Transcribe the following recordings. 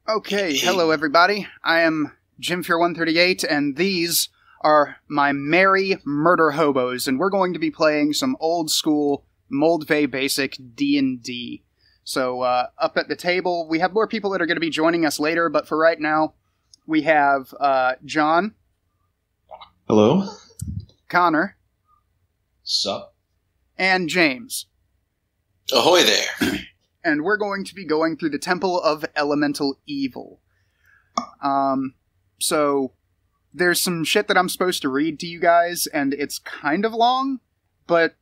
Okay, hello everybody. I am Jim Fear 138, and these are my merry murder hobos, and we're going to be playing some old school Moldvay Basic D&D. So, up at the table, we have more people that are going to be joining us later, but for right now, we have John. Hello. Connor. Sup? And James. Ahoy there. And we're going to be going through the Temple of Elemental Evil. So, there's some shit that I'm supposed to read to you guys, and it's kind of long, but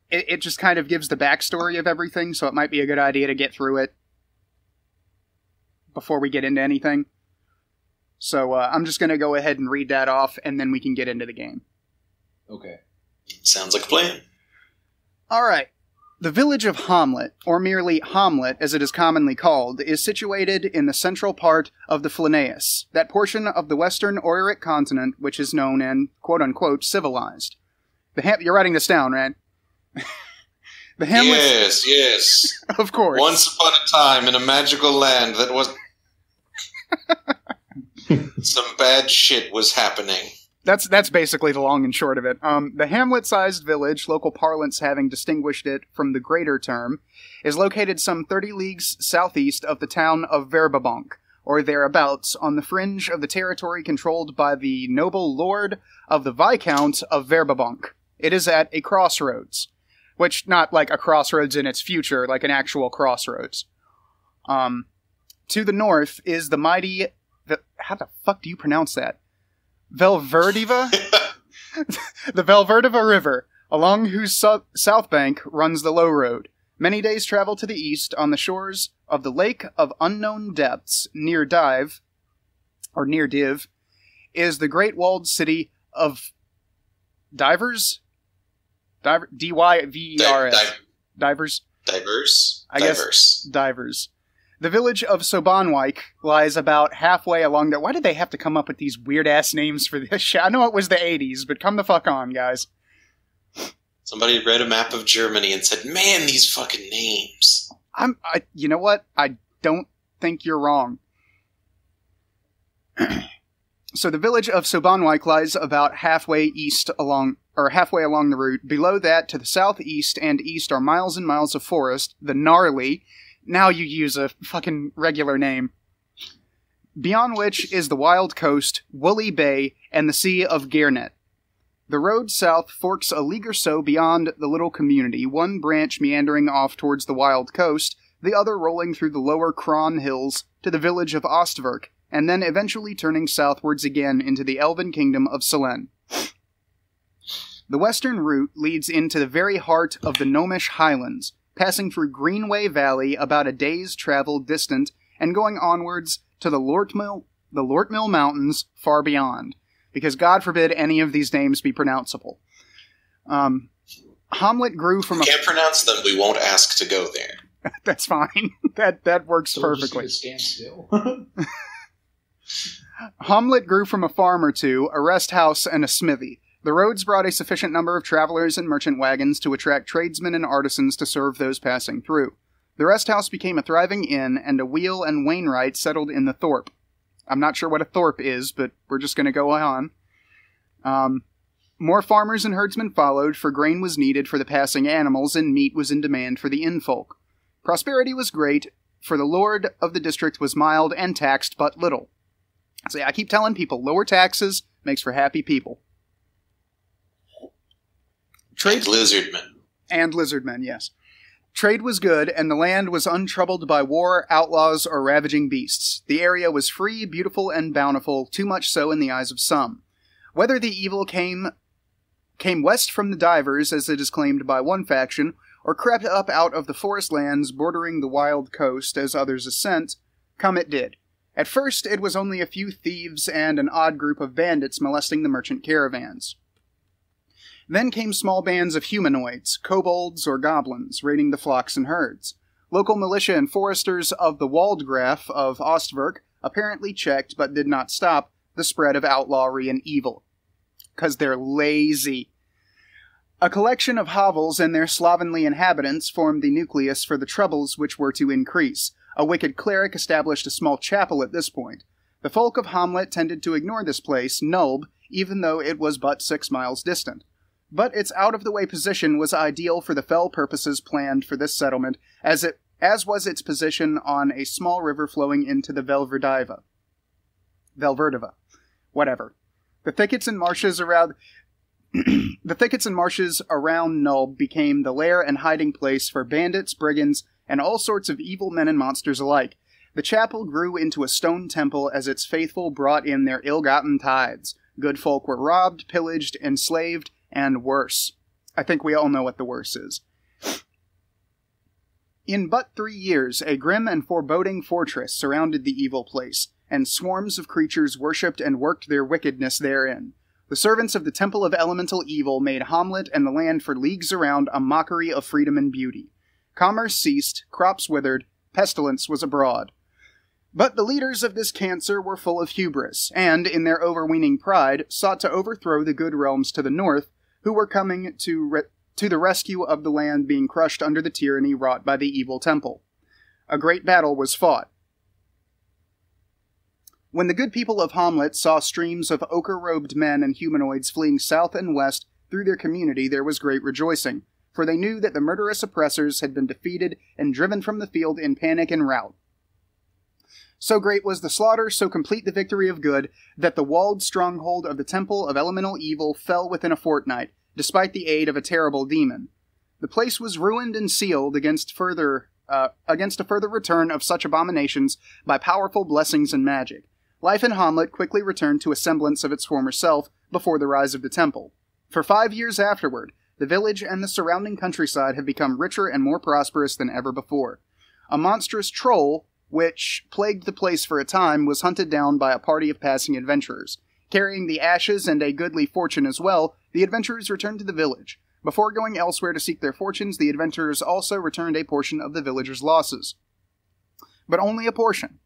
it just kind of gives the backstory of everything, so it might be a good idea to get through it before we get into anything. So, I'm just going to go ahead and read that off, and then we can get into the game. Okay. Sounds like a plan. Alright. The village of Hamlet, or merely Hamlet as it is commonly called, is situated in the central part of the Fleneus, that portion of the western Auric continent which is known and, quote-unquote, civilized. You're writing this down, right? The Hamlet. Yes. Of course. Once upon a time in a magical land that was... Some bad shit was happening. That's basically the long and short of it. The hamlet-sized village, local parlance having distinguished it from the greater term, is located some 30 leagues southeast of the town of Verbabonk, or thereabouts, on the fringe of the territory controlled by the noble lord of the Viscount of Verbabonk. It is at a crossroads. Which, not like a crossroads in its future, like an actual crossroads. To the north is the mighty... How the fuck do you pronounce that? Velverdiva? The Velverdiva River, along whose south bank runs the low road. Many days' travel to the east on the shores of the Lake of Unknown Depths near Div, is the great walled city of Divers? D-Y-V-E-R-S. Divers? I guess Divers. The village of Sobanwyk lies about halfway along the... Why did they have to come up with these weird-ass names for this shit? I know it was the 80s, but come the fuck on, guys. Somebody read a map of Germany and said, man, these fucking names. You know what? I don't think you're wrong. So the village of Sobanwyk lies about halfway along the route. Below that, to the southeast and east, are miles and miles of forest, the gnarly... Now you use a fucking regular name. Beyond which is the wild coast, Woolly Bay, and the Sea of Garnet. The road south forks a league or so beyond the little community, one branch meandering off towards the wild coast, the other rolling through the lower Kron hills to the village of Ostverk, and then eventually turning southwards again into the elven kingdom of Selen. The western route leads into the very heart of the Gnomish Highlands, passing through Greenway Valley about a day's travel distant, and going onwards to the Lortmill Mountains far beyond, because God forbid any of these names be pronounceable. Hamlet grew from can't pronounce them, we won't ask to go there. That's fine. That works so perfectly. We'll just stand still. Hamlet grew from a farm or two, a rest house, and a smithy. The roads brought a sufficient number of travelers and merchant wagons to attract tradesmen and artisans to serve those passing through. The rest house became a thriving inn, and a wheel and wainwright settled in the thorp. I'm not sure what a thorp is, but we're just going to go on. More farmers and herdsmen followed, for grain was needed for the passing animals, and meat was in demand for the innfolk. Prosperity was great, for the lord of the district was mild and taxed but little. So I keep telling people, lower taxes makes for happy people. And lizardmen. And lizardmen, yes. Trade was good, and the land was untroubled by war, outlaws, or ravaging beasts. The area was free, beautiful, and bountiful, too much so in the eyes of some. Whether the evil came west from the Divers, as it is claimed by one faction, or crept up out of the forest lands bordering the wild coast, as others assent, come it did. At first, it was only a few thieves and an odd group of bandits molesting the merchant caravans. Then came small bands of humanoids, kobolds or goblins, raiding the flocks and herds. Local militia and foresters of the Waldgraf of Ostverk apparently checked, but did not stop, the spread of outlawry and evil. 'Cause they're lazy. A collection of hovels and their slovenly inhabitants formed the nucleus for the troubles which were to increase. A wicked cleric established a small chapel at this point. The folk of Hamlet tended to ignore this place, Nulb, even though it was but 6 miles distant. But its out-of-the-way position was ideal for the fell purposes planned for this settlement, as was its position on a small river flowing into the Velverdiva. Whatever. The thickets and marshes around Nulb became the lair and hiding place for bandits, brigands, and all sorts of evil men and monsters alike. The chapel grew into a stone temple as its faithful brought in their ill-gotten tithes. Good folk were robbed, pillaged, enslaved, and worse. I think we all know what the worse is. In but 3 years, a grim and foreboding fortress surrounded the evil place, and swarms of creatures worshipped and worked their wickedness therein. The servants of the Temple of Elemental Evil made Hamlet and the land for leagues around a mockery of freedom and beauty. Commerce ceased, crops withered, pestilence was abroad. But the leaders of this cancer were full of hubris, and, in their overweening pride, sought to overthrow the good realms to the north, who were coming to the rescue of the land being crushed under the tyranny wrought by the evil temple. A great battle was fought. When the good people of Hamlet saw streams of ochre-robed men and humanoids fleeing south and west through their community, there was great rejoicing, for they knew that the murderous oppressors had been defeated and driven from the field in panic and rout. So great was the slaughter, so complete the victory of good, that the walled stronghold of the Temple of Elemental Evil fell within a fortnight, despite the aid of a terrible demon. The place was ruined and sealed against a further return of such abominations by powerful blessings and magic. Life in Hamlet quickly returned to a semblance of its former self before the rise of the temple. For 5 years afterward, the village and the surrounding countryside have become richer and more prosperous than ever before. A monstrous troll, which plagued the place for a time, was hunted down by a party of passing adventurers. Carrying the ashes and a goodly fortune as well, the adventurers returned to the village. Before going elsewhere to seek their fortunes, the adventurers also returned a portion of the villagers' losses. But only a portion.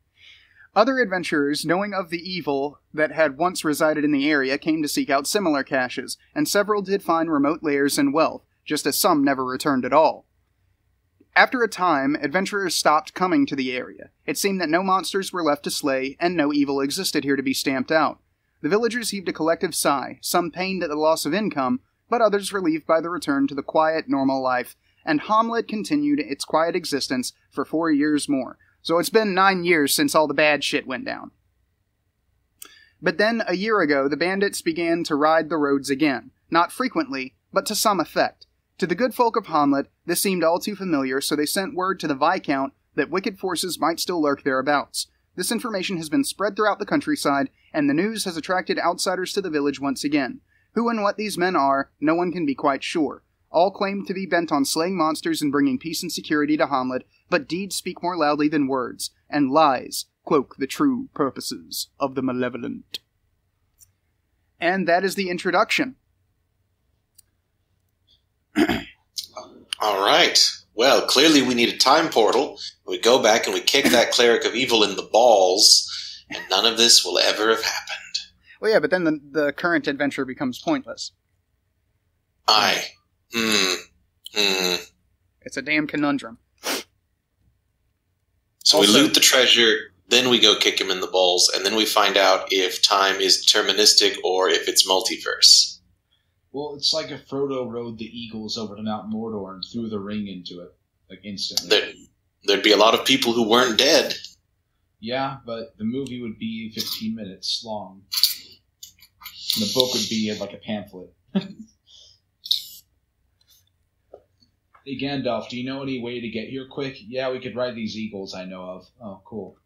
Other adventurers, knowing of the evil that had once resided in the area, came to seek out similar caches, and several did find remote lairs and wealth, just as some never returned at all. After a time, adventurers stopped coming to the area. It seemed that no monsters were left to slay, and no evil existed here to be stamped out. The villagers heaved a collective sigh, some pained at the loss of income, but others relieved by the return to the quiet, normal life, and Hamlet continued its quiet existence for 4 years more. So it's been 9 years since all the bad shit went down. But then, a year ago, the bandits began to ride the roads again. Not frequently, but to some effect. To the good folk of Hamlet, this seemed all too familiar, so they sent word to the Viscount that wicked forces might still lurk thereabouts. This information has been spread throughout the countryside, and the news has attracted outsiders to the village once again. Who and what these men are, no one can be quite sure. All claim to be bent on slaying monsters and bringing peace and security to Hamlet, but deeds speak more loudly than words, and lies cloak the true purposes of the malevolent. And that is the introduction. All right. Well, clearly we need a time portal. We go back and we kick that cleric of evil in the balls, and none of this will ever have happened. Well, yeah, but then the current adventure becomes pointless. Aye. It's a damn conundrum. So also, we loot the treasure, then we go kick him in the balls, and then we find out if time is deterministic or if it's multiverse. Well, it's like if Frodo rode the eagles over to Mount Mordor and threw the ring into it, like, instantly. There'd be a lot of people who weren't dead. Yeah, but the movie would be 15 minutes long. And the book would be like a pamphlet. Hey, Gandalf, do you know any way to get here quick? Yeah, we could ride these eagles I know of. Oh, cool.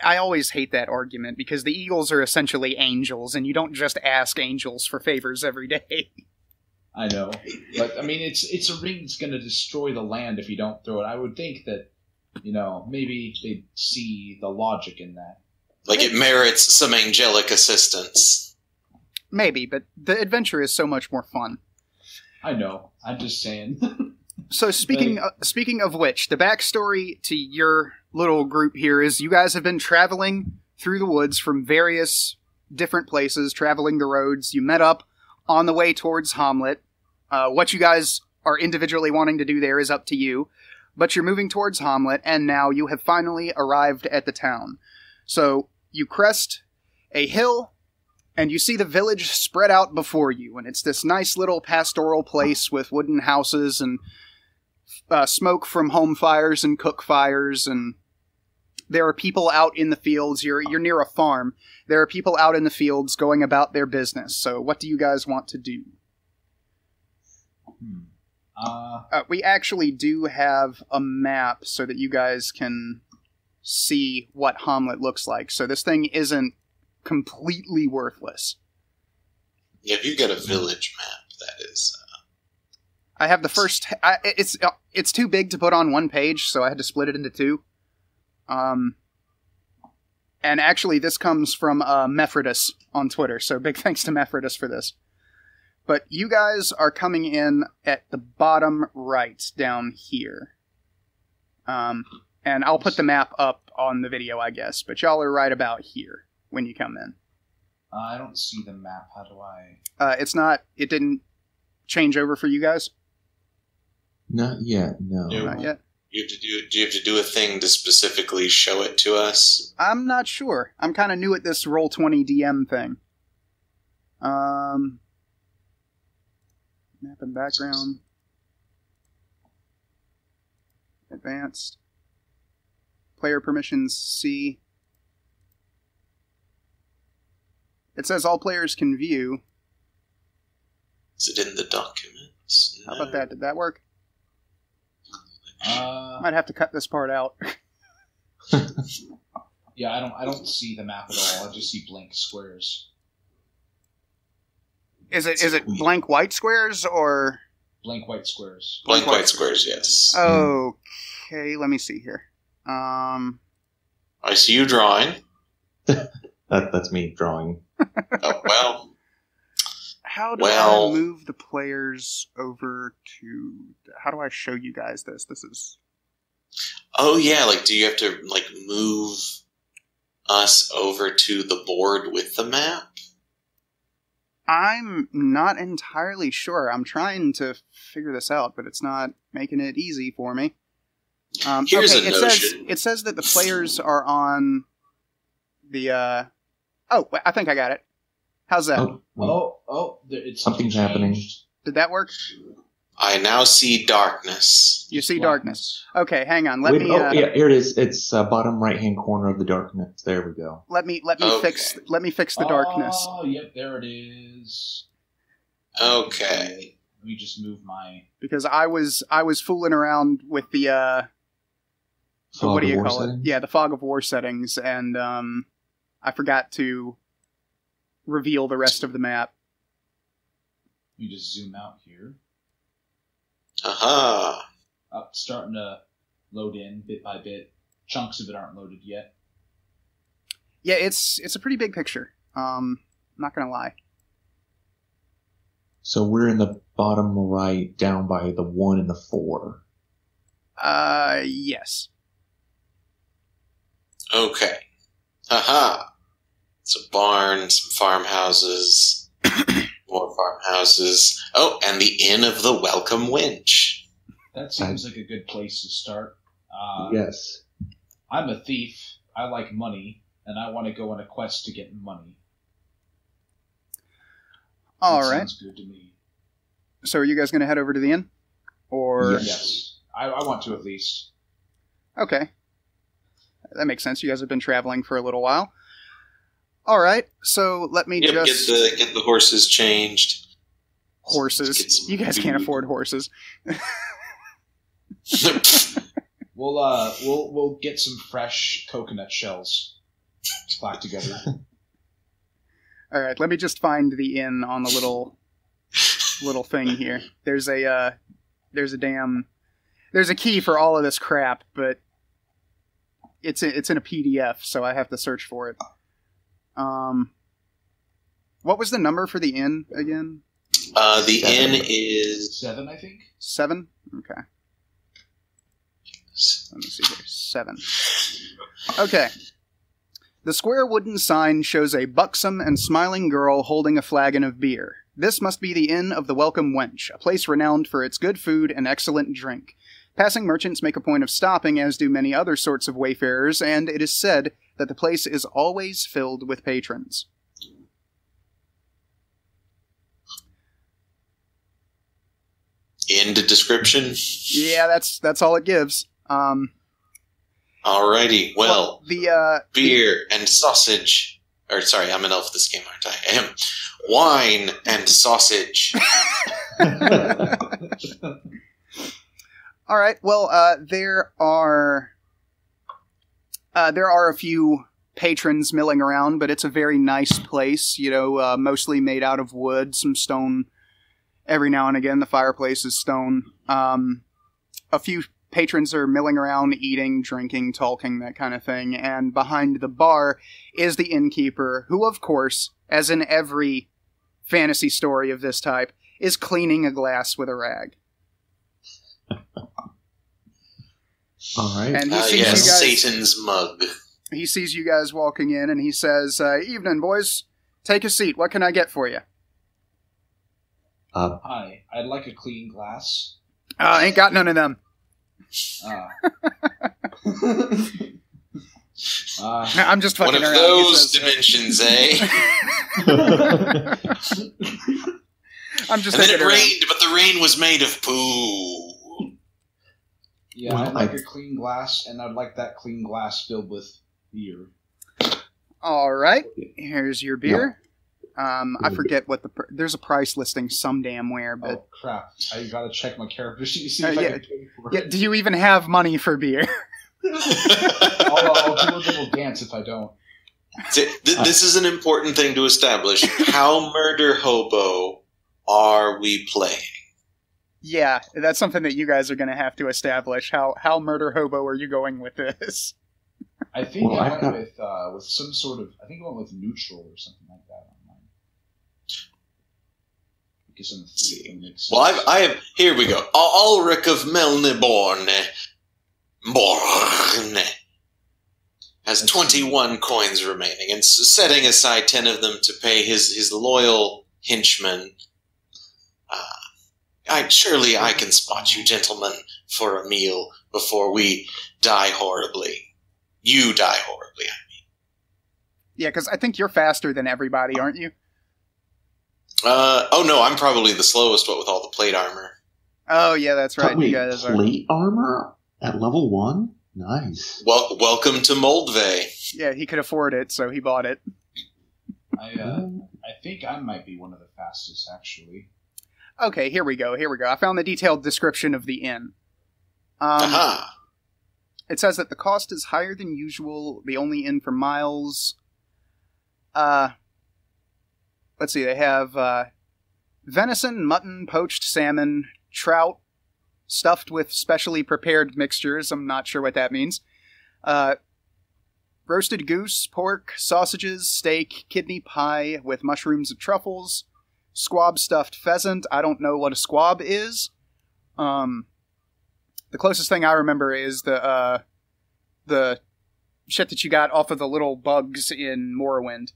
I always hate that argument, because the eagles are essentially angels, and you don't just ask angels for favors every day. I know. But, I mean, it's a ring that's going to destroy the land if you don't throw it. I would think that, maybe they'd see the logic in that. Like it merits some angelic assistance. Maybe, but the adventure is so much more fun. I know. I'm just saying. So speaking of which, the backstory to your little group here is you guys have been traveling through the woods from various different places, traveling the roads. You met up on the way towards Hamlet. What you guys are individually wanting to do there is up to you. but you're moving towards Hamlet, and now you have finally arrived at the town. So you crest a hill, and you see the village spread out before you, and it's this nice little pastoral place with wooden houses and smoke from home fires and cook fires, and there are people out in the fields. You're near a farm. There are people out in the fields going about their business. So what do you guys want to do? We actually do have a map so that you guys can see what Hamlet looks like. So this thing isn't completely worthless. Yeah, if you get a village map, that is... I have the first... it's too big to put on one page, so I had to split it into two. And actually, this comes from Mephrodis on Twitter, so big thanks to Mephrodis for this. But you guys are coming in at the bottom right down here. And I'll put the map up on the video, I guess, but y'all are right about here when you come in. I don't see the map. How do I... It didn't change over for you guys? Not yet, no. Not yet? Do you have to do a thing to specifically show it to us? I'm not sure. I'm kind of new at this Roll20 DM thing. Map and background. Advanced. Player permissions C. It says all players can view. Is it in the documents? How about that? Did that work? Uh, Might have to cut this part out. yeah, I don't see the map at all. I just see blank squares. Is it blank white squares or Blank white squares. Blank white squares, yes. Okay, let me see here. I see you drawing. That's me drawing. Oh, well. How do I move the players over to... How do I show you guys this? This is... Oh, yeah, do you have to, move us over to the board with the map? I'm not entirely sure. I'm trying to figure this out, but it's not making it easy for me. Here's a notion. It says that the players are on the... I think I got it. How's that? Something's happening. Did that work? I now see darkness. You see darkness. Okay, hang on. Yeah, here it is. It's bottom right-hand corner of the darkness. There we go. Let me fix the darkness. Oh, yep, there it is. Okay. Let me just move my... Because I was fooling around with the what do you call it? Yeah, the fog of war settings, and I forgot to reveal the rest of the map. Let me just zoom out here. Aha! Starting to load in bit by bit. Chunks of it aren't loaded yet. Yeah, it's a pretty big picture. Not gonna lie. So we're in the bottom right, down by the 1 and the 4. Yes. Okay. Aha! It's a barn, some farmhouses, more farmhouses. Oh, and the Inn of the Welcome Wench. That seems like a good place to start. Yes. I'm a thief. I like money, and I want to go on a quest to get money. All right. Sounds good to me. So are you guys going to head over to the inn? Or Yes. I want to at least. Okay. That makes sense. You guys have been traveling for a little while. All right. So let me just get the horses changed. Horses. You guys can't afford horses. We'll get some fresh coconut shells clacked together. All right. Let me just find the inn on the little thing here. There's a key for all of this crap, but it's in a PDF, so I have to search for it. What was the number for the inn again? The inn is 7, I think. 7? Okay. Let me see here. 7. Okay. The square wooden sign shows a buxom and smiling girl holding a flagon of beer. This must be the Inn of the Welcome Wench, a place renowned for its good food and excellent drink. Passing merchants make a point of stopping, as do many other sorts of wayfarers, and it is said that the place is always filled with patrons. End of description? Yeah, that's all it gives. Alrighty, well, the beer and sausage. Or, sorry, I'm an elf this game, aren't I? Wine and sausage. All right. Well, there are a few patrons milling around, but it's a very nice place. You know, mostly made out of wood, some stone. Every now and again, the fireplace is stone. A few patrons are milling around, eating, drinking, talking, that kind of thing. And behind the bar is the innkeeper, who, of course, as in every fantasy story of this type, is cleaning a glass with a rag. All right. And he sees yes, you guys, Satan's mug. he sees you guys walking in, and he says, "Evening, boys. Take a seat. What can I get for you?" Hi, I'd like a clean glass. Ain't got none of them. I'm just fucking One of around. those dimensions, eh? I'm just And then thinking it around. rained, but the rain was made of poo. Yeah, Well, I'd like a clean glass, and I'd like that clean glass filled with beer. All right, here's your beer. I forget what there's a price listing some damn where, but Oh, crap. I gotta check my character sheet to see if yeah. I can pay for yeah, it. do you even have money for beer? I'll do a little dance if I don't. This is an important thing to establish. How murder hobo are we playing? Yeah, that's something that you guys are going to have to establish. How murder hobo are you going with this? I think Well, I I've went with some sort of. I think I went with neutral or something like that on mine. Because I'm Well, I have. Here we go. Ulrich of Melniborn has 21 coins remaining, and setting aside 10 of them to pay his loyal henchman. Surely I can spot you, gentlemen, for a meal before we die horribly. You die horribly, I mean. Yeah, because I think you're faster than everybody, aren't you? Oh no, I'm probably the slowest, what with all the plate armor. Oh, yeah, that's right. Wait, You guys are. plate armor at level 1? Nice. Welcome to Moldvay. Yeah, he could afford it, so he bought it. I think I might be one of the fastest, actually. Okay, here we go. I found the detailed description of the inn. Aha! It says that the cost is higher than usual, the only inn for miles. Let's see, they have venison, mutton, poached salmon, trout, stuffed with specially prepared mixtures. I'm not sure what that means. Roasted goose, pork, sausages, steak, kidney pie with mushrooms and truffles, squab stuffed pheasant. I don't know what a squab is. The closest thing I remember is the shit that you got off of the little bugs in Morrowind.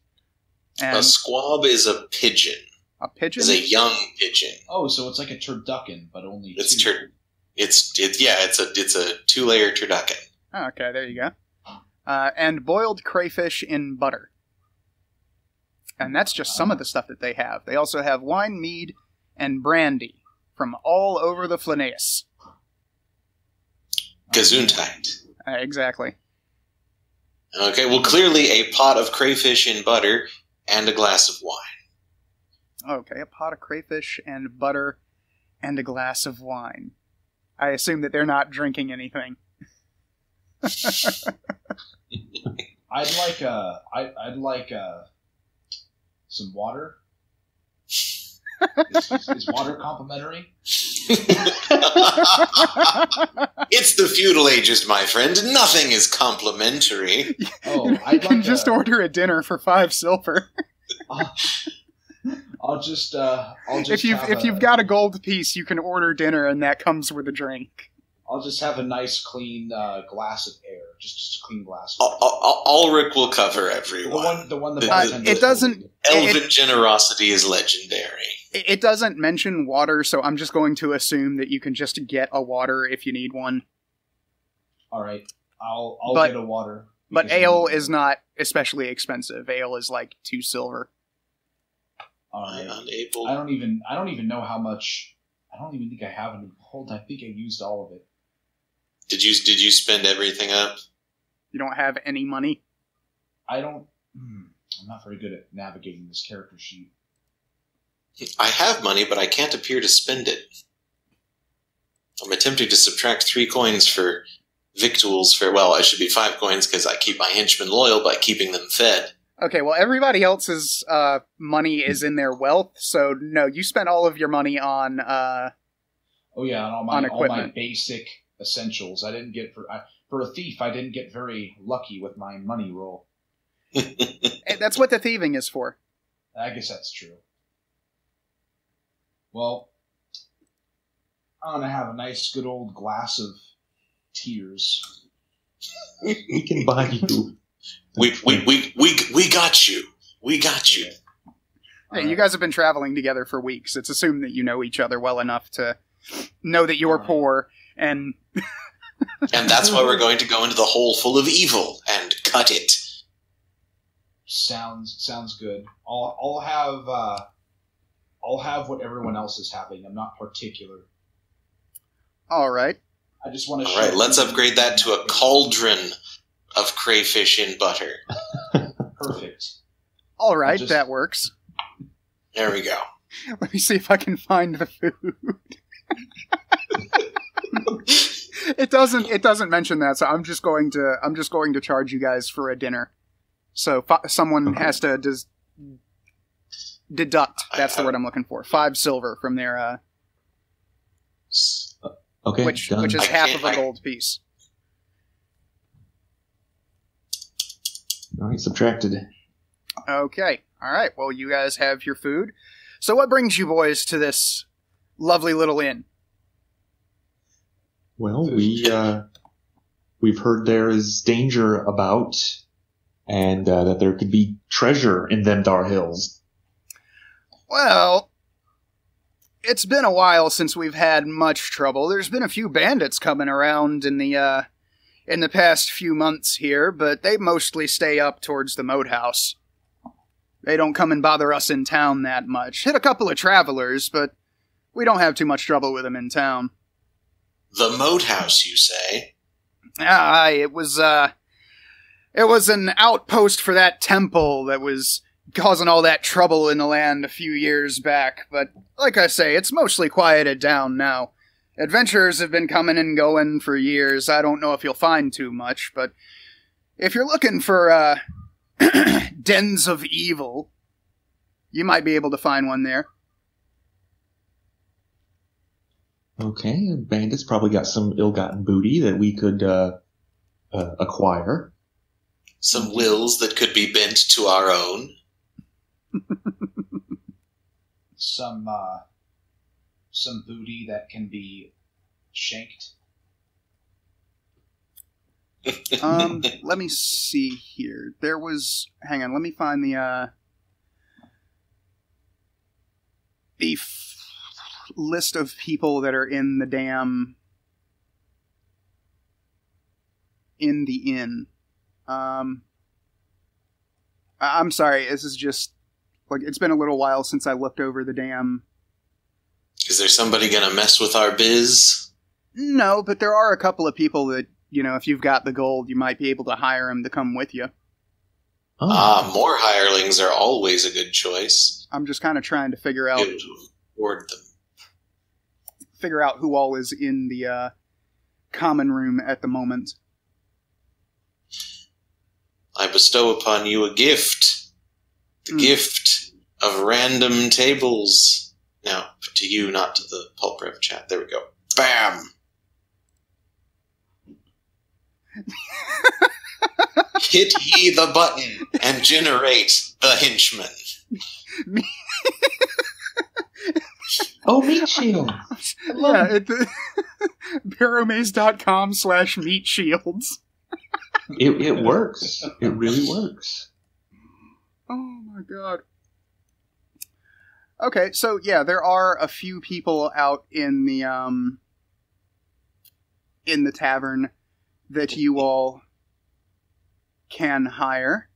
And A squab is a pigeon. a pigeon? Is a young pigeon. Oh, so it's like a turducken, but only It's two. it's a 2-layer turducken. Oh, okay, there you go. And boiled crayfish in butter. And that's just some of the stuff that they have. They also have wine, mead, and brandy from all over the Flanaeus. Gesundheit. Exactly. Okay, well, clearly a pot of crayfish in butter and a glass of wine. Okay, a pot of crayfish and butter and a glass of wine. I assume that they're not drinking anything. I'd like some water. Is water complimentary? It's the feudal ages, my friend. Nothing is complimentary. Oh, You I'd can like just order a dinner for 5 silver. I'll just If you've got a gold piece, you can order dinner, and that comes with a drink. I'll just have a nice clean glass of air, just a clean glass. Ulrich will cover everyone. The one The- bartender it doesn't- Elven generosity is legendary. It doesn't mention water, so I'm just going to assume that you can just get a water if you need one. All right, I'll get a water. But ale is not especially expensive. Ale is like 2 silver. All right. Unable. I don't even know how much. I don't even think I have any gold. I think I used all of it. Did you spend everything up? You don't have any money? I don't. I'm not very good at navigating this character sheet. I have money, but I can't appear to spend it. I'm attempting to subtract 3 coins for victuals for, well, it should be 5 coins because I keep my henchmen loyal by keeping them fed. Okay, well, everybody else's money is in their wealth, so no, you spent all of your money on Oh yeah, and on all my equipment. basic essentials. I didn't get for a thief. I didn't get very lucky with my money roll. That's what the thieving is for. I guess that's true. Well, I'm gonna have a nice, good old glass of tears. We can buy you. We got you. We got you. Hey, you guys have been traveling together for weeks. It's assumed that you know each other well enough to know that you're poor, and And that's why we're going to go into the hole full of evil and cut it. Sounds good. I'll have what everyone else is having. I'm not particular. all right. I just want to. All right, let's upgrade that to a cauldron of crayfish in butter. Perfect. All right, that works. There we go. Let me see if I can find the food. It doesn't mention that, so I'm just going to charge you guys for a dinner. So someone has to deduct. That's the word I'm looking for. 5 silver from their Okay, which done. is half of a gold piece. All right, subtracted. Okay. All right. Well, you guys have your food. So what brings you boys to this lovely little inn? Well, we've heard there is danger about, and that there could be treasure in them Dar Hills. Well, it's been a while since we've had much trouble. There's been a few bandits coming around in the past few months here, but they mostly stay up towards the Moathouse. They don't come and bother us in town that much. Hit a couple of travelers, but we don't have too much trouble with them in town. The Moathouse, you say? Aye, it was an outpost for that temple that was causing all that trouble in the land a few years back, but like I say, it's mostly quieted down now. Adventurers have been coming and going for years. I don't know if you'll find too much, but if you're looking for, dens of evil, you might be able to find one there. Okay, bandits probably got some ill-gotten booty that we could acquire. Some wills that could be bent to our own. Some booty that can be shanked. Let me see here. There was... Hang on, let me find the list of people that are in the damn... in the inn. I'm sorry, this is just... Like, it's been a little while since I looked over the damn... Is there somebody gonna mess with our biz? No, but there are a couple of people that, you know, if you've got the gold, you might be able to hire them to come with you. Oh. More hirelings are always a good choice. I'm just kind of trying to figure out... Able to afford them. Figure out who all is in the common room at the moment. I bestow upon you a gift. The gift of random tables. Now, to you, not to the Pulp Rev chat. There we go. Bam! Hit ye the button and generate the henchman. Oh, meat shield! Yeah, Barrowmaze.com/meat shields. It works. It really works. Oh my god. Okay, so yeah, there are a few people out in the tavern that you all can hire.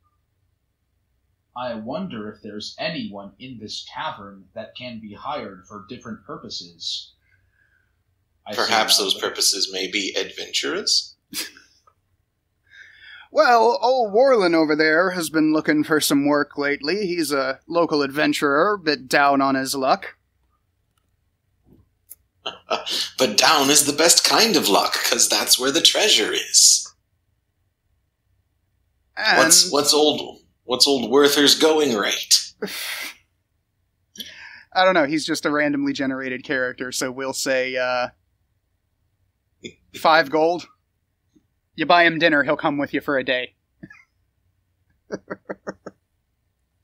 I wonder if there's anyone in this tavern that can be hired for different purposes. Perhaps those purposes may be adventurous? Well, old Warlin over there has been looking for some work lately. He's a local adventurer, a bit down on his luck. But down is the best kind of luck, because that's where the treasure is. And What's old Werther's going rate? I don't know, he's just a randomly generated character, so we'll say 5 gold. You buy him dinner, he'll come with you for a day.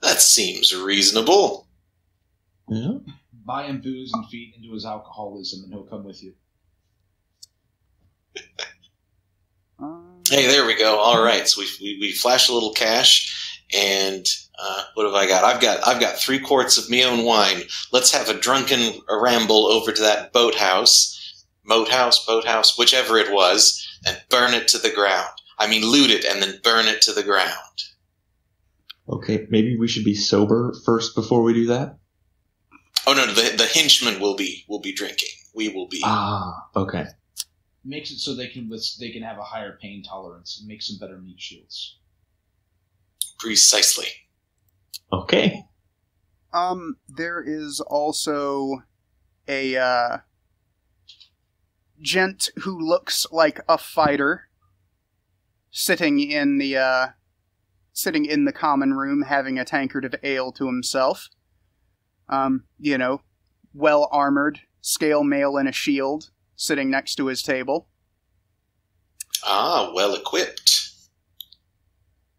That seems reasonable. Yeah. Buy him booze and feed into his alcoholism, and he'll come with you. Hey, there we go. All right, so we flash a little cash, and what have I got? I've got 3 quarts of me own wine. Let's have a drunken ramble over to that Moathouse, whichever it was, and burn it to the ground. I mean, loot it and then burn it to the ground. Okay, maybe we should be sober first before we do that? Oh no, the henchmen will be drinking. We will be. Ah, okay. Makes it so they can have a higher pain tolerance and make some better meat shields. Precisely. Okay. There is also a gent who looks like a fighter sitting in the common room having a tankard of ale to himself. Well armored, scale mail and a shield sitting next to his table. Ah, well equipped.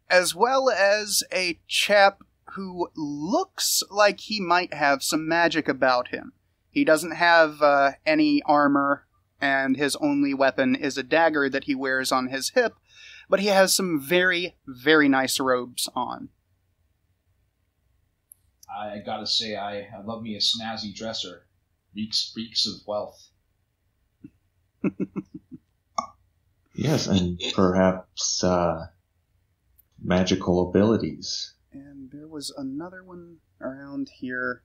As well as a chap who looks like he might have some magic about him. He doesn't have any armor, and his only weapon is a dagger that he wears on his hip, but he has some very, very nice robes on. I gotta say, I love me a snazzy dresser. Reeks of wealth. Yes, and perhaps magical abilities. And there was another one around here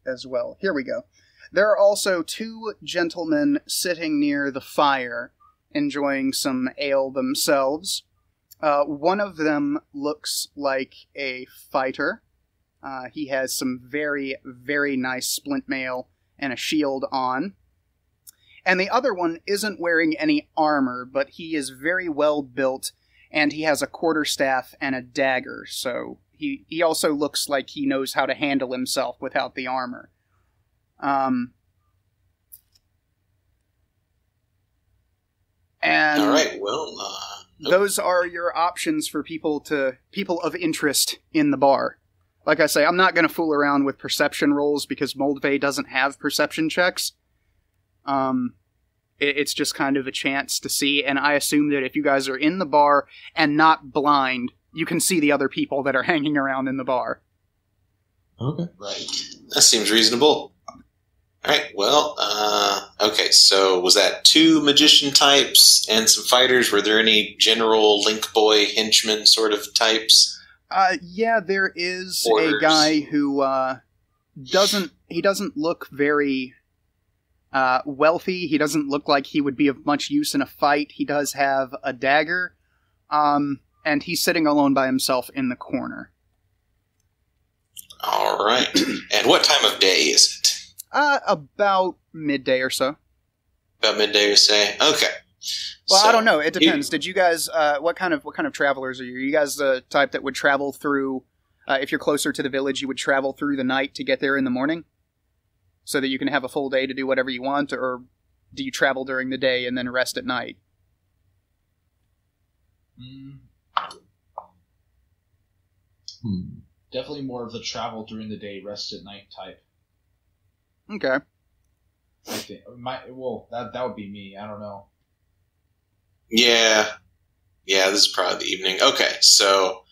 as well. Here we go. There are also 2 gentlemen sitting near the fire, enjoying some ale themselves. One of them looks like a fighter. He has some very, very nice splint mail and a shield on. And the other one isn't wearing any armor, but he is very well built, and he has a quarterstaff and a dagger, so he also looks like he knows how to handle himself without the armor. And all right, well, those are your options for people of interest in the bar. Like I say, I'm not going to fool around with perception rolls because Moldvay doesn't have perception checks. It's just kind of a chance to see, and I assume that if you guys are in the bar and not blind, you can see the other people that are hanging around in the bar. Okay. Right. that seems reasonable. All right, well, okay, so was that 2 magician types and some fighters? Were there any general link boy henchmen sort of types? Yeah, there is Orders. a guy who doesn't look very wealthy. He doesn't look like he would be of much use in a fight. He does have a dagger, and he's sitting alone by himself in the corner. All right, and what time of day is it? About midday or so. About midday or say? Okay. Well, So, I don't know. It depends. Did you guys? What kind of travelers are you? Are you guys the type that would travel through? If you're closer to the village, you would travel through the night to get there in the morning, so that you can have a full day to do whatever you want, or do you travel during the day and then rest at night? Definitely more of the travel during the day, rest at night type. Okay. I think that would be me. I don't know. Yeah, this is probably the evening. Okay, so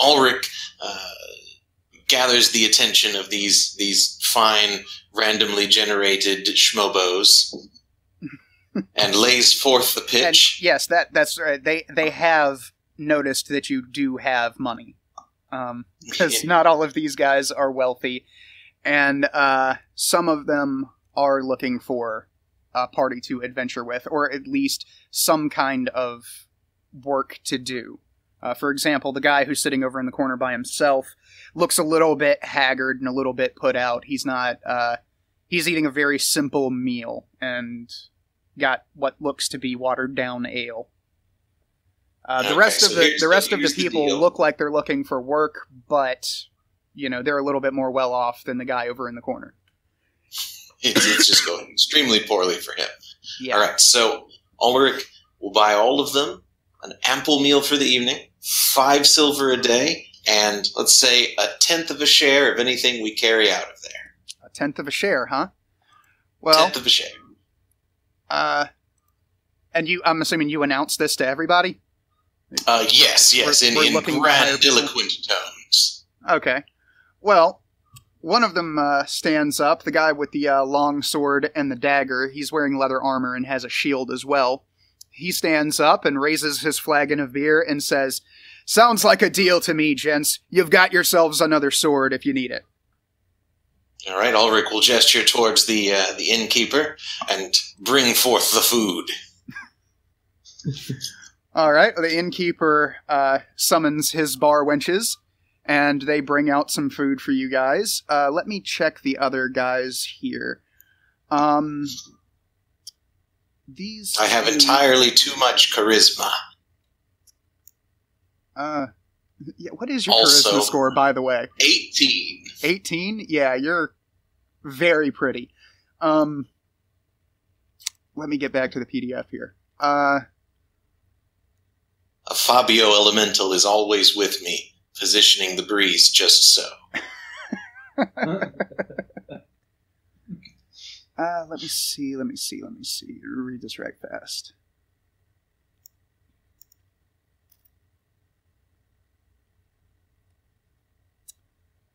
Ulrich gathers the attention of these fine, randomly generated schmobos, and lays forth the pitch. And yes, that's right. They have noticed that you do have money, because not all of these guys are wealthy, and some of them are looking for a party to adventure with, or at least some kind of work to do. For example, the guy who's sitting over in the corner by himself looks a little bit haggard and a little bit put out. He's not, he's eating a very simple meal and got what looks to be watered down ale. The rest of the people look like they're looking for work, but, they're a little bit more well off than the guy over in the corner. It's just going extremely poorly for him. Yeah. All right, so Ulrich will buy all of them an ample meal for the evening, 5 silver a day, and let's say 1/10 of a share of anything we carry out of there. 1/10 of a share, huh? Well, 1/10 of a share. And I'm assuming you announced this to everybody? Yes, in grandiloquent tones. Okay. Well, one of them stands up, the guy with the long sword and the dagger. He's wearing leather armor and has a shield as well. He stands up and raises his flagon of beer and says, "Sounds like a deal to me, gents. You've got yourselves another sword if you need it." All right, Ulrich will gesture towards the innkeeper and bring forth the food. All right, the innkeeper summons his bar wenches, and they bring out some food for you guys. Let me check the other guys here. I have entirely too much charisma. Yeah, what is your charisma score, by the way? 18. 18? Yeah, you're very pretty. Let me get back to the PDF here. A Fabio elemental is always with me, positioning the breeze just so. Let me see. Read this right fast.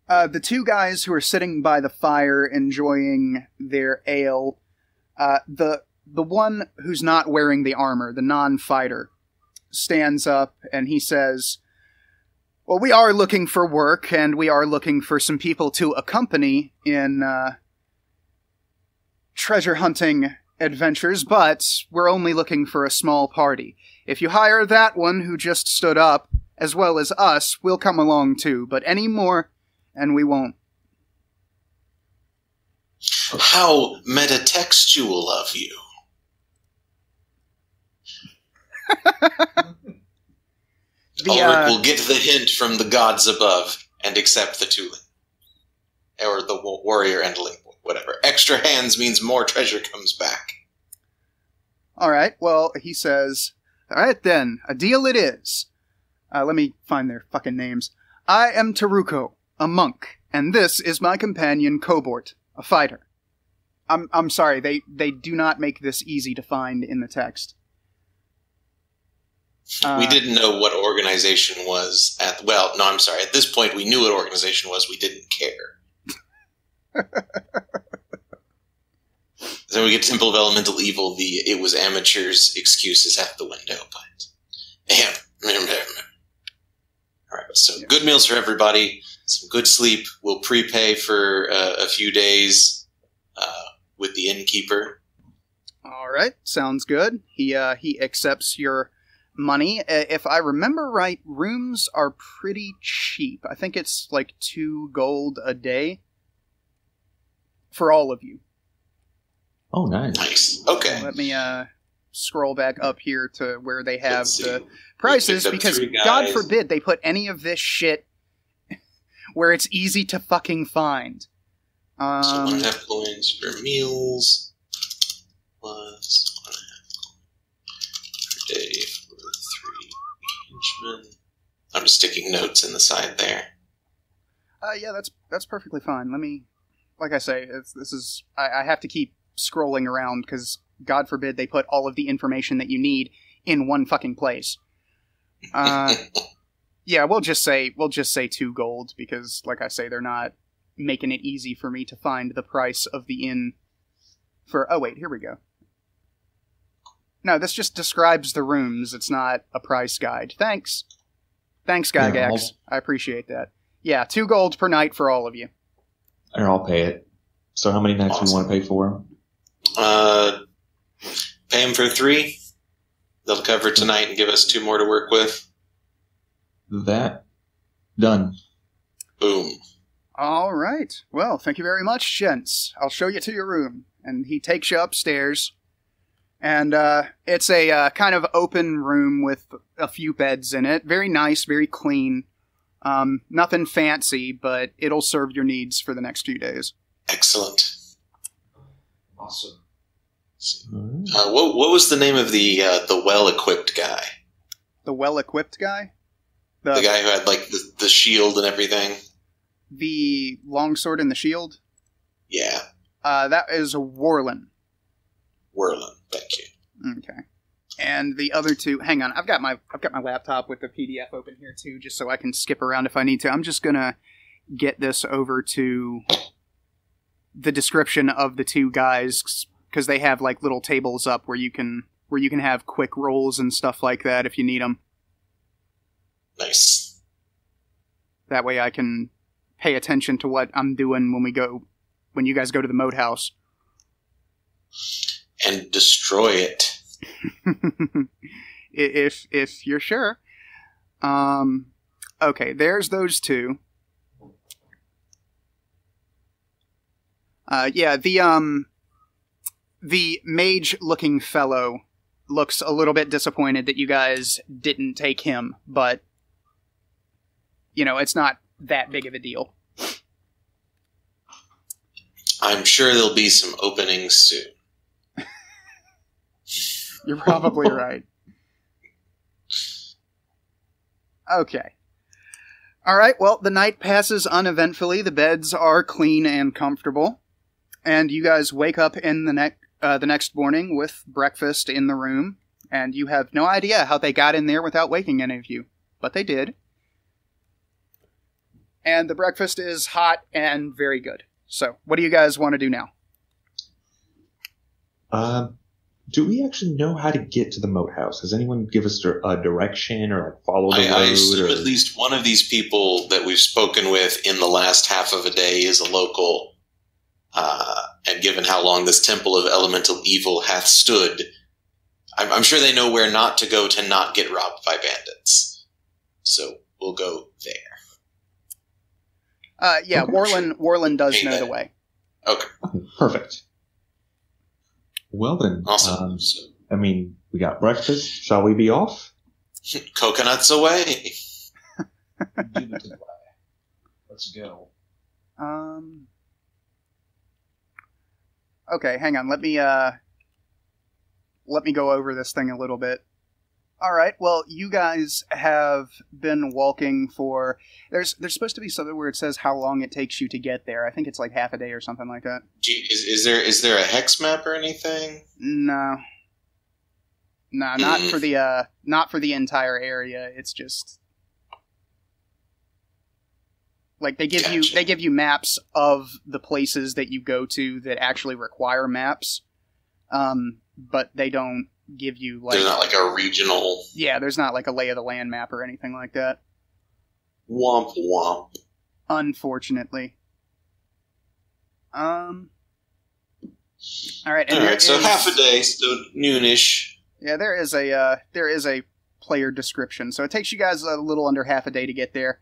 The two guys who are sitting by the fire enjoying their ale, the one who's not wearing the armor, the non-fighter, stands up and he says, "Well, we are looking for work, and we are looking for some people to accompany in treasure hunting adventures, but we're only looking for a small party. If you hire that one who just stood up, as well as us, we'll come along too, but any more, and we won't." How metatextual of you. Ulrich will get the hint from the gods above and accept the tooling. Or the warrior endling, whatever. Extra hands means more treasure comes back. Alright, well, he says, "Alright then, a deal it is. Let me find their fucking names. I am Taruko, a monk, and this is my companion Cobort, a fighter." I'm sorry, they do not make this easy to find in the text. We didn't know what organization was at this point we knew what organization was, we didn't care. Then we get Temple of Elemental Evil, it was amateurs excuses at the window, but alright, so good meals for everybody, some good sleep, we'll prepay for a few days with the innkeeper. Alright, sounds good. He accepts your money. If I remember right, rooms are pretty cheap. I think it's like 2 gold a day for all of you. Oh, nice. Nice. Okay. Let me scroll back up here to where they have the prices, because God forbid they put any of this shit where it's easy to fucking find. So 1.5 coins for meals, plus 1.5 per day for 3 henchmen. I'm just sticking notes in the side there. Yeah, that's perfectly fine. Let me, like I say, I have to keep scrolling around because God forbid they put all of the information that you need in one fucking place. Yeah, we'll just say 2 gold because, like I say, they're not making it easy for me to find the price of the inn for... Oh, wait, here we go. No, this just describes the rooms. It's not a price guide. Thanks. Thanks, Gygax. I appreciate that. Yeah, 2 gold per night for all of you. Or I'll pay it. So how many nights do we want to pay for? Pay him for 3. They'll cover tonight and give us 2 more to work with. That. Done. Boom. All right. Well, thank you very much, gents. I'll show you to your room. And he takes you upstairs. And it's a kind of open room with a few beds in it. Very nice, very clean. Nothing fancy, but it'll serve your needs for the next few days. Excellent. Awesome. What was the name of the well-equipped guy? The well-equipped guy? The guy who had, like, the shield and everything? The longsword and the shield? Yeah. That is a Warlin. Warlin, thank you. Okay. And the other 2... Hang on, I've got my laptop with the PDF open here, too, just so I can skip around if I need to. I'm just gonna get this over to the description of the 2 guys, because they have, like, little tables up where you can have quick rolls and stuff like that if you need them. Nice. That way I can pay attention to what I'm doing when you guys go to the Moathouse. And destroy it. if you're sure. Okay, there's those 2. Yeah, the mage-looking fellow looks a little bit disappointed that you guys didn't take him, but, it's not that big of a deal. I'm sure there'll be some openings soon. You're probably right. Okay. Alright, well, the night passes uneventfully. The beds are clean and comfortable. And you guys wake up in the next morning with breakfast in the room. And you have no idea how they got in there without waking any of you. But they did. And the breakfast is hot and very good. So, what do you guys want to do now? Do we actually know how to get to the Moathouse? Has anyone give us a direction or like follow the road? I assume at least one of these people that we've spoken with in the last half of a day is a local. And given how long this temple of elemental evil hath stood, I'm sure they know where not to go to not get robbed by bandits. So we'll go there. Yeah, okay. Warlin does know the way. Okay. Perfect. Well then, awesome. We got breakfast. Shall we be off? Coconuts away. Let's go. Okay, hang on. Let me go over this thing a little bit. Alright, well, you guys have been walking for... There's supposed to be something where it says how long it takes you to get there. I think it's like half a day or something like that. Is there a hex map or anything? No. No, not for the entire area. It's just... Like, they give you maps of the places that you go to that actually require maps. But they don't give you, like... There's not, like, a regional... Yeah, there's not, like, a lay of the land map or anything like that. Womp womp. Unfortunately. Alright, so half a day, so noonish. Yeah, there is a player description, so it takes you guys a little under half a day to get there.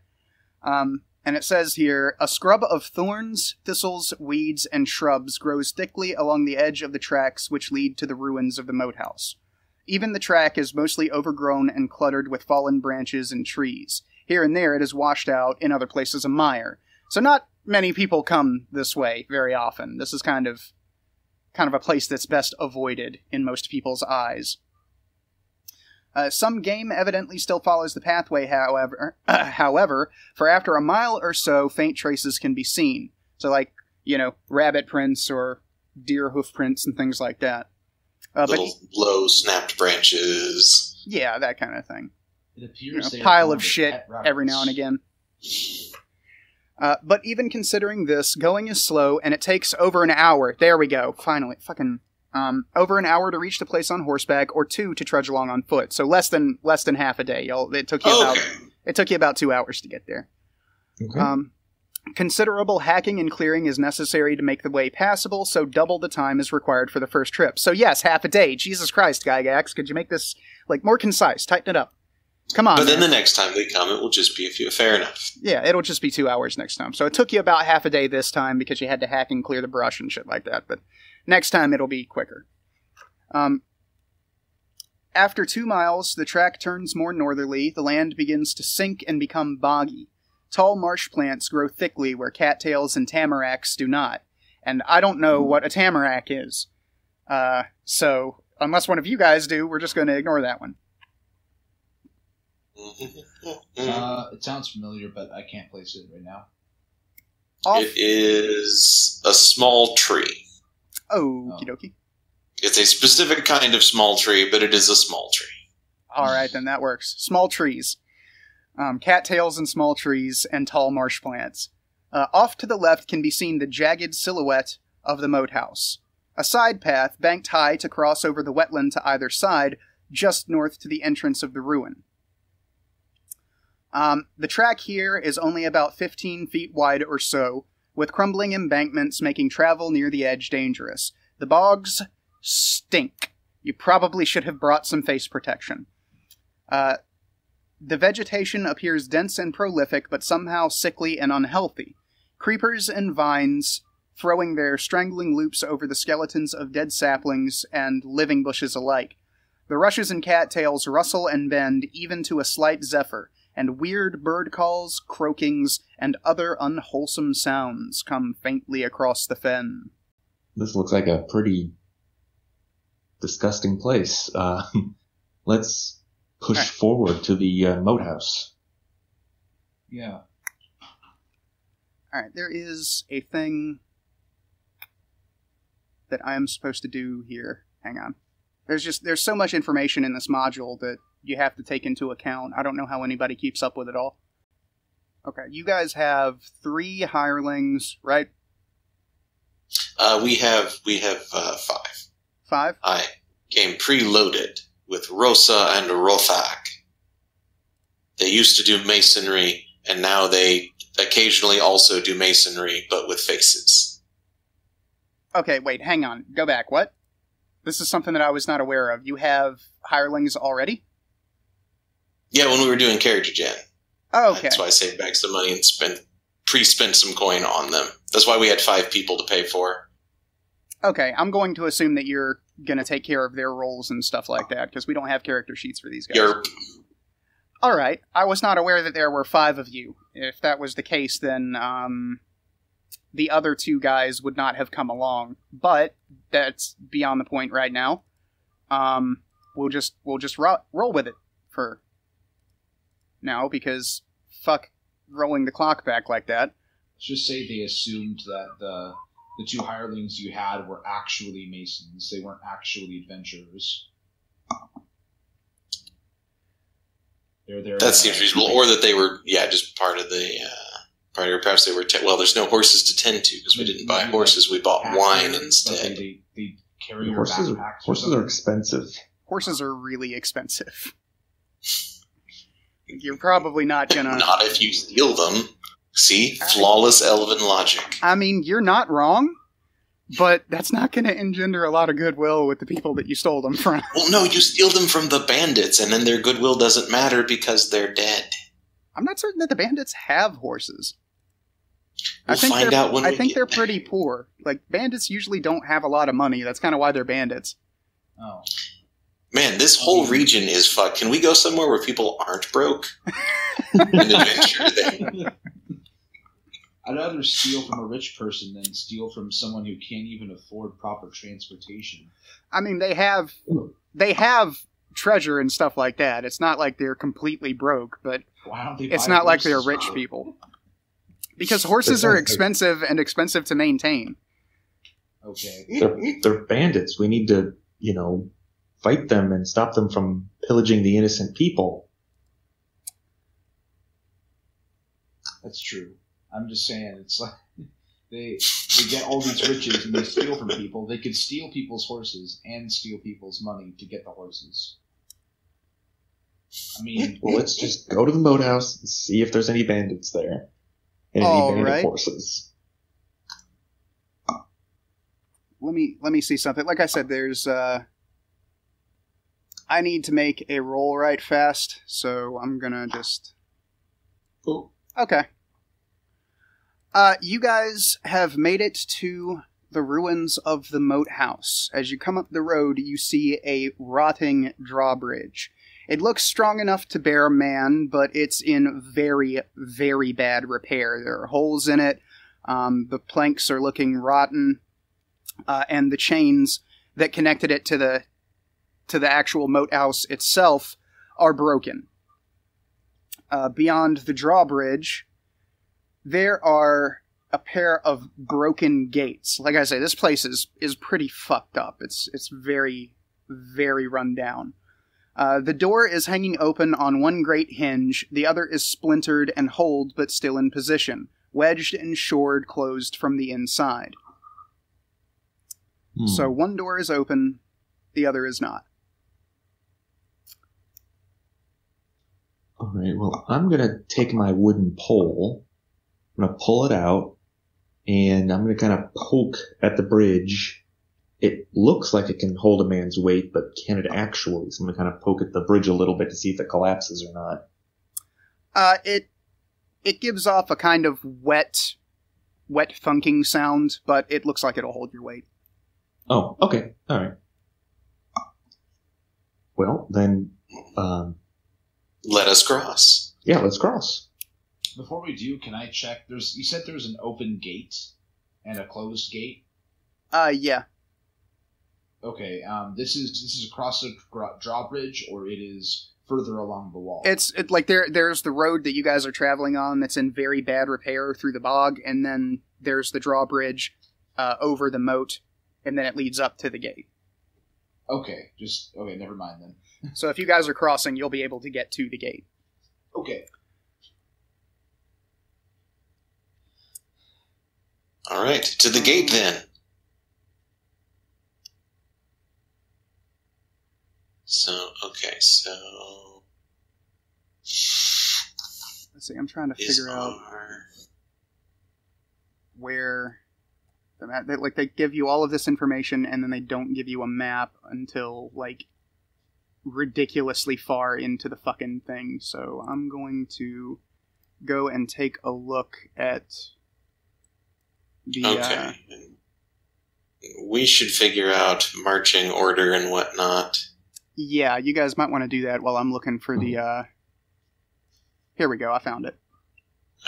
And it says here, a scrub of thorns, thistles, weeds, and shrubs grows thickly along the edge of the tracks which lead to the ruins of the Moathouse. Even the track is mostly overgrown and cluttered with fallen branches and trees. Here and there it is washed out, in other places a mire. So not many people come this way very often. This is kind of a place that's best avoided in most people's eyes. Some game evidently still follows the pathway, however, for after a mile or so, faint traces can be seen. So, like, rabbit prints or deer hoof prints and things like that. Little low snapped branches. Yeah, that kind of thing. It appears they pile are of shit every now and again. But even considering this, going is slow, and it takes over an hour. There we go. Finally. Over an hour to reach the place on horseback, or 2 to trudge along on foot. So less than half a day. It took you about 2 hours to get there. Okay. Considerable hacking and clearing is necessary to make the way passable, so double the time is required for the first trip. So yes, half a day. Jesus Christ, Gygax, could you make this more concise? Tighten it up. Come on. But then the next time we come, it will just be a few. Fair enough. Yeah, it'll just be 2 hours next time. So it took you about half a day this time because you had to hack and clear the brush and shit like that. But next time it'll be quicker. After 2 miles, the track turns more northerly. The land begins to sink and become boggy. Tall marsh plants grow thickly where cattails and tamaracks do not. And I don't know what a tamarack is. So unless one of you guys do, we're just going to ignore that one. It sounds familiar, but I can't place it right now. It is a small tree. Okie dokie. It's a specific kind of small tree, but it is a small tree. Alright, then that works. Small trees. Cattails and small trees and tall marsh plants. Off to the left can be seen the jagged silhouette of the Moathouse. A side path banked high to cross over the wetland to either side, just north to the entrance of the ruin. The track here is only about 15 feet wide or so, with crumbling embankments making travel near the edge dangerous. The bogs stink. You probably should have brought some face protection. The vegetation appears dense and prolific, but somehow sickly and unhealthy. Creepers and vines throwing their strangling loops over the skeletons of dead saplings and living bushes alike. The rushes and cattails rustle and bend even to a slight zephyr, and weird bird calls, croakings, and other unwholesome sounds come faintly across the fen. This looks like a pretty disgusting place. Let's push forward to the Moathouse. Yeah. Alright, there is a thing that I am supposed to do here. Hang on. There's so much information in this module that you have to take into account. I don't know how anybody keeps up with it all. Okay, you guys have 3 hirelings, right? We have 5. 5? I came preloaded with Rosa and Rothak. They used to do masonry, and now they occasionally also do masonry, but with faces. Okay, wait, hang on. Go back. What? This is something that I was not aware of. You have hirelings already? Yeah, when we were doing character gen. Oh, okay. That's why I saved back some money and pre-spent some coin on them. That's why we had 5 people to pay for. Okay, I'm going to assume that you're going to take care of their roles and stuff like that, because we don't have character sheets for these guys. Yerp. Alright, I was not aware that there were 5 of you. If that was the case, then the other 2 guys would not have come along. But that's beyond the point right now. We'll just roll with it for now, because fuck rolling the clock back like that. Let's just say they assumed that the 2 hirelings you had were actually masons. They weren't actually adventurers. That seems reasonable. Or that they were, just part of the party. Or perhaps they were, there's no horses to tend to, because we didn't buy horses, we bought wine instead. They carry your horses are expensive. Horses are really expensive. You're probably not gonna... Not if you steal them. See? Flawless elven logic. I mean, you're not wrong, but that's not going to engender a lot of goodwill with the people that you stole them from. Well, no, you steal them from the bandits, and then their goodwill doesn't matter because they're dead. I'm not certain that the bandits have horses. We'll find out when I think they're pretty poor. Like, bandits usually don't have a lot of money. That's kind of why they're bandits. Oh. Man, this whole region is fucked. Can we go somewhere where people aren't broke? An adventure thing. I'd rather steal from a rich person than steal from someone who can't even afford proper transportation. I mean, they have treasure and stuff like that. It's not like they're completely broke, but it's not like they're rich people. Because horses are expensive and expensive to maintain. Okay. They're bandits. We need to, fight them and stop them from pillaging the innocent people. That's true. I'm just saying, it's like they get all these riches and they steal from people. They could steal people's horses and steal people's money to get the horses. I mean, well, let's just go to the Moathouse and see if there's any bandits there and any bandit horses. Let me see something. Like I said, there's I need to make a roll right fast, so I'm gonna just. Cool. Okay. You guys have made it to the ruins of the Moathouse. As you come up the road, you see a rotting drawbridge. It looks strong enough to bear a man, but it's in very, very bad repair. There are holes in it, the planks are looking rotten, and the chains that connected it to the actual Moathouse itself are broken. Beyond the drawbridge, there are a pair of broken gates. Like I say, this place is pretty fucked up. It's very, very run down. The door is hanging open on one great hinge, the other is splintered and holed but still in position, wedged and shored closed from the inside. So one door is open, the other is not. Alright, well, I'm gonna take my wooden pole, I'm gonna pull it out, and I'm gonna kind of poke at the bridge. It looks like it can hold a man's weight, but can it actually? So I'm going to kind of poke at the bridge a little bit to see if it collapses or not. It gives off a kind of wet thunking sound, but it looks like it'll hold your weight. Oh, okay. All right. Well, then... let us cross. Yeah, let's cross. Before we do, can I check? You said there's an open gate and a closed gate? Yeah. Okay, this is across the drawbridge, or it is further along the wall? It's like there's the road that you guys are traveling on that's in very bad repair through the bog, and then there's the drawbridge over the moat, and then it leads up to the gate. Okay, never mind then. So if you guys are crossing, you'll be able to get to the gate. Okay. All right, to the gate then. So... Let's see, I'm trying to figure out where... the map, they give you all of this information, and then they don't give you a map until, like, ridiculously far into the fucking thing. So I'm going to go and take a look at the... Okay. We should figure out marching order and whatnot. Yeah, you guys might want to do that while I'm looking for the, Here we go, I found it.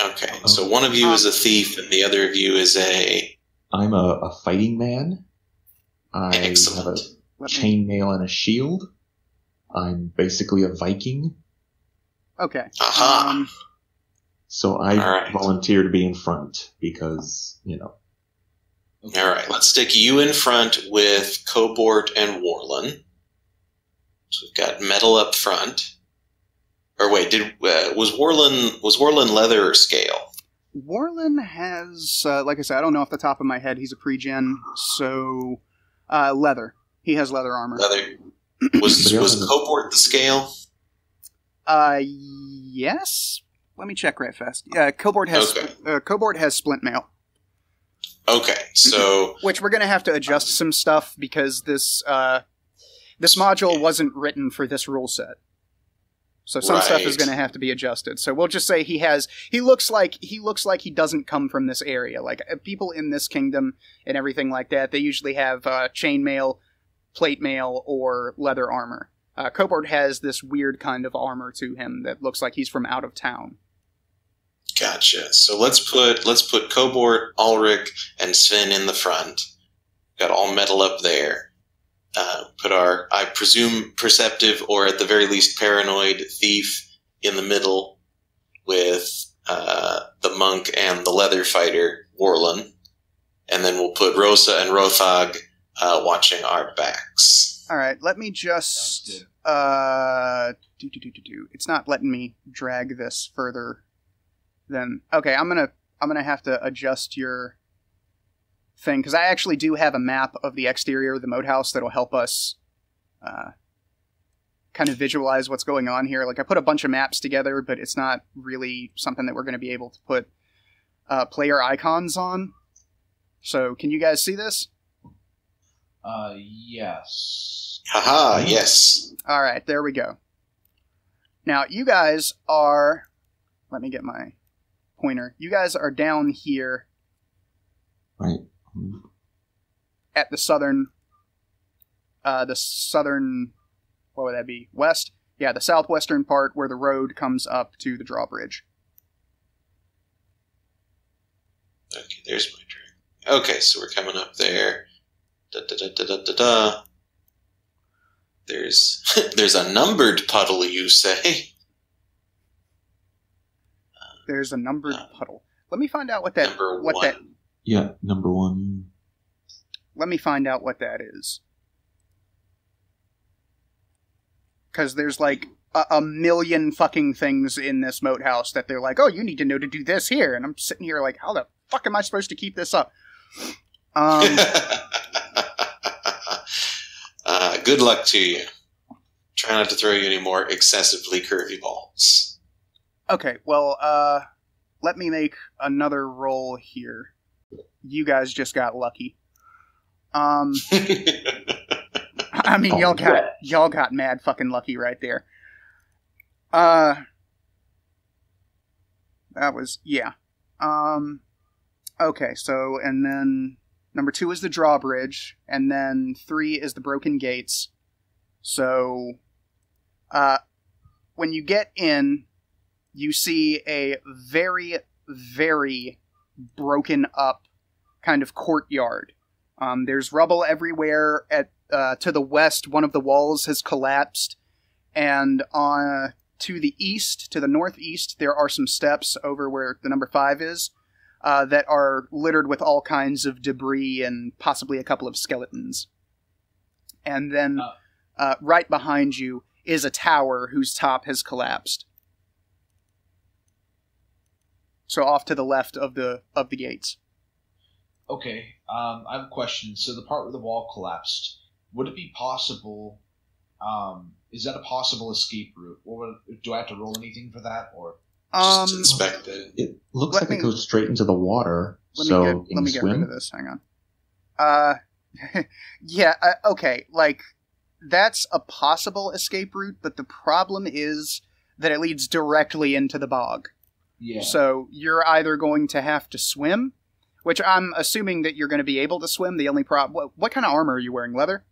Okay, so one of you is a thief, and the other of you is a... I'm a fighting man. I Excellent. have a chainmail and a shield. I'm basically a Viking. Okay. Aha! So I volunteer to be in front, because, you know. Alright, let's stick you in front with Cobort and Warlin. So we've got metal up front. Or wait, was Warlin leather or scale? Warlin has, like I said, I don't know off the top of my head. He's a pre-gen, so leather. He has leather armor. Leather. Was Cobort the scale? Yes. Let me check right fast. Yeah, Cobort has splint mail. Okay, so which we're gonna have to adjust some stuff because this module wasn't written for this rule set. So some stuff is going to have to be adjusted. So we'll just say he looks like he doesn't come from this area. Like people in this kingdom and everything like that, they usually have chainmail, plate mail, or leather armor. Cobort has this weird kind of armor to him that looks like he's from out of town. Gotcha. So let's put Cobort, Ulrich, and Sven in the front. Got all metal up there. Put our, I presume, perceptive or at the very least paranoid thief in the middle with the monk and the leather fighter, Warlin. And then we'll put Rosa and Rothog watching our backs. All right, let me just... It's not letting me drag this further Then okay, I'm gonna have to adjust your thing because I actually do have a map of the exterior of the Moathouse that'll help us kind of visualize what's going on here. Like I put a bunch of maps together, but it's not really something that we're going to be able to put player icons on. So can you guys see this? Yes. Haha, yes. All right, there we go. Now you guys are. Let me get my pointer. You guys are down here. Right. At the southern, what would that be? West? Yeah, the southwestern part where the road comes up to the drawbridge. Okay, there's my drink. Okay, so we're coming up there. Da-da-da-da-da-da-da. There's a numbered puddle, you say? There's a numbered puddle. Let me find out what that... Number what one. that. Yeah, number 1. Let me find out what that is. Because there's like a million fucking things in this Moathouse that they're like, oh, you need to know to do this here. And I'm sitting here like, how the fuck am I supposed to keep this up? Good luck to you. Try not to throw you any more excessively curvy balls. Okay, well, let me make another roll here. You guys just got lucky. I mean, y'all got mad fucking lucky right there. That was, yeah. Okay, so, and then number 2 is the drawbridge, and then 3 is the broken gates. So, when you get in, you see a very, very broken up kind of courtyard. There's rubble everywhere. To the west, one of the walls has collapsed, and to the east, to the northeast, there are some steps over where the number 5 is that are littered with all kinds of debris and possibly a couple of skeletons. And then right behind you is a tower whose top has collapsed. So off to the left of the gates. Okay, I have a question. So the part where the wall collapsed, would it be possible? Is that a possible escape route? Do I have to roll anything for that, or just inspect it? It looks like it goes straight into the water. Let me get rid of this. Hang on. Yeah. Okay. Like that's a possible escape route, but the problem is that it leads directly into the bog. Yeah. So you're either going to have to swim, which I'm assuming that you're going to be able to swim. The only problem... What kind of armor are you wearing? Leather?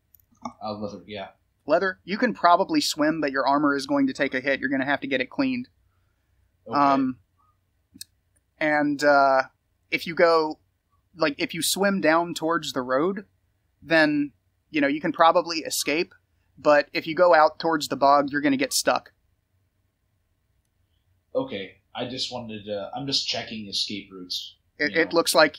Leather, yeah. Leather? You can probably swim, but your armor is going to take a hit. You're going to have to get it cleaned. Okay. If you go... Like, if you swim down towards the road, then, you can probably escape. But if you go out towards the bog, you're going to get stuck. Okay. I just wanted to... I'm just checking escape routes. It looks like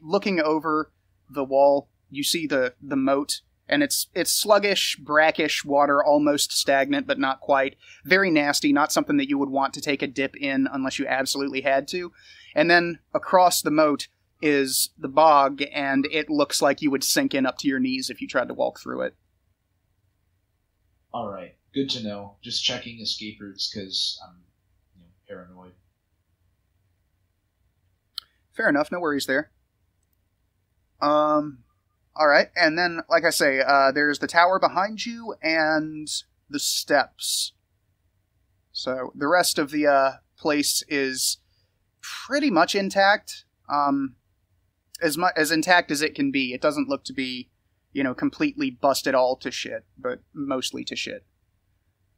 looking over the wall, you see the moat, and it's sluggish, brackish water, almost stagnant, but not quite. Very nasty, not something that you would want to take a dip in unless you absolutely had to. And then across the moat is the bog, and it looks like you would sink in up to your knees if you tried to walk through it. All right, good to know. Just checking escape routes because I'm paranoid. Fair enough, no worries there. Alright, and then, like I say, there's the tower behind you and the steps. So, the rest of the place is pretty much intact. As intact as it can be. It doesn't look to be, completely busted all to shit, but mostly to shit.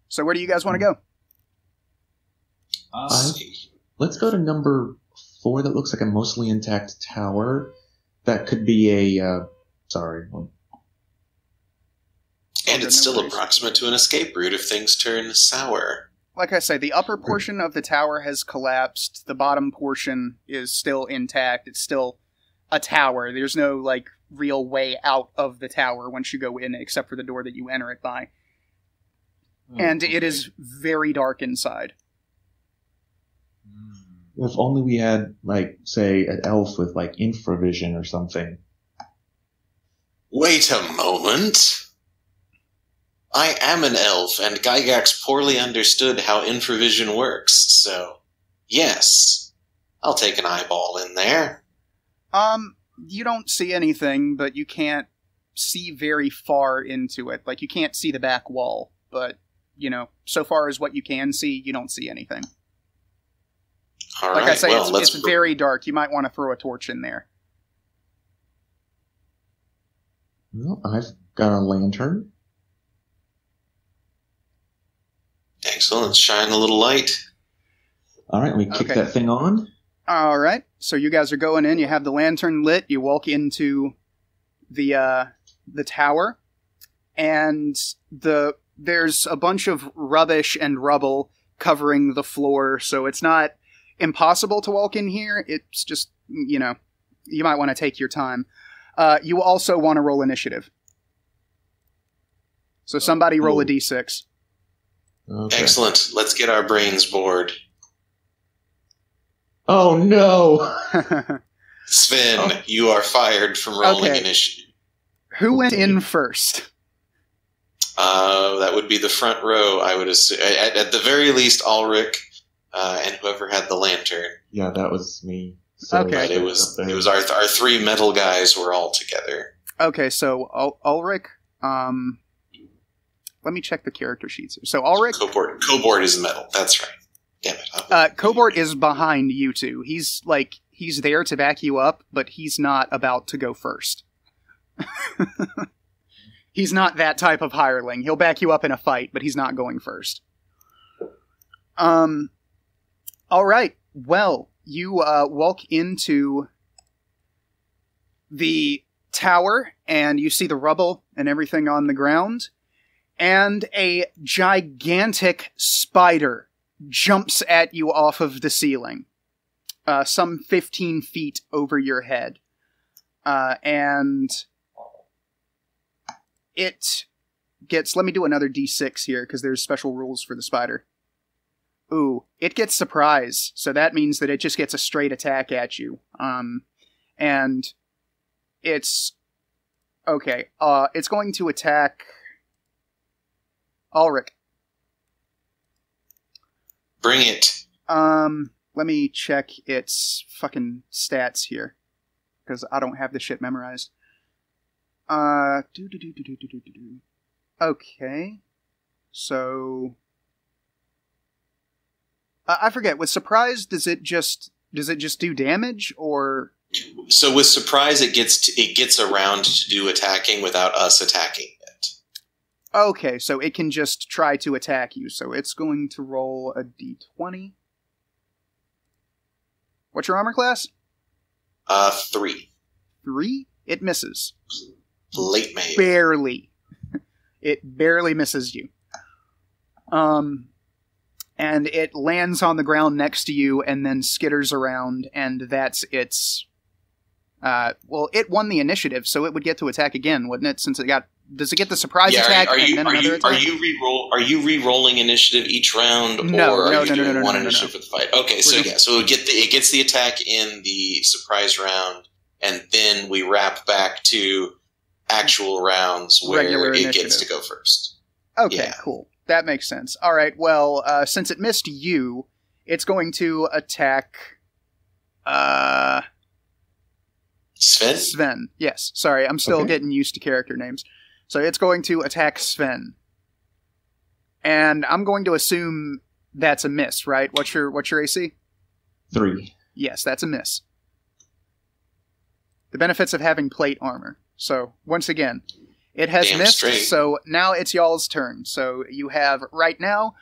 So, where do you guys want to go? Let's go to number 4 that looks like a mostly intact tower. That could be a... And it's still approximate to an escape route if things turn sour. Like I say, the upper portion of the tower has collapsed. The bottom portion is still intact. It's still a tower. There's no, real way out of the tower once you go in, except for the door that you enter it by. And it is very dark inside. If only we had, like, say, an elf with, like, infravision or something. Wait a moment. I am an elf, and Gygax poorly understood how infravision works, so yes, I'll take an eyeball in there. You don't see anything, but you can't see very far into it. Like, you can't see the back wall, but, you know, so far as what you can see, you don't see anything. All like right, I say, well, it's very dark. You might want to throw a torch in there. Well, I've got a lantern. Excellent. Shine a little light. All right, we kick that thing on. All right, so you guys are going in. You have the lantern lit. You walk into the tower, and there's a bunch of rubbish and rubble covering the floor, so it's not impossible to walk in here. It's just, you know, you might want to take your time. You also want to roll initiative. So somebody roll a d6. Okay. Excellent. Let's get our brains bored. Oh, no! Sven, you are fired from rolling initiative. Who went in first? That would be the front row, I would assume. At the very least, Ulrich, and whoever had the lantern. Yeah, that was me. So Okay. But it was our three metal guys were all together. Okay, so Ulrich, let me check the character sheets. So Ulrich... Cobort is metal, that's right. Damn it. Cobort is behind you two. He's there to back you up, but he's not about to go first. He's not that type of hireling. He'll back you up in a fight, but he's not going first. Alright, well, you walk into the tower, and you see the rubble and everything on the ground, and a gigantic spider jumps at you off of the ceiling, some 15 feet over your head. And it gets... Let me do another d6 here, because there's special rules for the spider. Ooh, it gets surprise, so that means that it just gets a straight attack at you. And it's... Okay, it's going to attack Ulrich. Bring it. Let me check its fucking stats here, because I don't have the shit memorized. Okay. So... I forget, with surprise, does it just do damage, or... So with surprise, it gets around to do attacking without us attacking it. Okay, so it can just try to attack you, so it's going to roll a d20. What's your armor class? 3. 3? It misses. Late May. Barely. It barely misses you. And it lands on the ground next to you and then skitters around, and that's its... well, it won the initiative, so it would get to attack again, wouldn't it? Since it got... Does it get the surprise attack and then another attack? Are you re-rolling initiative each round, No, or no, are you doing one no. initiative for the fight? Okay, so it gets the attack in the surprise round, and then we wrap back to actual rounds where Regular it initiative. gets to go first. Okay, Yeah. cool. That makes sense. All right, well, since it missed you, it's going to attack... Sven? Sven. Yes, sorry, I'm still getting used to character names. So it's going to attack Sven. And I'm going to assume that's a miss, right? What's your AC? 3. Yes, that's a miss. The benefits of having plate armor. So, once again, it has Damn missed, straight. so now it's y'all's turn. So you have, right now,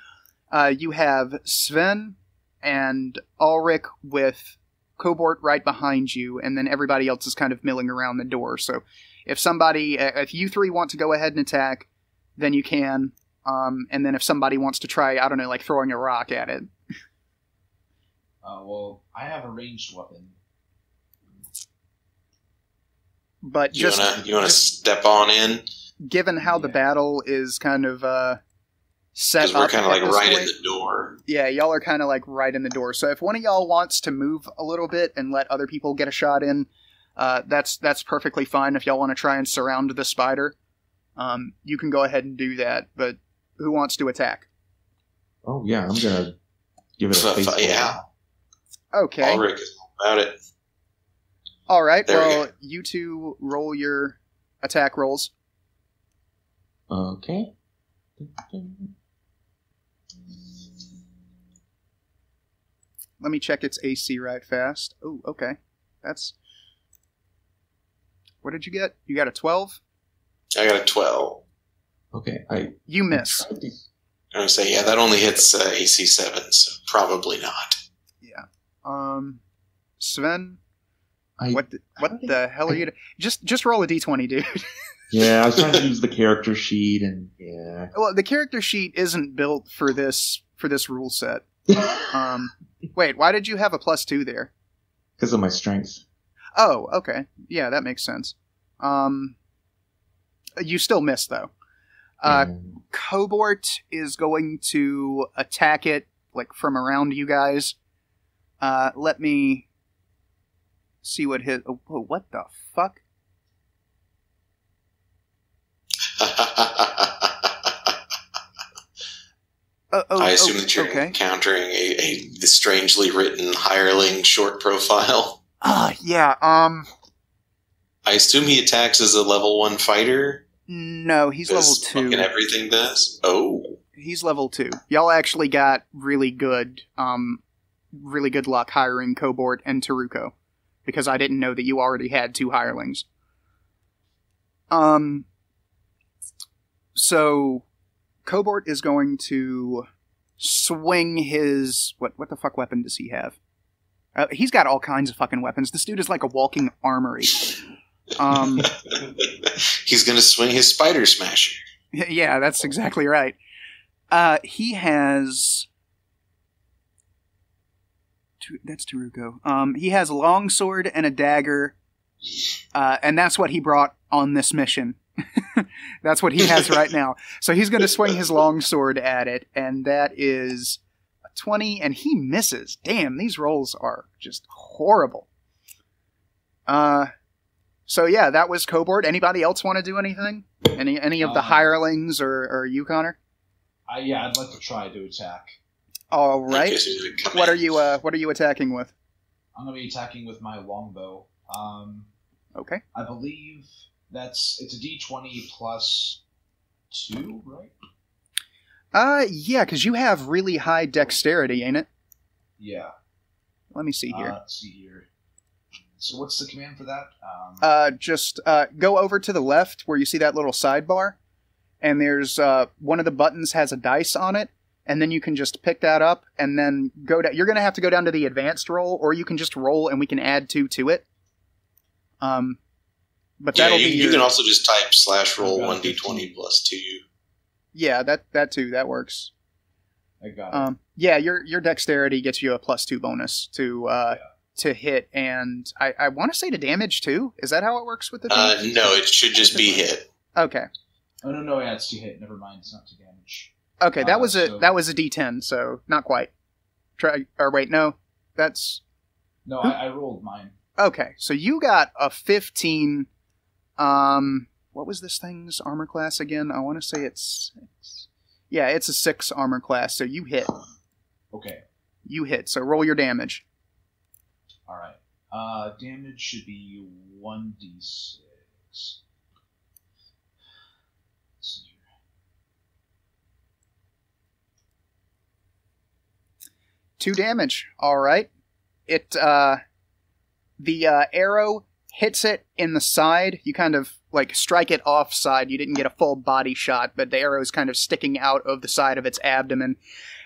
you have Sven and Ulrich with Cobort right behind you, and then everybody else is kind of milling around the door. So if you three want to go ahead and attack, then you can. And then if somebody wants to try, I don't know, like throwing a rock at it. Well, I have a ranged weapon. But You wanna step on in? given how the battle is kind of set Because we're up kind of at like this right point. in the door. Yeah, y'all are kind of like right in the door. So if one of y'all wants to move a little bit and let other people get a shot in, that's perfectly fine. If y'all want to try and surround the spider, you can go ahead and do that. But who wants to attack? Oh yeah, I'm gonna give it a face. Yeah. Okay. Ulrich is all about it. All right. There we Well, go. you two roll your attack rolls. Okay. Let me check its AC right fast. Oh, okay. That's... What did you get? You got a 12? I got a 12. Okay, You miss. I'm going to say, yeah, that only hits AC 7, so probably not. Yeah. Sven? I What the hell are you... Just roll a d20, dude. Yeah, I was trying to use the character sheet, and yeah. Well, the character sheet isn't built for this rule set. Wait, why did you have a +2 there? Because of my strength. Oh, okay. Yeah, that makes sense. You still miss, though. Cobort is going to attack it, like, from around you guys. Let me see what his... Oh, what the fuck? I assume that you're okay. encountering a strangely written hireling short profile. Yeah, I assume he attacks as a level 1 fighter. No, he's level 2. And everything does? Oh. He's level 2. Y'all actually got really good luck hiring Cobort and Taruko, because I didn't know that you already had 2 hirelings. So Cobort is going to swing his... What the fuck weapon does he have? He's got all kinds of fucking weapons. This dude is like a walking armory. He's going to swing his spider smasher. Yeah, that's exactly right. He has... That's Taruko. He has a longsword and a dagger, and that's what he brought on this mission. That's what he has right now. So he's going to swing his longsword at it, and that is a 20, and he misses. Damn, these rolls are just horrible. So yeah, that was Cobort. Anybody else want to do anything? Any of the hirelings or you, Connor? Yeah, I'd like to try to attack. All right. What are you attacking with? I'm going to be attacking with my longbow. Okay. I believe it's a d20 plus 2, right? Yeah, because you have really high dexterity, ain't it? Yeah. Let me see here. Let's see here. So what's the command for that? Just go over to the left where you see that little sidebar, and there's one of the buttons has a dice on it, and then you can just pick that up and then go down. You're going to have to go down to the advanced roll, or you can just roll and we can add 2 to it. But that'll be you can also just type /roll 1d20 plus 2. Yeah, that too, that works. I got it. Yeah, your dexterity gets you a +2 bonus to hit, and I want to say to damage too. Is that how it works with the damage? No, it should just be hit. Okay. Oh no, yeah, it's to hit. Never mind, it's not to damage. Okay, that was a D10, so not quite. No, that's... No, I rolled mine. Okay, so you got a 15. What was this thing's armor class again? I want to say it's 6. Yeah, it's a 6 armor class, so you hit. Okay. You hit, so roll your damage. Alright. Damage should be 1d6. Let's see here. 2 damage. Alright. It, the arrow hits it in the side. You kind of, like, strike it offside. You didn't get a full body shot, but the arrow is kind of sticking out of the side of its abdomen.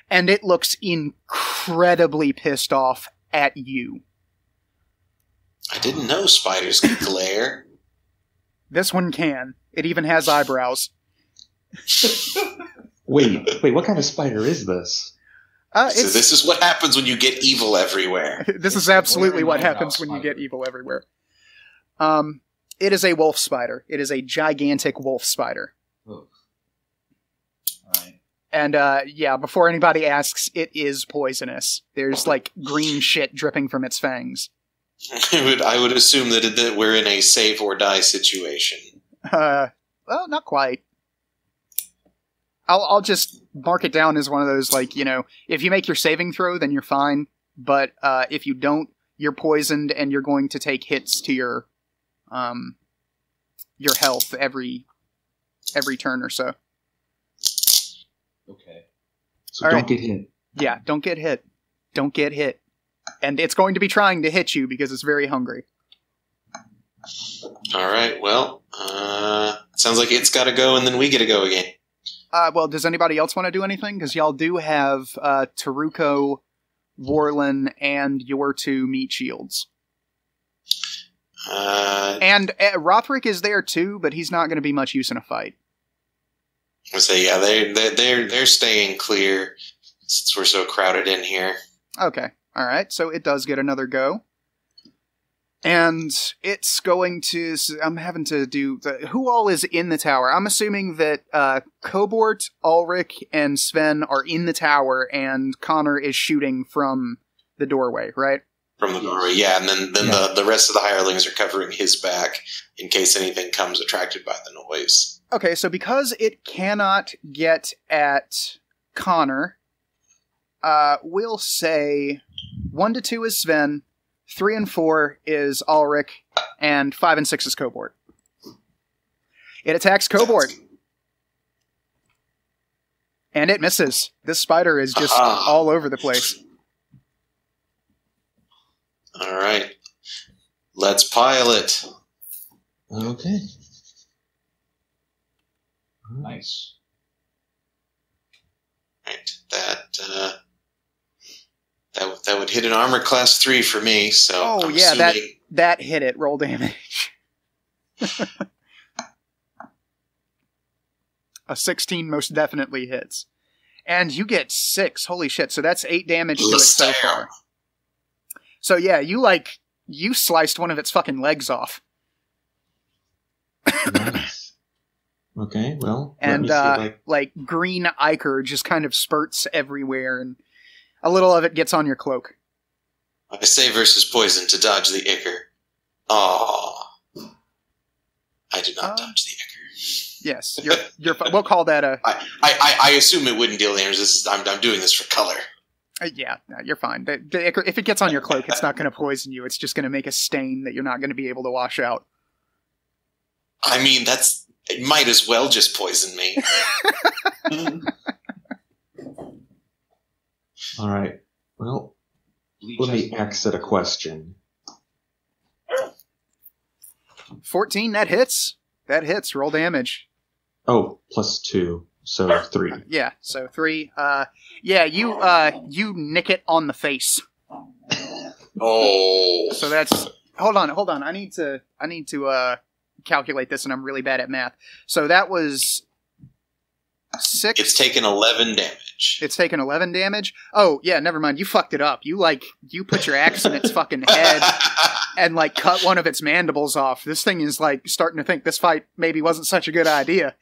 And it looks incredibly pissed off at you. I didn't know spiders could glare. This one can. It even has eyebrows. Wait, what kind of spider is this? So this is what happens when you get evil everywhere. This is absolutely what happens when you get evil everywhere. It is a wolf spider. It is a gigantic wolf spider. Alright. And, yeah, before anybody asks, it is poisonous. There's, like, green shit dripping from its fangs. I would assume that we're in a save or die situation. Well, not quite. I'll just mark it down as one of those, like, you know, if you make your saving throw, then you're fine. But, if you don't, you're poisoned and you're going to take hits to your health every turn or so. Okay. So don't get hit. Yeah, don't get hit. Don't get hit. And it's going to be trying to hit you because it's very hungry. Alright, well, sounds like it's gotta go and then we get to go again. Well, does anybody else want to do anything? Because y'all do have Taruko, Warlin, and your 2 meat shields. And Rothric is there too, but he's not going to be much use in a fight. I say, yeah, they're staying clear since we're so crowded in here. Okay, all right. So it does get another go, and it's going to. I'm having to do who all is in the tower. I'm assuming that Cobort, Ulrich, and Sven are in the tower, and Connor is shooting from the doorway, right? From the doorway, yeah, and then the rest of the hirelings are covering his back in case anything comes attracted by the noise. Okay, so because it cannot get at Connor, we'll say 1 to 2 is Sven, 3 and 4 is Ulrich, and 5 and 6 is Cobort. It attacks Cobort. And it misses. This spider is just all over the place. Alright. Let's pile it. Okay. Nice. Right. That would hit an armor class 3 for me, so I'm assuming... that hit it. Roll damage. A 16 most definitely hits. And you get 6. Holy shit. So that's 8 damage to it so far. So yeah, you sliced one of its fucking legs off. Nice. Okay, well, and like green ichor just kind of spurts everywhere, and a little of it gets on your cloak. I say versus poison to dodge the ichor. Aww. I did not dodge the ichor. Yes, you're. We'll call that a. I assume it wouldn't deal damage. I'm doing this for color. Yeah, no, you're fine. The ichor, if it gets on your cloak, it's not going to poison you. It's just going to make a stain that you're not going to be able to wash out. I mean, it might as well just poison me. All right. Well, let me exit a question. 14, that hits. That hits. Roll damage. Oh, +2, so 3. Yeah, so 3. Yeah, you nick it on the face. Oh. So that's. Hold on. I need to calculate this, and I'm really bad at math. So that was 6. It's taken 11 damage. It's taken 11 damage? Oh, yeah, never mind. You fucked it up. You put your axe in its fucking head and, cut one of its mandibles off. This thing is, starting to think this fight maybe wasn't such a good idea.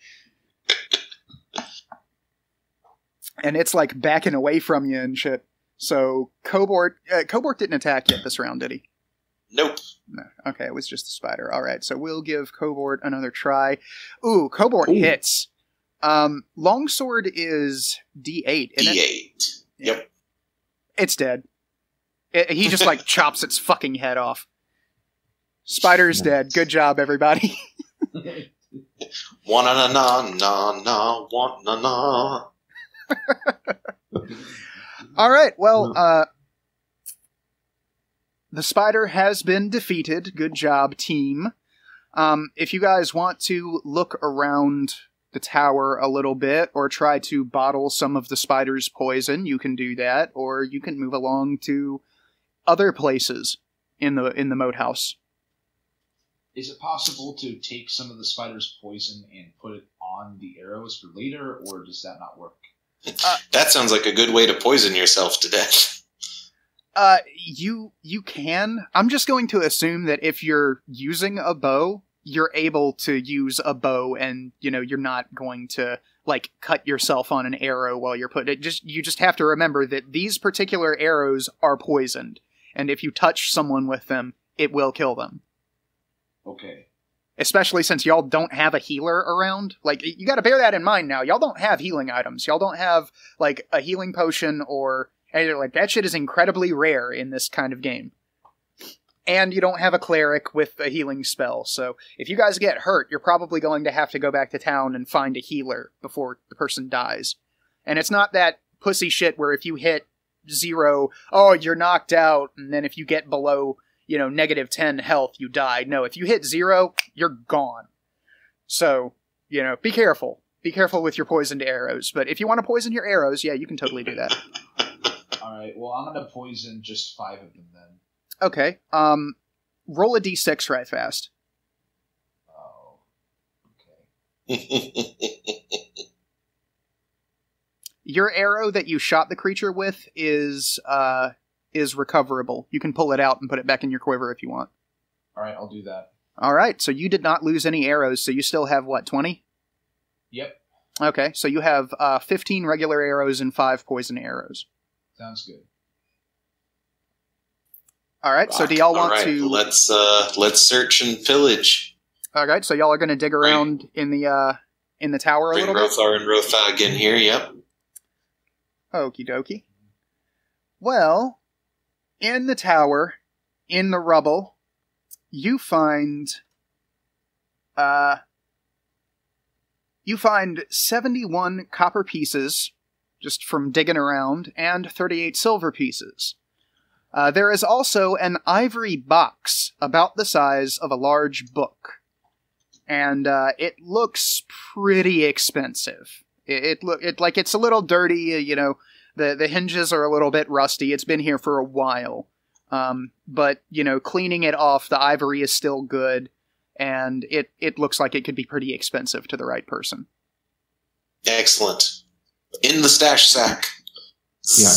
And it's, backing away from you and shit. So, Cobort didn't attack yet this round, did he? Nope. No. Okay, it was just the spider. All right, so we'll give Cobort another try. Ooh, Cobort hits. Longsword is D8, isn't it? D8. Yep. It's dead. He just, chops its fucking head off. Spider's dead. Good job, everybody. Wa-na-na-na-na-na, wa-na-na. All right, well, the spider has been defeated. Good job, team. If you guys want to look around the tower a little bit, or try to bottle some of the spider's poison, you can do that, or you can move along to other places in the Moathouse. Is it possible to take some of the spider's poison and put it on the arrows for later, or does that not work? That sounds like a good way to poison yourself to death. You can. I'm just going to assume that if you're using a bow, you're able to use a bow, and you're not going to like, cut yourself on an arrow while you're putting it. You just have to remember that these particular arrows are poisoned, and if you touch someone with them, it will kill them. Okay. Especially since y'all don't have a healer around. Like, you gotta bear that in mind now. Y'all don't have healing items. Y'all don't have, like, a healing potion or anything like that. Shit is incredibly rare in this kind of game. And you don't have a cleric with a healing spell, so if you guys get hurt, you're probably going to have to go back to town and find a healer before the person dies. And it's not that pussy shit where if you hit 0, oh, you're knocked out, and then if you get below, negative 10 health, you die. No, if you hit 0, you're gone. So, be careful. Be careful with your poisoned arrows. But if you want to poison your arrows, yeah, you can totally do that. Alright, well, I'm going to poison just 5 of them then. Okay, roll a d6 right fast. Oh, okay. Your arrow that you shot the creature with is recoverable. You can pull it out and put it back in your quiver if you want. Alright, I'll do that. Alright, so you did not lose any arrows, so you still have, 20? Yep. Okay, so you have 15 regular arrows and 5 poison arrows. Sounds good. Alright, so do y'all want to... Let's search and pillage. Alright, so y'all are going to dig around in the tower a little bit? Bring Rothar and Rothag in here, yep. Okie dokie. Well, in the tower, in the rubble, you find 71 copper pieces, just from digging around, and 38 silver pieces. There is also an ivory box about the size of a large book, and it looks pretty expensive. It's a little dirty, the hinges are a little bit rusty. It's been here for a while, but cleaning it off, the ivory is still good, and it looks like it could be pretty expensive to the right person. Excellent. In the stash sack. Yeah.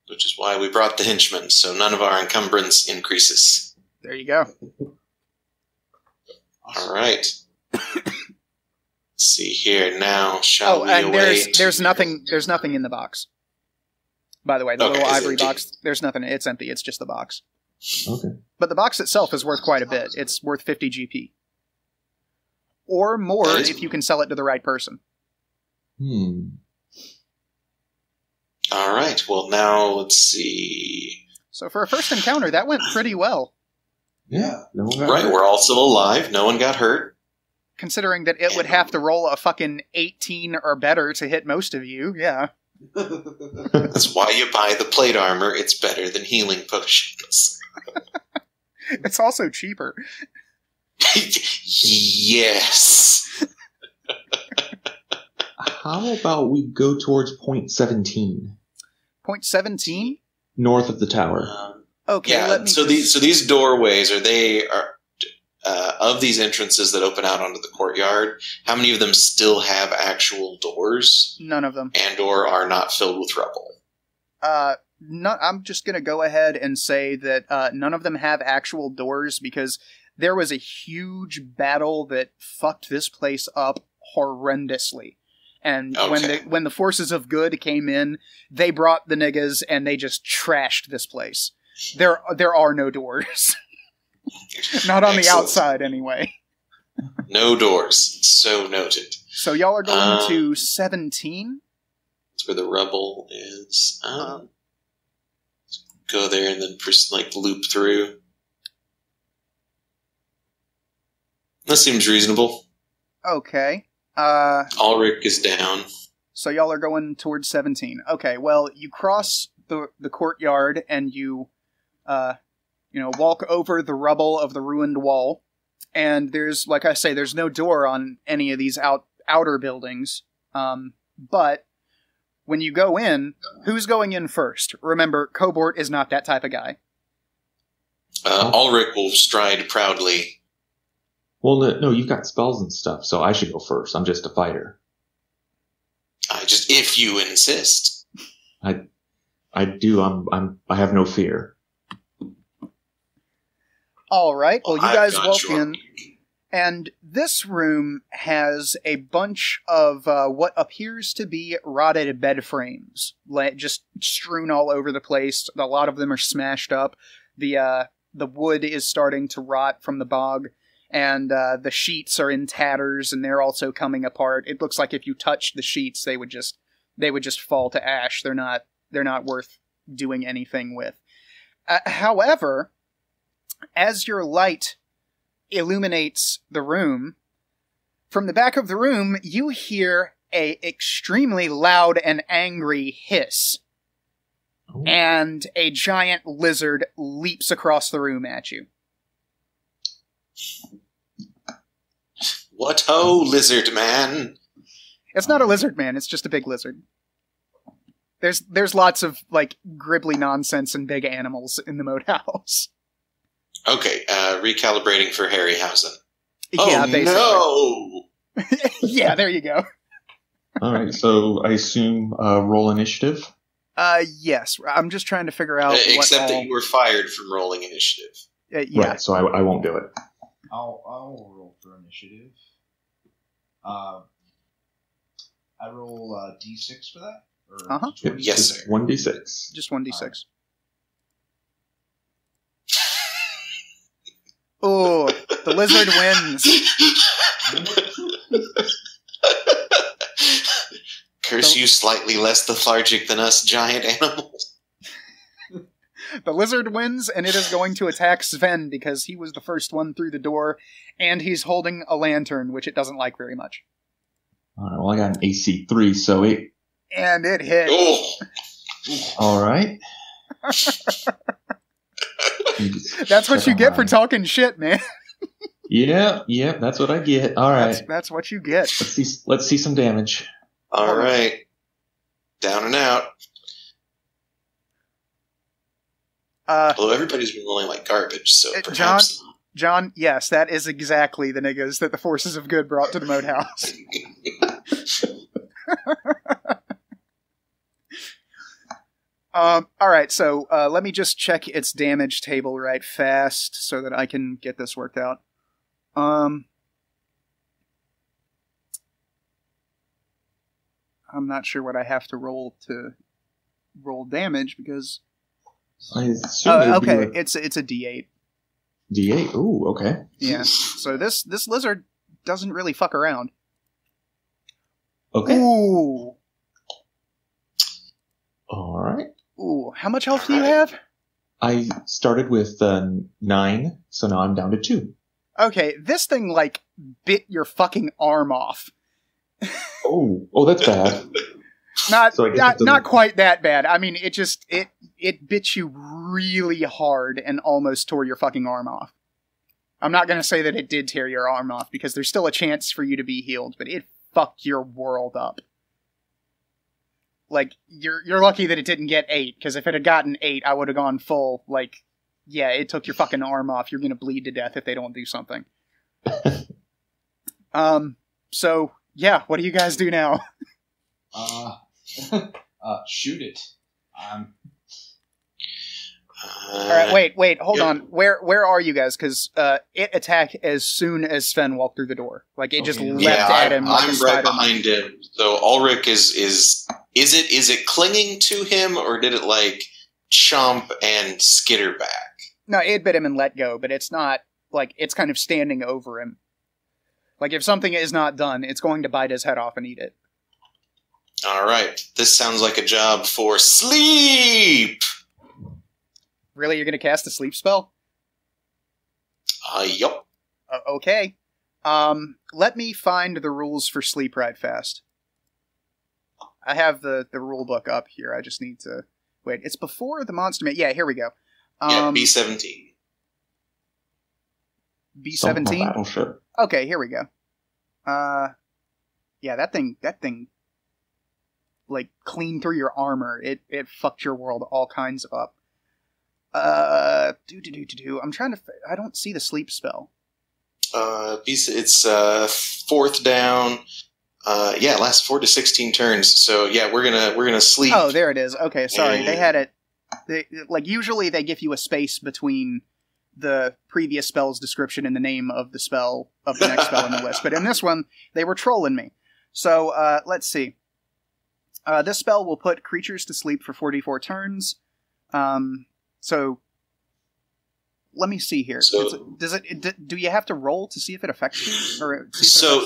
Which is why we brought the henchmen, so none of our encumbrance increases. There you go. All right. Let's see here now. Shall we and await? there's nothing in the box. By the way, the little ivory box, there's nothing. It's empty. It's just the box. Okay. But the box itself is worth quite a bit. It's worth 50 GP. Or more if you can sell it to the right person. All right. Well, now let's see. So for a first encounter, that went pretty well. Yeah. No one got Right, hurt. we're all still alive. No one got hurt. Considering that it would have to roll a fucking 18 or better to hit most of you, yeah. That's why you buy the plate armor. It's better than healing potions. It's also cheaper. Yes. How about we go towards point 17? Point 17? North of the tower. Okay, Yeah. let me So these doorways are of these entrances that open out onto the courtyard. How many of them still have actual doors? None of them. And/or are not filled with rubble? I'm just going to go ahead and say that none of them have actual doors because there was a huge battle that fucked this place up horrendously. And when the forces of good came in, they brought the niggas and they just trashed this place. There are no doors. Not on the outside, anyway. No doors. So noted. So y'all are going to 17? That's where the rubble is. Go there and then loop through. That seems reasonable. Okay. Ulrich is down. So y'all are going towards 17. Okay, well, you cross the courtyard and you walk over the rubble of the ruined wall. And there's, like I say, there's no door on any of these outer buildings. But when you go in, who's going in first? Remember, Cobort is not that type of guy. Ulrich will stride proudly. Well, no, you've got spells and stuff, so I should go first. I'm just a fighter. If you insist. I do. I have no fear. All right. Well, you guys walk in, And this room has a bunch of what appears to be rotted bed frames, just strewn all over the place. A lot of them are smashed up. The wood is starting to rot from the bog, and the sheets are in tatters, and they're also coming apart. It looks like if you touched the sheets, they would just fall to ash. They're not worth doing anything with. However, as your light illuminates the room, from the back of the room, you hear a extremely loud and angry hiss. Oh. And a giant lizard leaps across the room at you. What ho, lizard man? It's not a lizard man, it's just a big lizard. There's lots of, like, gribbly nonsense and big animals in the Moathouse. Okay, recalibrating for Harryhausen. Yeah, oh, basically. no! Yeah, there you go. Alright, so I assume roll initiative? Yes. I'm just trying to figure out except that you were fired from rolling initiative. Yeah. Right, so I won't do it. I'll roll for initiative. I roll D6 for that? Or Uh-huh. Yep, Yes, just sir. 1d6. Just 1d6. Oh, the lizard wins. Curse you, slightly less lethargic than us giant animals. The lizard wins, and it is going to attack Sven because he was the first one through the door, and he's holding a lantern, which it doesn't like very much. Alright, well I got an AC 3, so it... And it hit. Oh! Alright. That's what you get for talking shit, man. Yeah, that's what I get. Alright. That's what you get. Let's see some damage. All right. Down and out. Although everybody's been rolling like garbage, so perhaps... John, yes, that is exactly the niggas that the forces of good brought to the Moathouse. Alright, so let me just check its damage table right fast so that I can get this worked out. I'm not sure what I have to roll damage because... I assume it'd be okay, it's a D8. D8? Ooh, okay. Yeah, so this lizard doesn't really fuck around. Okay. Ooh. Alright. Ooh, how much health do you have? I started with 9, so now I'm down to 2. Okay, this thing, like, bit your fucking arm off. Oh, that's bad. Not quite that bad. I mean, it bit you really hard and almost tore your fucking arm off. I'm not gonna say that it did tear your arm off, because there's still a chance for you to be healed, but it fucked your world up. Like, you're lucky that it didn't get 8, because if it had gotten 8, I would have gone full, like, yeah, it took your fucking arm off, you're gonna bleed to death if they don't do something. So, yeah, what do you guys do now? Shoot it. Alright, wait, hold on. Where are you guys? Because it attacked as soon as Sven walked through the door. Like, it just leapt at him like a I'm spider. right behind him. So Ulrich is it clinging to him, or did it, like, chomp and skitter back? No, it bit him and let go, but it's not, like, it's kind of standing over him. Like, if something is not done, it's going to bite his head off and eat it. Alright, this sounds like a job for sleep! Really, you're going to cast a sleep spell? Yup. Okay. Let me find the rules for sleep right fast. I have the rule book up here, I just need to... Wait, it's before the monster... Yeah, here we go. Yeah, B-17. B-17? Battleship. Okay, here we go. Yeah, that thing, like, clean through your armor. It fucked your world all kinds of up. I'm trying to... I don't see the sleep spell. It's fourth down. Yeah, it lasts 4 to 16 turns. So yeah, we're gonna sleep. Oh, there it is. Okay, sorry. They had it... usually they give you a space between the previous spell's description in the name of the next spell in the list. But in this one, they were trolling me. So, let's see. This spell will put creatures to sleep for 44 turns. So, let me see here. So, do you have to roll to see if it affects you? Or so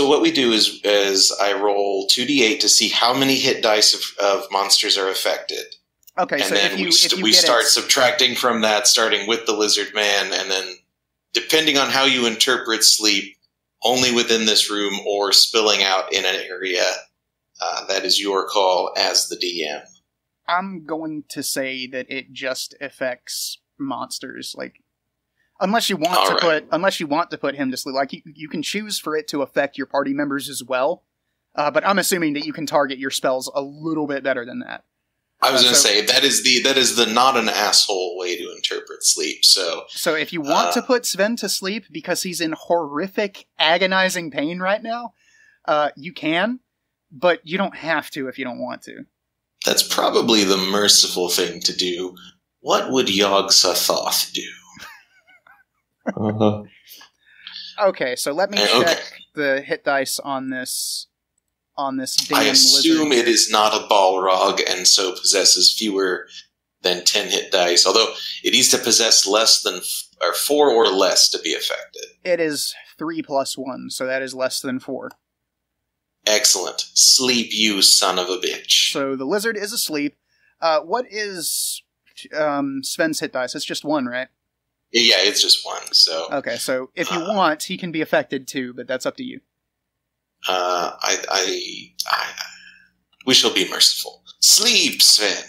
what we do is I roll 2d8 to see how many hit dice of monsters are affected. Okay, and so then we start subtracting from that, starting with the lizard man, and then depending on how you interpret sleep, only within this room or spilling out in an area, that is your call as the DM. I'm going to say that it just affects monsters, like unless you want to put him to sleep. Like you can choose for it to affect your party members as well, but I'm assuming that you can target your spells a little bit better than that. I was going to say that is the not an asshole way to interpret sleep. So if you want to put Sven to sleep because he's in horrific, agonizing pain right now, you can, but you don't have to if you don't want to. That's probably the merciful thing to do. What would Yog-Sothoth do? Okay, so let me check the hit dice on this damn lizard. I assume it is not a Balrog and so possesses fewer than 10 hit dice, although it needs to possess less than 4 or less to be affected. It is 3 plus 1, so that is less than 4. Excellent. Sleep, you son of a bitch. So the lizard is asleep. What is Sven's hit dice? It's just 1, right? Yeah, it's just 1. So okay, so if you want, he can be affected too, but that's up to you. We shall be merciful. Sleep, Sven.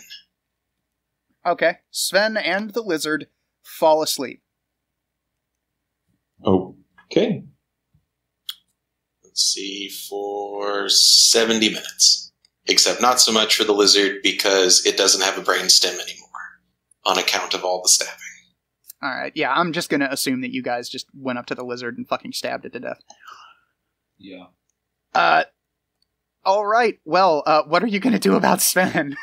Okay, Sven and the lizard fall asleep. Okay. Let's see, for 70 minutes. Except not so much for the lizard because it doesn't have a brain stem anymore on account of all the stabbing. Alright, yeah, I'm just gonna assume that you guys just went up to the lizard and fucking stabbed it to death. Yeah. Alright, well, what are you gonna do about Sven?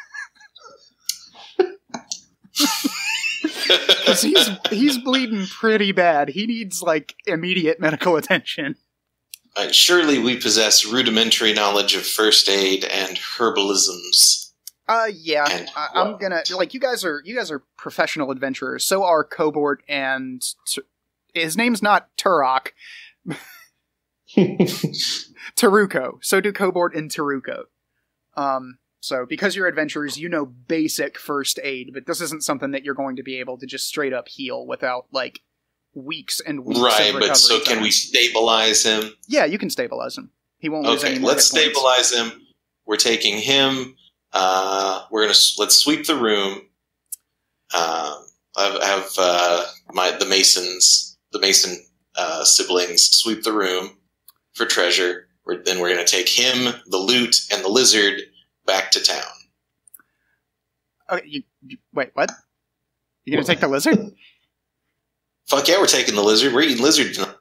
Because he's bleeding pretty bad. He needs, like, immediate medical attention. Surely we possess rudimentary knowledge of first aid and herbalisms. Yeah. And I'm gonna, like, you guys are professional adventurers. So are Cobort and... his name's not Turok. Taruko. So do Cobort and Taruko. So because you're adventurers, you know basic first aid, but this isn't something that you're going to be able to just straight up heal without, like, weeks and weeks of recovery. But so can we stabilize him? Yeah, you can stabilize him. He won't lose any more let's stabilize him. We're taking him. Let's sweep the room. I have the Mason siblings sweep the room for treasure. Then we're going to take him, the loot, and the lizard back to town. Okay, wait, what? You're going to take the lizard? Fuck yeah, we're taking the lizard. We're eating lizard tonight.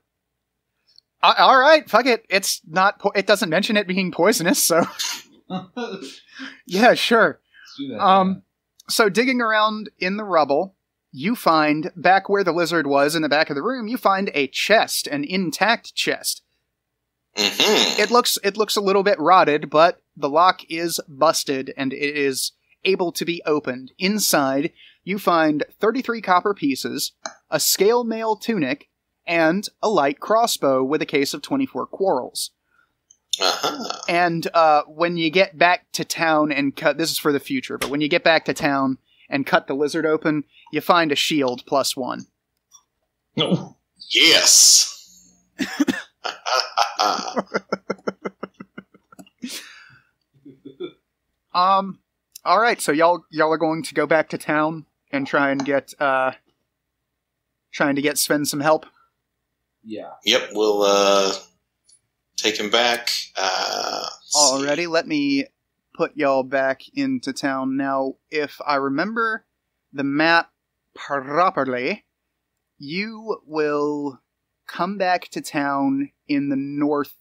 All right, fuck it. It's not. It doesn't mention it being poisonous, so yeah, sure. Let's do that, So digging around in the rubble, you find back where the lizard was in the back of the room. You find a chest, an intact chest. Mm-hmm. It looks a little bit rotted, but the lock is busted and it is able to be opened. Inside, you find 33 copper pieces, a scale mail tunic, and a light crossbow with a case of 24 quarrels. Uh-huh. And when you get back to town and cut... This is for the future, but when you get back to town and cut the lizard open, you find a shield +1. No. Yes! Alright, so y'all are going to go back to town and try and get Sven some help? Yeah. Yep, we'll take him back. Alrighty, let me put y'all back into town. Now, if I remember the map properly, you will come back to town in the north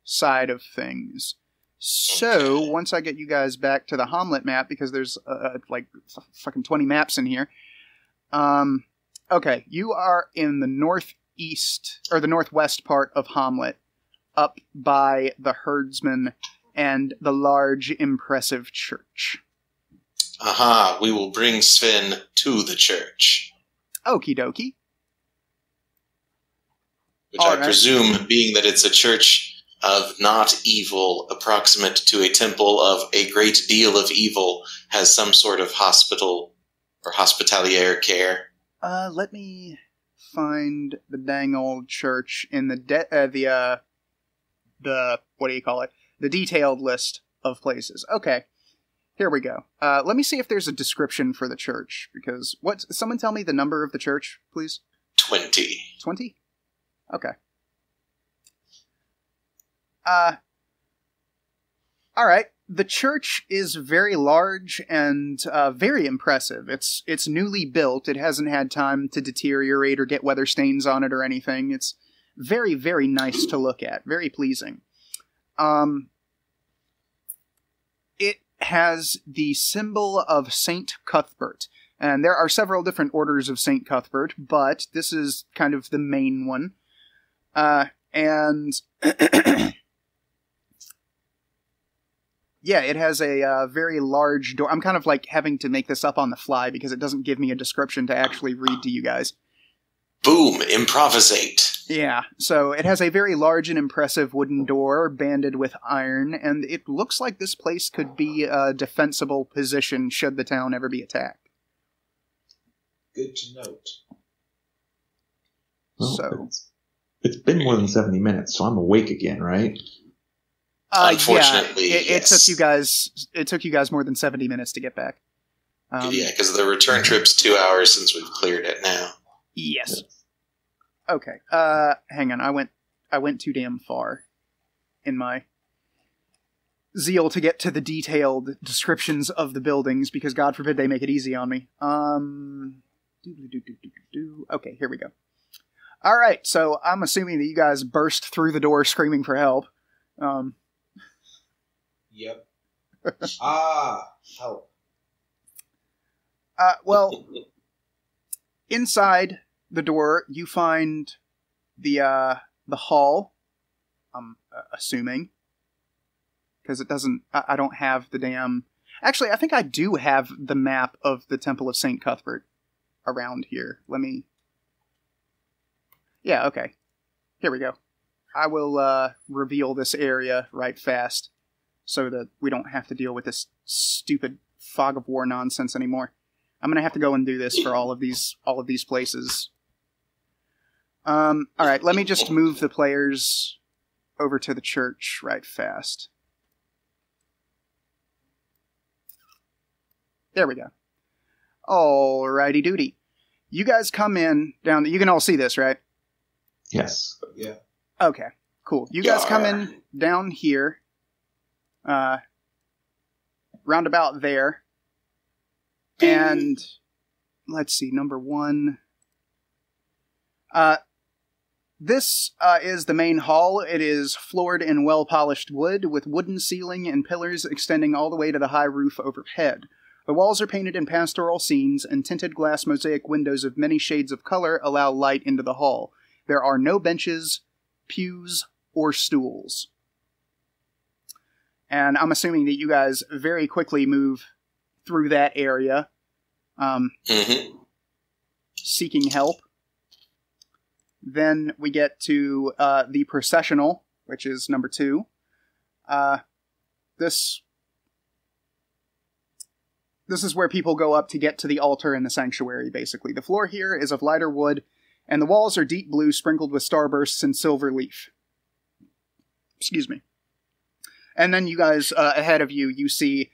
side of things. So, once I get you guys back to the Hamlet map, because there's like fucking 20 maps in here. Okay, you are in the northeast, or the northwest part of Hamlet, up by the herdsman and the large, impressive church. Aha, we will bring Sven to the church. Okie dokie. Which I presume, being that it's a church of not evil, approximate to a temple of a great deal of evil, has some sort of hospital or hospitalier care. Let me find the dang old church in the what do you call it? The detailed list of places. Okay, here we go. Let me see if there's a description for the church, because someone tell me the number of the church, please? 20. 20? Okay. Alright. The church is very large and very impressive. It's newly built. It hasn't had time to deteriorate or get weather stains on it or anything. It's very, very nice to look at. Very pleasing. It has the symbol of Saint Cuthbert. And there are several different orders of Saint Cuthbert, but this is kind of the main one. And yeah, it has a very large door. I'm kind of like having to make this up on the fly because it doesn't give me a description to actually read to you guys. Boom, improvisate. Yeah, so it has a very large and impressive wooden door banded with iron, and it looks like this place could be a defensible position should the town ever be attacked. Good to note. Well, So it's been more than 70 minutes, so I'm awake again, right? Unfortunately, yeah, it yes. took you guys more than 70 minutes to get back. Yeah, because the return trip's 2 hours since we've cleared it now. Yes. Okay. Hang on. I went too damn far in my zeal to get to the detailed descriptions of the buildings, because God forbid they make it easy on me. Okay, here we go. All right, so I'm assuming that you guys burst through the door screaming for help. Yep. Help. Well, inside the door, you find the hall. I'm assuming, because it doesn't. I don't have the damn. Actually, I think I do have the map of the Temple of Saint Cuthbert around here. Let me. Yeah. Okay. Here we go. I will reveal this area right fast, so that we don't have to deal with this stupid fog of war nonsense anymore. I'm gonna have to go and do this for all of these places. Alright, let me just move the players over to the church right fast. There we go. Alrighty doody. You guys come in down. You can all see this, right? Yes. Yeah. Okay, cool. You guys come in down here. Round about there. And let's see, number 1. This is the main hall. It is floored in well-polished wood, with wooden ceiling and pillars extending all the way to the high roof overhead. The walls are painted in pastoral scenes, and tinted glass mosaic windows of many shades of color allow light into the hall. There are no benches, pews, or stools. And I'm assuming that you guys very quickly move through that area, seeking help. Then we get to the Processional, which is number 2. This is where people go up to get to the altar in the sanctuary, basically. The floor here is of lighter wood, and the walls are deep blue sprinkled with starbursts and silver leaf. Excuse me. And then you guys, ahead of you, you see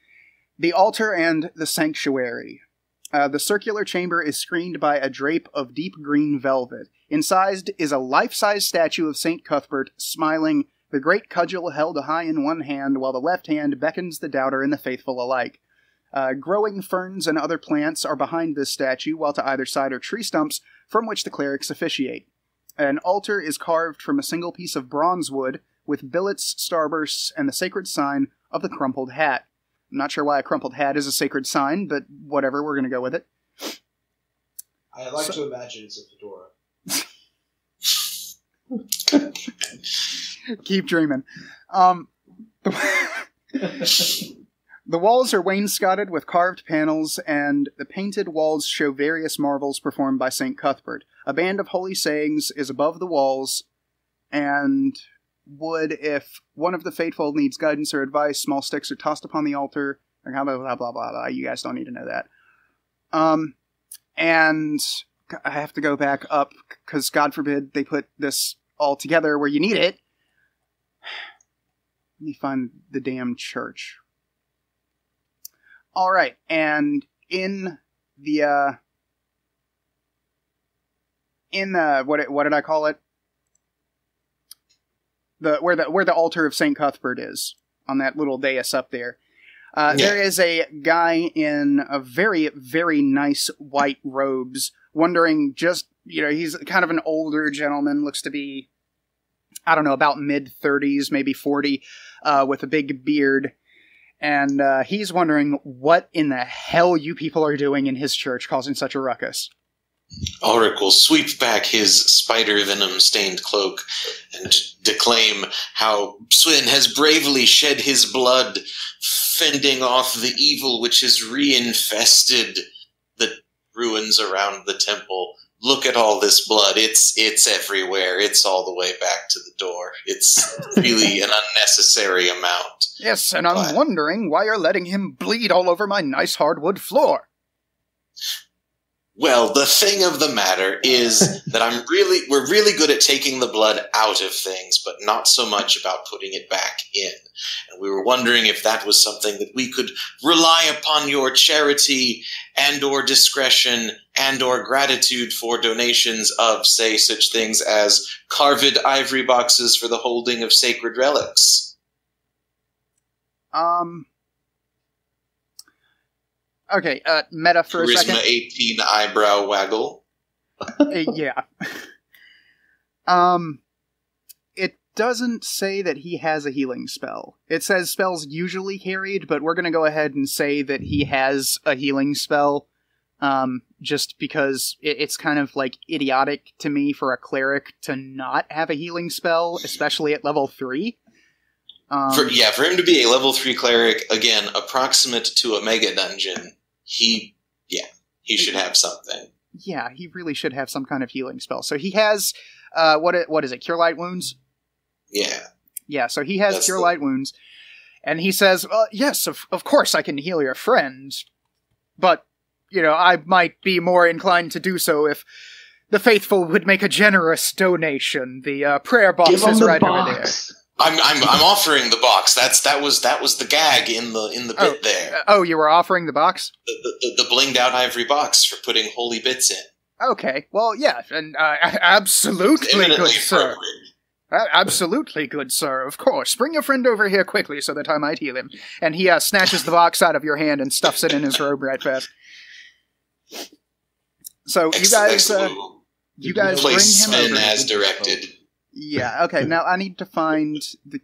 the altar and the sanctuary. The circular chamber is screened by a drape of deep green velvet. Incised is a life-size statue of St. Cuthbert, smiling, the great cudgel held high in one hand, while the left hand beckons the doubter and the faithful alike. Growing ferns and other plants are behind this statue, while to either side are tree stumps from which the clerics officiate. An altar is carved from a single piece of bronze wood, with billets, starbursts, and the sacred sign of the crumpled hat. I'm not sure why a crumpled hat is a sacred sign, but whatever, we're going to go with it. I like to imagine it's a fedora. Keep dreaming. The walls are wainscoted with carved panels, and the painted walls show various marvels performed by St. Cuthbert. A band of holy sayings is above the walls, and would, if one of the faithful needs guidance or advice, small sticks are tossed upon the altar. Blah, blah, blah, blah, blah. You guys don't need to know that. And I have to go back up, because God forbid they put this all together where you need it. Let me find the damn church. Alright, and in the, what did I call it? Where the altar of St. Cuthbert is, on that little dais up there. There is a guy in a very, very nice white robes, wondering he's kind of an older gentleman, looks to be, I don't know, about mid-30s, maybe 40, with a big beard. And he's wondering what in the hell you people are doing in his church causing such a ruckus. Ulrich will sweep back his spider venom-stained cloak and declaim how Swin has bravely shed his blood, fending off the evil which has reinfested the ruins around the temple. Look at all this blood. It's everywhere. It's all the way back to the door. It's really an unnecessary amount. Yes, and I'm wondering why you're letting him bleed all over my nice hardwood floor. Well, the thing of the matter is that we're really good at taking the blood out of things, but not so much about putting it back in. And we were wondering if that was something that we could rely upon your charity and or discretion and or gratitude for donations of, say, such things as carved ivory boxes for the holding of sacred relics. Okay, meta for Charisma a second. 18 eyebrow waggle. Yeah. It doesn't say that he has a healing spell. It says spells usually carried, but we're gonna go ahead and say that he has a healing spell, just because it's kind of, like, idiotic to me for a cleric to not have a healing spell, especially at level 3. For him to be a level 3 cleric, again, approximate to a mega dungeon, he should have something. Yeah, he really should have some kind of healing spell. So he has, what is it, Cure Light Wounds? Yeah. Yeah, so he has Cure Light Wounds, and he says, well, yes, of course I can heal your friend, but, I might be more inclined to do so if the faithful would make a generous donation. The prayer box is right over there. I'm offering the box. That was the gag in the bit there. Oh, you were offering the box? The blinged out ivory box for putting holy bits in. Okay, well, yeah, and absolutely good, sir. Absolutely good, sir, of course. Bring your friend over here quickly so that I might heal him. And he snatches the box out of your hand and stuffs it in his robe right fast. So you guys bring him over. As directed. Yeah, okay, now I need to find the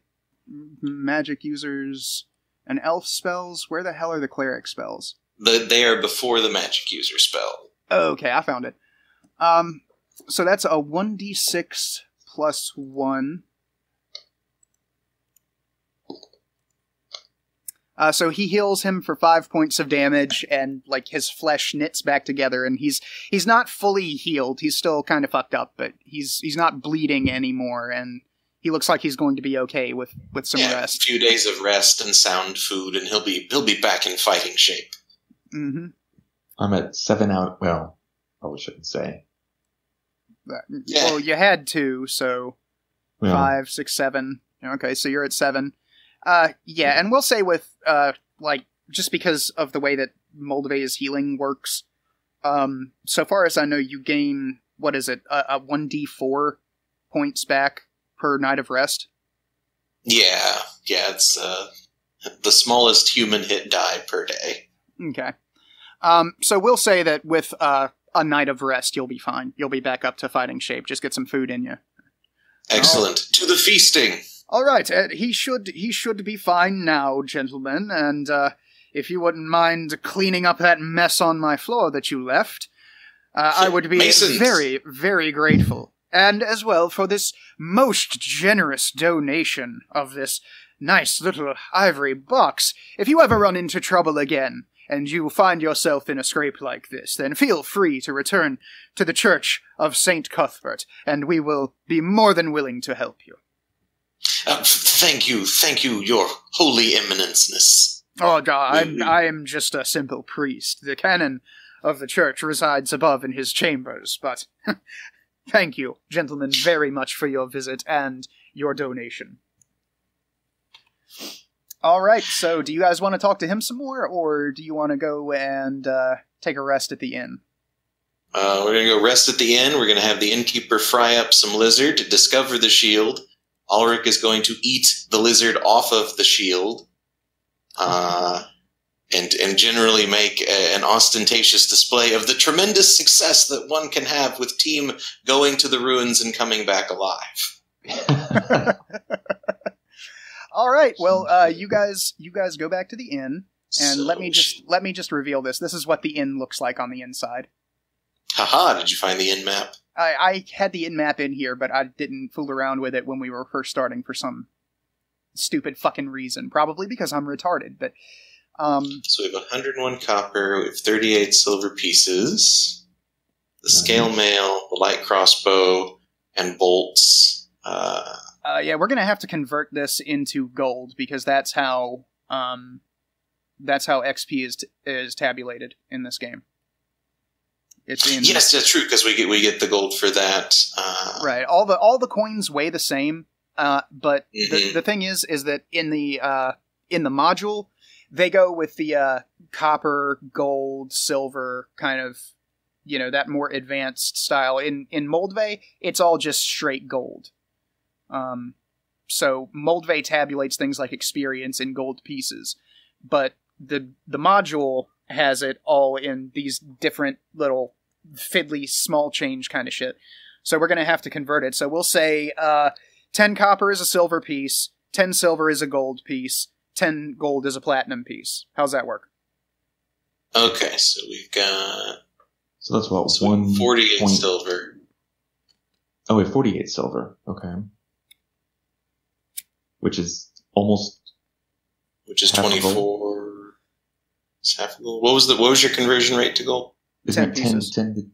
magic users and elf spells. Where the hell are the cleric spells? They are before the magic user spell. Okay, I found it. So that's a 1d6 plus 1. So he heals him for 5 points of damage, and like his flesh knits back together, and he's not fully healed. He's still kind of fucked up, but he's not bleeding anymore, and he looks like he's going to be okay with some rest. A few days of rest and sound food, and he'll be back in fighting shape. Mm-hmm. I'm at 7 out. Well, I shouldn't say. Well, you had 2, so 5, 6, 7. Okay, so you're at 7. Yeah, and we'll say with, just because of the way that Moldvay's healing works, so far as I know, you gain, a 1d4 points back per night of rest? Yeah, it's, the smallest human hit die per day. Okay. So we'll say that with, a night of rest, you'll be fine. You'll be back up to fighting shape. Just get some food in you. Excellent. To the feasting! All right, he should be fine now, gentlemen, and if you wouldn't mind cleaning up that mess on my floor that you left, I would be Masons. very, very grateful. And as well for this most generous donation of this nice little ivory box. If you ever run into trouble again, and you find yourself in a scrape like this, then feel free to return to the Church of St. Cuthbert, and we will be more than willing to help you. Thank you, your holy eminenceness. Oh, God, I am just a simple priest. The canon of the church resides above in his chambers, but thank you, gentlemen, very much for your visit and your donation. All right, so do you guys want to talk to him some more, or do you want to go and take a rest at the inn? We're going to go rest at the inn. We're going to have the innkeeper fry up some lizard to discover the shield. Ulrich is going to eat the lizard off of the shield, and generally make an ostentatious display of the tremendous success that one can have with team going to the ruins and coming back alive. All right. Well, you guys go back to the inn, and let me just reveal this. This is what the inn looks like on the inside. Haha! Did you find the inn map? I had the inn map in here, but I didn't fool around with it when we were first starting for some stupid fucking reason. Probably because I'm retarded. But so we have 101 copper. We have 38 silver pieces. The scale mail, the light crossbow, and bolts. Yeah, we're gonna have to convert this into gold because that's how XP is tabulated in this game. It's in yes, that's true because we get the gold for that. Right, all the coins weigh the same, but the thing is that in the module they go with the copper, gold, silver kind of, that more advanced style. In Moldvay, it's all just straight gold. So Moldvay tabulates things like experience in gold pieces, but the module has it all in these different little fiddly small change kind of shit. So we're going to have to convert it. So we'll say 10 copper is a silver piece, 10 silver is a gold piece, 10 gold is a platinum piece. How's that work? Okay, so we've got... So that's what, 48 silver. Oh, we have 48 silver. Okay. Which is almost... Which is 24... It's half a gold. What was your conversion rate to gold? Isn't 10 pieces. 10,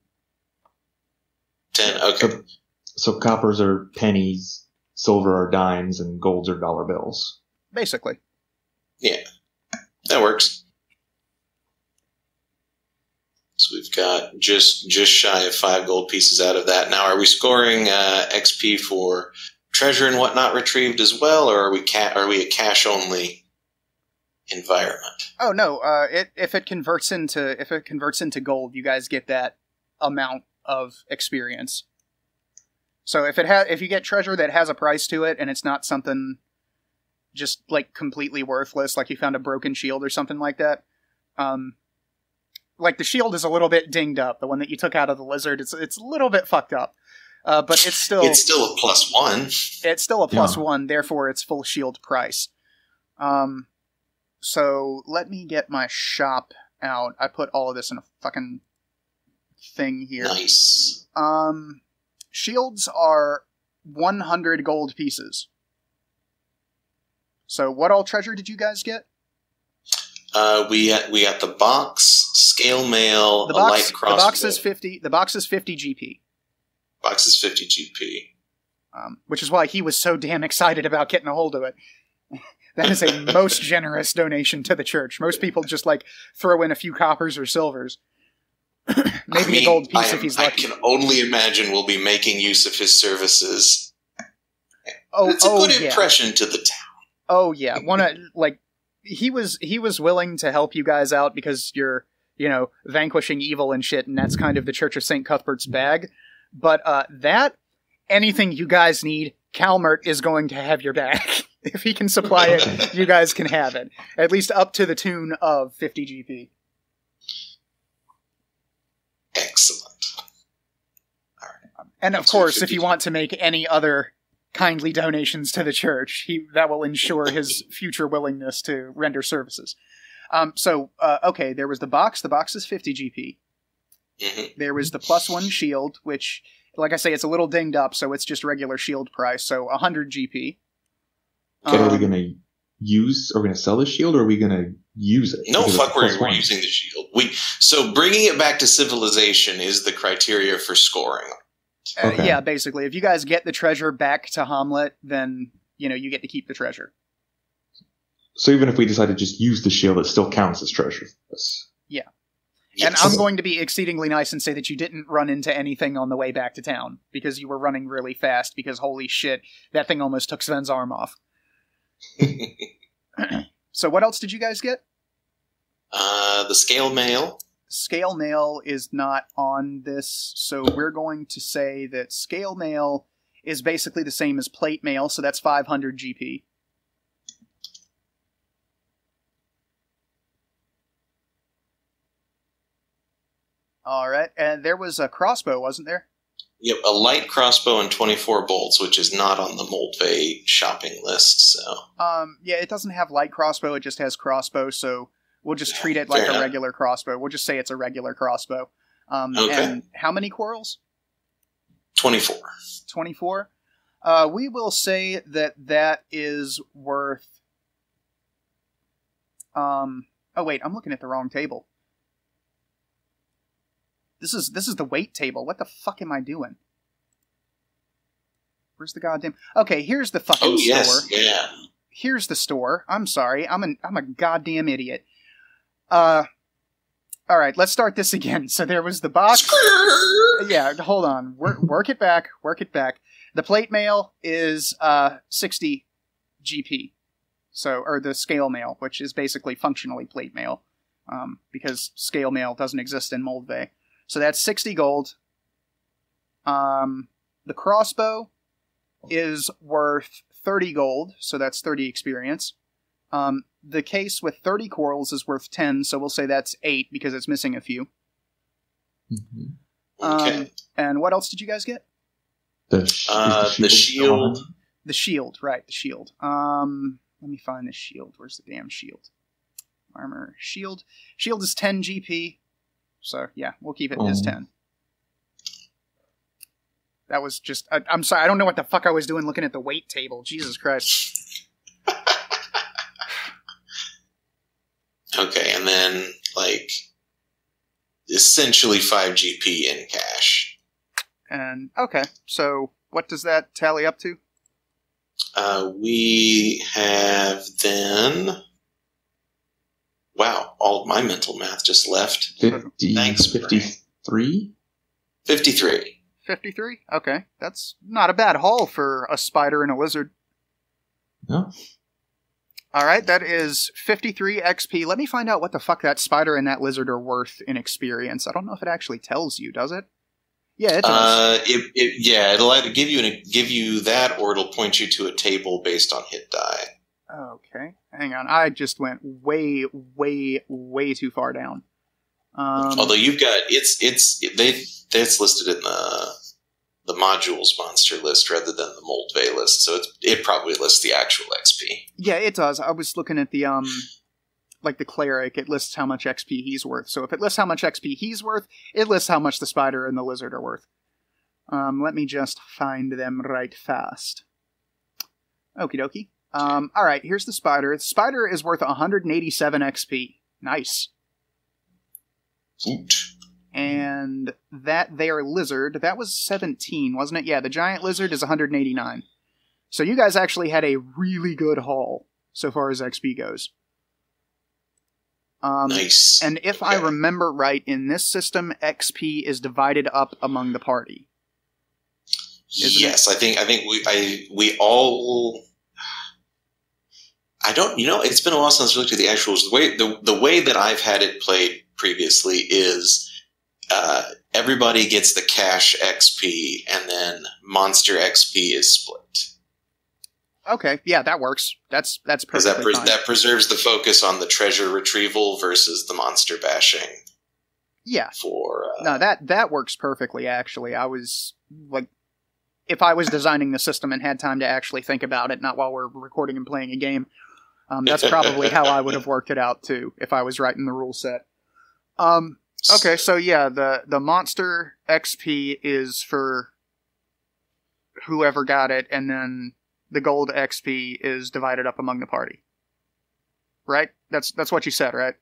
10, okay. So coppers are pennies, silver are dimes, and golds are dollar bills. Basically. Yeah. That works. So we've got just shy of 5 gold pieces out of that. Now, are we scoring XP for treasure and whatnot retrieved as well, or are we a cash only environment? Oh no! If it converts into gold, you guys get that amount of experience. So if you get treasure that has a price to it, and it's not something just like completely worthless, like you found a broken shield or something like that. Like the shield is a little bit dinged up. The one that you took out of the lizard, it's a little bit fucked up. But it's still a +1. It's still a +1, therefore it's full shield price. So let me get my shop out. I put all of this in a fucking thing here. Nice. Shields are 100 gold pieces. So what all treasure did you guys get? We got the box, scale mail, a light crossbow. The box is 50. The box is 50 GP. Box is 50 GP. Which is why he was so damn excited about getting a hold of it. That is a most generous donation to the church. Most people just throw in a few coppers or silvers. Maybe a gold piece if he's lucky. I can only imagine we'll be making use of his services. Oh, it's a good impression to the town. Oh yeah, he was willing to help you guys out because you're, vanquishing evil and shit, and that's kind of the Church of St. Cuthbert's bag. But anything you guys need, Calmert is going to have your back. If he can supply it, you guys can have it. At least up to the tune of 50 GP. Excellent. All right. And of course, if you want to make any other kindly donations to the church, that will ensure his future willingness to render services. Okay, there was the box. The box is 50 GP. Mm-hmm. There was the +1 shield, which, like I say, it's a little dinged up, so it's just regular shield price, so 100 GP. But are we going to use, are we going to sell the shield, or are we going to use it? No, Because fuck, it's we're +1. using the shield. So bringing it back to civilization is the criteria for scoring. Okay. Yeah, basically. If you guys get the treasure back to Hamlet, then, you get to keep the treasure. So even if we decide to just use the shield, it still counts as treasure for us. Yeah. Yes. And I'm going to be exceedingly nice and say that you didn't run into anything on the way back to town, because you were running really fast, because holy shit, that thing almost took Sven's arm off. So what else did you guys get? The scale mail. Scale mail is not on this, so we're going to say that scale mail is basically the same as plate mail, so that's 500 GP. Alright, and there was a crossbow, wasn't there? Yep, a light crossbow and 24 bolts, which is not on the Moldvay shopping list, so... Yeah, it doesn't have light crossbow, it just has crossbow, so we'll just treat it like fair a enough. regular crossbow. We'll just say it's a regular crossbow. Okay. And how many quarrels? 24. 24? We will say that is worth... Oh wait, I'm looking at the wrong table. This is the weight table. What the fuck am I doing? Where's the goddamn... Okay, here's the fucking Oh, yes, store. yeah. Here's the store. I'm sorry. I'm a goddamn idiot. Alright, let's start this again. So there was the box. Yeah, hold on. Work it back. Work it back. The plate mail is 60 GP. So, or the scale mail, which is basically functionally plate mail. Because scale mail doesn't exist in Moldvay. So that's 60 gold. The crossbow is worth 30 gold, so that's 30 experience. The case with 30 quarrels is worth 10, so we'll say that's 8 because it's missing a few. Mm-hmm. Okay. And what else did you guys get? The shield. The shield, right, the shield. Let me find the shield. Where's the damn shield? Armor, shield. Shield is 10 GP. So, yeah, we'll keep it as 10. That was just... I'm sorry, I don't know what the fuck I was doing looking at the weight table. Jesus Christ. Okay, and then, essentially 5 GP in cash. And, okay, so what does that tally up to? We have then... Wow, all of my mental math just left. 50, Thanks, 53? 53. 53? Okay, that's not a bad haul for a spider and a lizard. No. Alright, that is 53 XP. Let me find out what the fuck that spider and that lizard are worth in experience. I don't know if it actually tells you, does it? Yeah, it does. It'll either give you that, or it'll point you to a table based on hit die. Okay, hang on. I just went way, way, way too far down. Although you've got it's listed in the modules monster list rather than the Moldvay list, so it probably lists the actual XP. Yeah, it does. I was looking at the the cleric. It lists how much XP he's worth. So if it lists how much XP he's worth, it lists how much the spider and the lizard are worth. Let me just find them right fast. Okie dokie. Alright, here's the spider. The spider is worth 187 XP. Nice. Oot. And that there lizard, that was 17, wasn't it? Yeah, the giant lizard is 189. So you guys actually had a really good haul, so far as XP goes. Nice. And if I remember right, in this system, XP is divided up among the party. Yes, I think we all... I don't, it's been a while since I looked at the actuals. The way that I've had it played previously is everybody gets the cash XP, and then monster XP is split. Okay, yeah, that works. That's perfectly fine. That preserves the focus on the treasure retrieval versus the monster bashing. Yeah. For no, that works perfectly. Actually, I was if I was designing the system and had time to actually think about it, not while we're recording and playing a game. That's probably how I would have worked it out, too, if I was writing the rule set. Okay, so yeah, the monster XP is for whoever got it, and then the gold XP is divided up among the party. Right? That's what you said, right?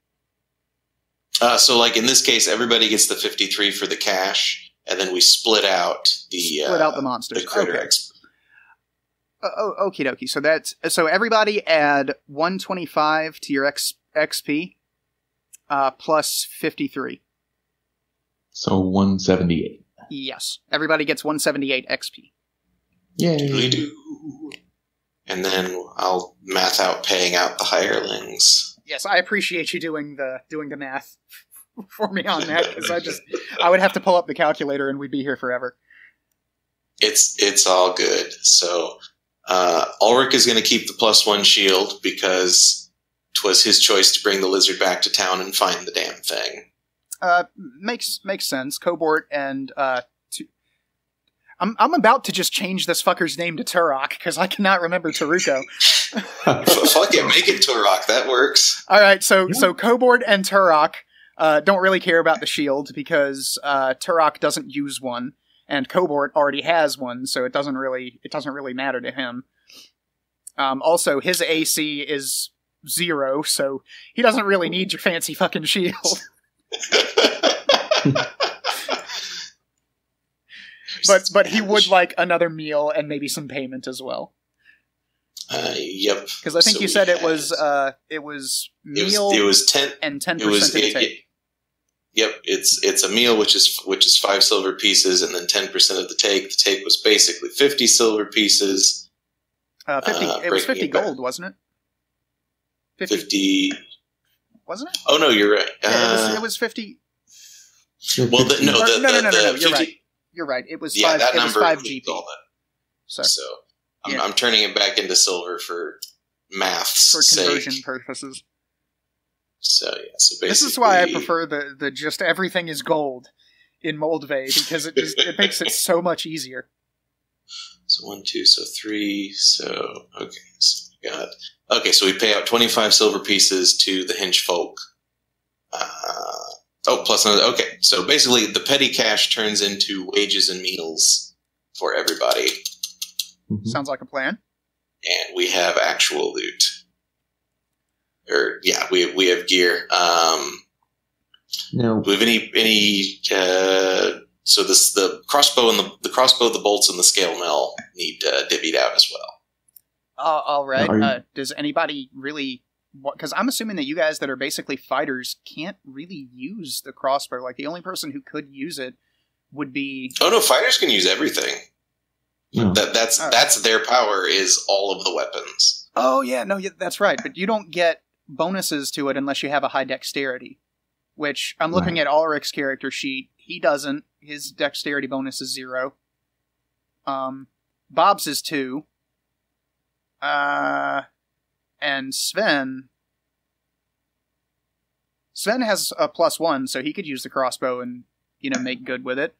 So, like in this case, everybody gets the 53 for the cash, and then we split out the monsters. The critter Okay. XP. Okie dokie. So everybody add 125 to your XP, plus 53. So 178. Yes, everybody gets 178 XP. Yay. And then I'll math out paying out the hirelings. Yes, I appreciate you doing the math for me on that, because I would have to pull up the calculator and we'd be here forever. It's all good. So Ulrich is going to keep the +1 shield because 'twas his choice to bring the lizard back to town and find the damn thing. Makes sense. Cobort and I'm about to just change this fucker's name to Turok because I cannot remember Taruko. Fuck it, make it Turok. That works. All right, so Cobort and Turok don't really care about the shield because Turok doesn't use one, and Cobort already has one, so it doesn't really matter to him. Also, his AC is 0, so he doesn't really need your fancy fucking shield. But he would like another meal and maybe some payment as well. Yep. Because I think So you said we it was meal it was 10 and 10% it was of the take. Yep, it's a meal which is 5 silver pieces and then 10% of the take. The take was basically 50 silver pieces. 50. It was 50 gold, wasn't it? 50. Wasn't it? Oh no, you're right. Yeah, it was 50. Well, No. You're right. You're right. It was 5. That it number was 5 includes GP. all that. So I'm turning it back into silver for maths for conversion purposes. So basically, this is why I prefer the just everything is gold in Moldvay, because it makes it so much easier. So 1, 2, so 3. So okay, so we got so we pay out 25 silver pieces to the hinge folk. Plus another. Okay, so basically the petty cash turns into wages and meals for everybody. Mm-hmm. Sounds like a plan. And we have actual loot. We have gear. No. Do we have any? So the crossbow and the bolts and the scale mill need divvied out as well. All right. Does anybody really? Because I'm assuming that you guys that are basically fighters can't really use the crossbow. Like the only person who could use it would be. Oh no, fighters can use everything. No. That's their power is all of the weapons. Oh yeah, no, that's right. But you don't get bonuses to it unless you have a high dexterity. Which I'm looking at Ulrich's character sheet. He doesn't. His dexterity bonus is 0. Bob's is 2. And Sven has a +1, so he could use the crossbow and, make good with it.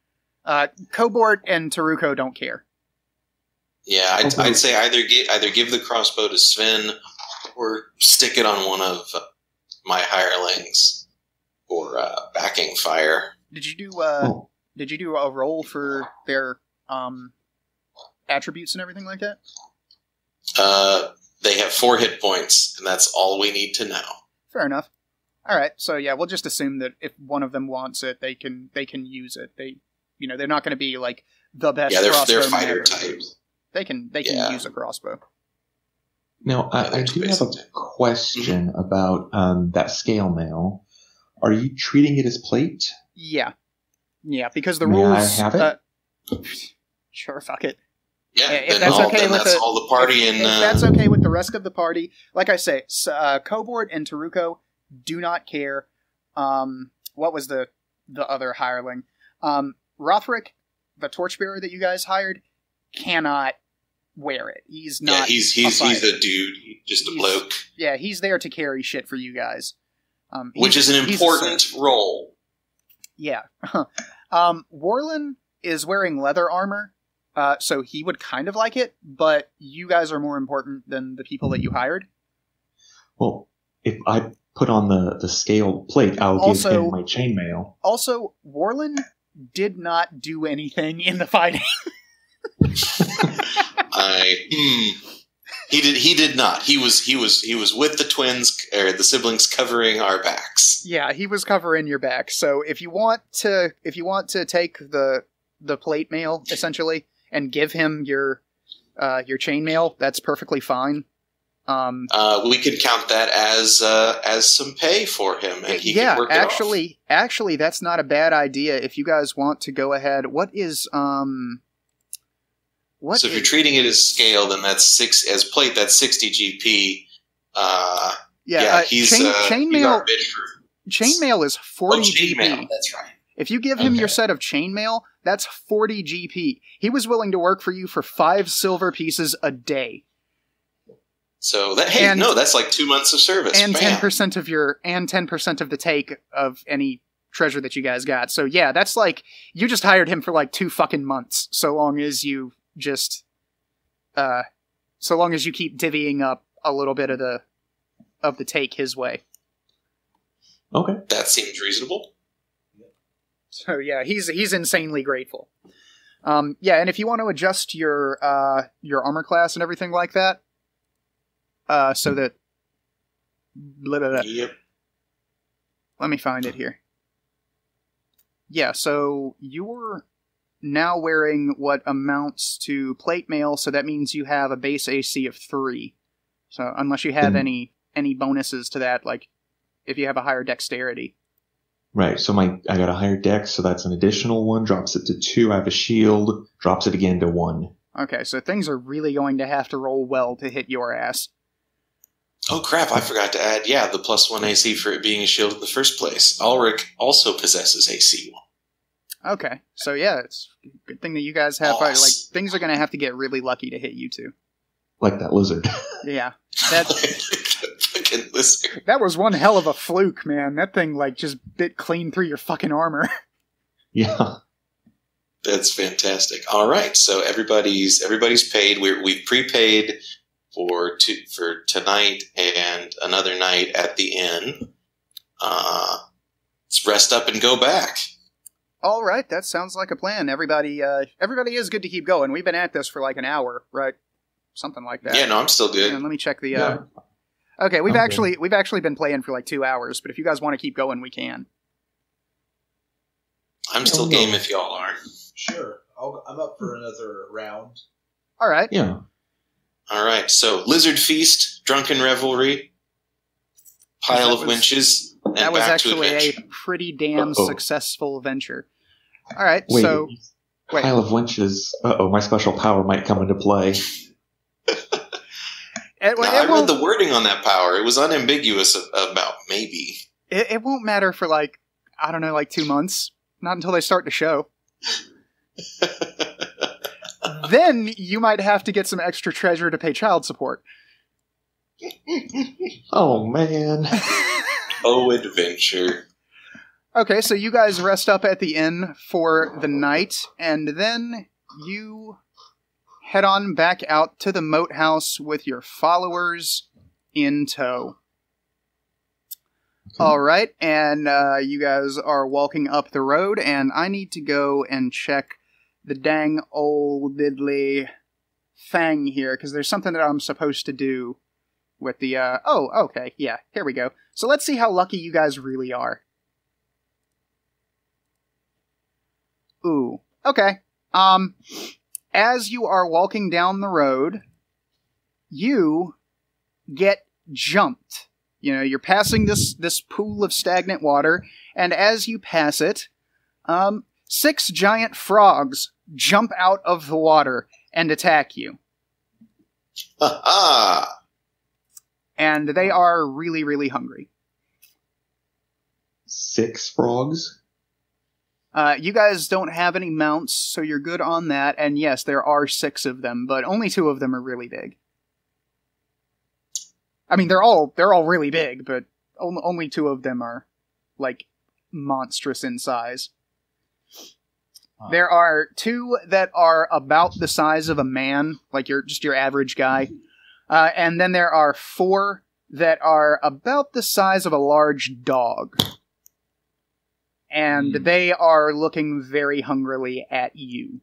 Cobort and Taruko don't care. Yeah, I'd say either give the crossbow to Sven or stick it on one of my hirelings for backing fire. Did you do a roll for their attributes and everything like that? They have 4 hit points, and that's all we need to know. Fair enough. All right, so yeah, we'll just assume that if one of them wants it, they can use it. They're not going to be like the best. Yeah, crossbow they're fighter ever. types. They can use a crossbow. Now, I do have a question about that scale mail. Are you treating it as plate? Yeah, because the May rules. I have it? Sure, fuck it. Yeah, if that's okay with all the party. If that's okay with the rest of the party, like I say, Cobort and Taruko do not care. What was the other hireling? Rothric, the torchbearer that you guys hired, cannot wear it. He's not. Yeah, he's a dude, just a bloke. Yeah, he's there to carry shit for you guys. Which is an important role. Yeah. Warlin is wearing leather armor. So he would kind of like it, but you guys are more important than the people that you hired. Well, if I put on the scale plate, I'll give him my chainmail. Also, Warlin did not do anything in the fighting. He did not. He was with the twins or the siblings covering our backs. Yeah, he was covering your back. So if you want to take the plate mail essentially and give him your chainmail, that's perfectly fine. We can count that as some pay for him, and he can work it off. Actually, that's not a bad idea. If you guys want to go ahead, so if you're treating it as scale, then that's 60 GP. Chainmail. Chainmail is 40 GP. Chainmail, that's right. If you give him your set of chainmail, that's 40 GP. He was willing to work for you for 5 silver pieces a day. So that's like 2 months of service. And 10% of the take of any treasure that you guys got. So yeah, that's like, you just hired him for like 2 fucking months, so long as you keep divvying up a little bit of the take his way. Okay. That seems reasonable. So yeah, he's insanely grateful. And if you want to adjust your armor class and everything like that, so that... Yep. Let me find it here. Yeah, so you're now wearing what amounts to plate mail, so that means you have a base AC of 3. So unless you have any bonuses to that, like if you have a higher dexterity. Right, so I got a higher dex, so that's an additional 1, drops it to 2. I have a shield, drops it again to 1. Okay, so things are really going to have to roll well to hit your ass. Oh crap, I forgot to add, the +1 AC for it being a shield in the first place. Ulrich also possesses AC 1. Okay, so yeah, it's a good thing that you guys have, like, things are going to have to get really lucky to hit you two. Like that lizard. Yeah. Fucking lizard. That was one hell of a fluke, man. That thing, like, just bit clean through your fucking armor. Yeah. That's fantastic. All right, so everybody's paid. We've prepaid for tonight and another night at the inn. Let's rest up and go back. All right, that sounds like a plan. Everybody is good to keep going. We've been at this for like an hour, right? Something like that. Yeah, no, I'm still good. And let me check the. Okay, we've actually been playing for like 2 hours, but if you guys want to keep going, we can. I'm still game if y'all are. Sure, I'm up for another round. All right. Yeah. All right. So, lizard feast, drunken revelry, pile of winches, and that was back actually to a pretty damn successful venture. All right. Wait, so, pile of winches. My special power might come into play. I read the wording on that power. It was unambiguous about maybe. It won't matter for like, I don't know, like 2 months. Not until they start the show. Then you might have to get some extra treasure to pay child support. Oh, man. Oh, adventure. Okay, so you guys rest up at the inn for the night, and then you head on back out to the Moathouse with your followers in tow. Okay. All right, and you guys are walking up the road, and I need to go and check the dang old diddly thing here, because there's something that I'm supposed to do with the, okay, yeah, here we go. So let's see how lucky you guys really are. Ooh, okay. As you are walking down the road, you get jumped. You know, you're passing this pool of stagnant water, and as you pass it, 6 giant frogs jump out of the water and attack you. Ha-ha! And they are really, really hungry. 6 frogs? You guys don't have any mounts, so you're good on that. And yes, there are 6 of them, but only 2 of them are really big. I mean, they're all really big, but only 2 of them are, like, monstrous in size. There are 2 that are about the size of a man, like your average guy. And then there are 4 that are about the size of a large dog. And they are looking very hungrily at you.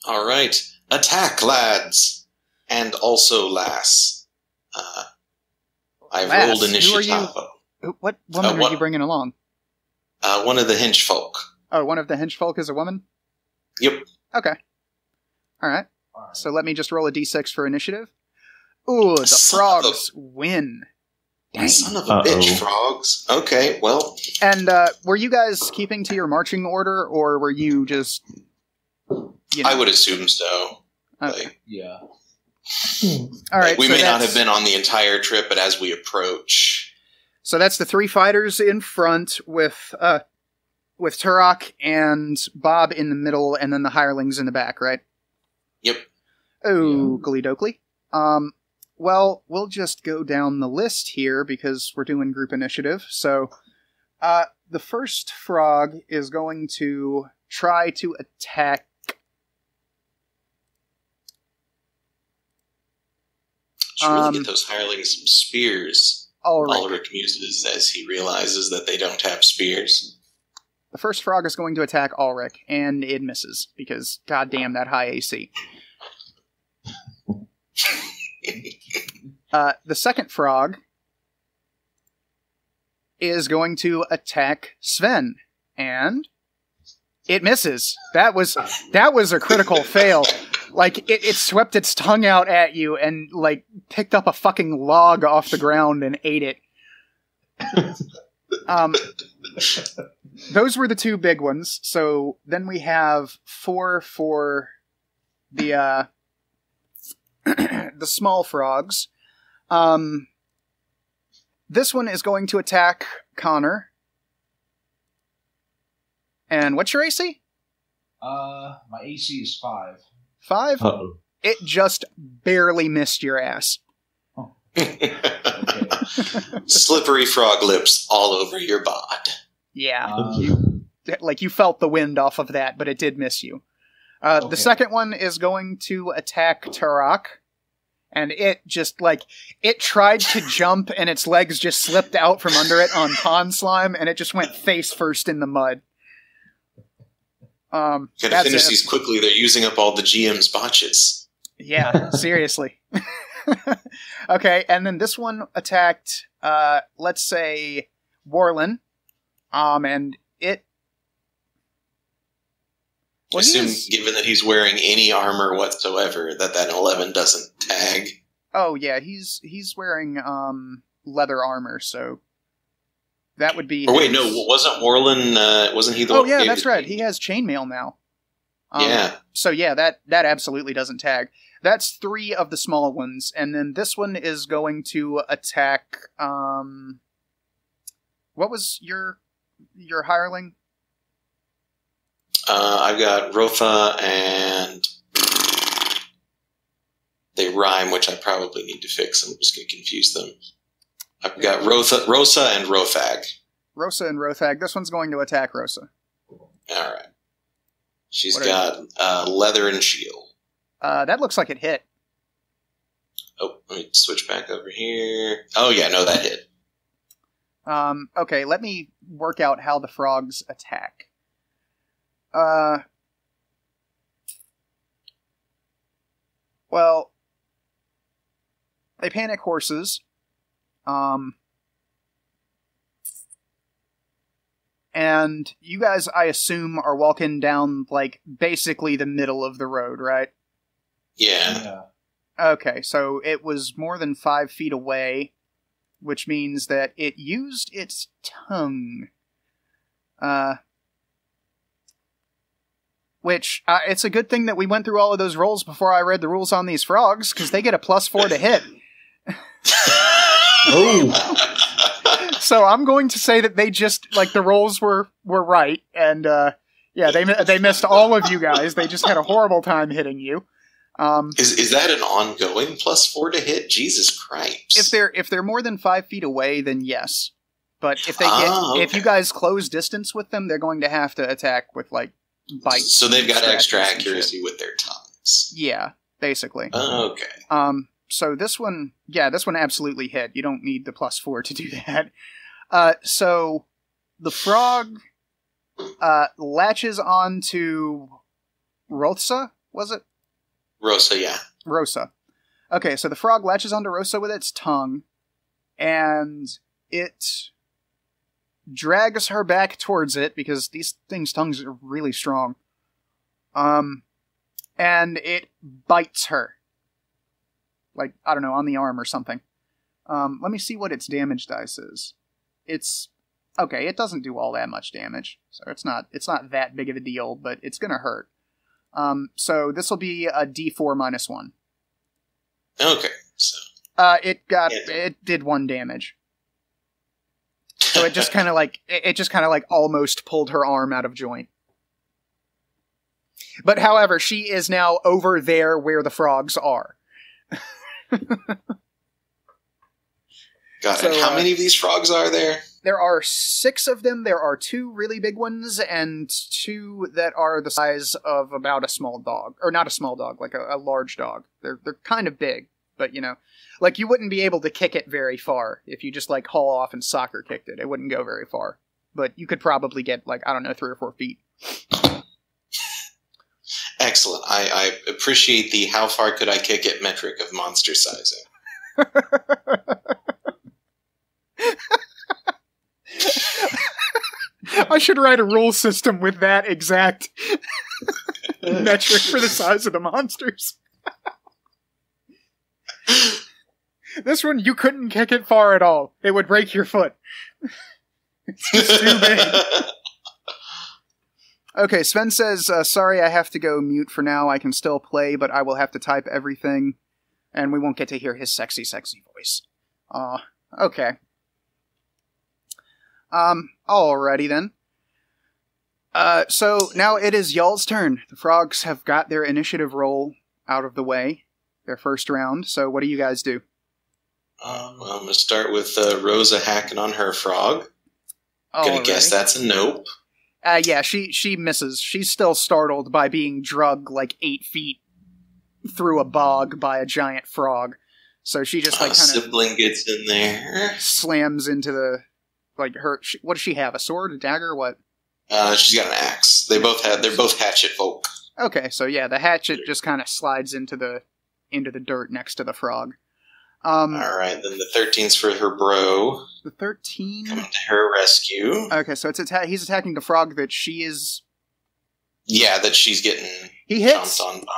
All right. Attack, lads. And also lass. I've Lass, rolled initiative. who are you? What woman are you bringing along? One of the hench folk. Oh, one of the hench folk is a woman? Yep. Okay. Alright. So let me just roll a d6 for initiative. Ooh, the frogs win. Dang. Son of a bitch, frogs. Okay, well. And were you guys keeping to your marching order, or were you just... I would assume so. Okay. Like, Yeah. All right. We may not have been on the entire trip, but as we approach... So that's the 3 fighters in front with Turok and Bob in the middle, and then the hirelings in the back, right? Yep. Oakley dokley. Well, we'll just go down the list here because we're doing group initiative. So, the first frog is going to try to attack. Should really get those hirelings some spears. Ulrich muses as he realizes that they don't have spears. The first frog is going to attack Ulrich, and it misses because, goddamn, that high AC. The second frog is going to attack Sven, and it misses. That was a critical fail. Like, it swept its tongue out at you and, like, picked up a fucking log off the ground and ate it. Those were the 2 big ones. So then we have 4 for the the small frogs. This one is going to attack Connor. And what's your AC? My AC is 5. 5? Uh-oh. It just barely missed your ass. Oh. Okay. Slippery frog lips all over your bod. Yeah. Like, you felt the wind off of that, but it did miss you. The second one is going to attack Turok. And it just, like, it tried to jump, and its legs just slipped out from under it on pond slime, and it just went face first in the mud. Gotta finish these quickly, they're using up all the GM's botches. Yeah, seriously. Okay, and then this one attacked, let's say, Warlin. And it... I assume, given that he's wearing any armor whatsoever, that 11 doesn't tag. Oh, yeah, he's wearing leather armor, so that would be... Or wait, no, wasn't Warlin, wasn't he the one... Oh, yeah, that's right, he has chainmail now. Yeah. So, yeah, that absolutely doesn't tag. That's 3 of the small ones, and then this one is going to attack... what was your hireling? I've got Rotha and... They rhyme, which I probably need to fix. I'm just going to confuse them. I've got Rosa and Rothag. Rosa and Rothag. This one's going to attack Rosa. Alright. She's got leather and shield. That looks like it hit. Oh, let me switch back over here. Oh, yeah, no, that hit. Okay, let me work out how the frogs attack. Well, they panic horses. And you guys, I assume, are walking down, like, basically the middle of the road, right? Yeah. Okay, so it was more than 5 feet away, which means that it used its tongue. Which, it's a good thing that we went through all of those rolls before I read the rules on these frogs, because they get a +4 to hit. Oh! So I'm going to say that they just, like, the rolls were right, and, yeah, they missed all of you guys. They just had a horrible time hitting you. Is that an ongoing +4 to hit? Jesus Christ! If they're more than 5 feet away, then yes. But if if you guys close distance with them, they're going to have to attack with, like, bites. So they've got extra accuracy with their tongues. Yeah, basically. Oh, okay. So this one absolutely hit. You don't need the +4 to do that. So the frog latches on to Rosa, was it? Rosa, yeah. Rosa. Okay, so the frog latches onto Rosa with its tongue, and it drags her back towards it, because these things' tongues are really strong. And it bites her. Like, I don't know, on the arm or something. Let me see what its damage dice is. Okay, it doesn't do all that much damage, so it's not that big of a deal, but it's gonna hurt. So this will be a D4 -1. Okay, so it did 1 damage. So it just kind of like almost pulled her arm out of joint. But however, she is now over there where the frogs are. Got it. How many of these frogs are there? There are 6 of them. There are 2 really big ones and 2 that are the size of about a small dog. Or not a small dog, like a large dog. They're kind of big, but like you wouldn't be able to kick it very far if you just like haul off and soccer kicked it. It wouldn't go very far. But you could probably get like, I don't know, 3 or 4 feet. Excellent. I appreciate the how far could I kick it metric of monster sizing. I should write a rule system with that exact metric for the size of the monsters. This one, you couldn't kick it far at all. It would break your foot. It's just too big. Okay, Sven says, sorry I have to go mute for now. I can still play, but I will have to type everything, and we won't get to hear his sexy, sexy voice. Okay. Alrighty then. So now it is y'all's turn. The frogs have got their initiative roll out of the way. Their first round, so what do you guys do? Well, I'm going to start with Rosa hacking on her frog. Gonna guess that's a nope. Yeah, she misses. She's still startled by being drugged like 8 feet through a bog by a giant frog. So she just like kind of sibling gets in there, slams into the like her. What does she have? A sword, a dagger, what? She's got an axe. They're both hatchet folk. Okay, so yeah, the hatchet just kind of slides into the dirt next to the frog. All right, then the 13's for her bro. The 13 coming to her rescue. Okay, so he's attacking the frog that she is. Yeah, that she's getting. He hits. Jumped on by.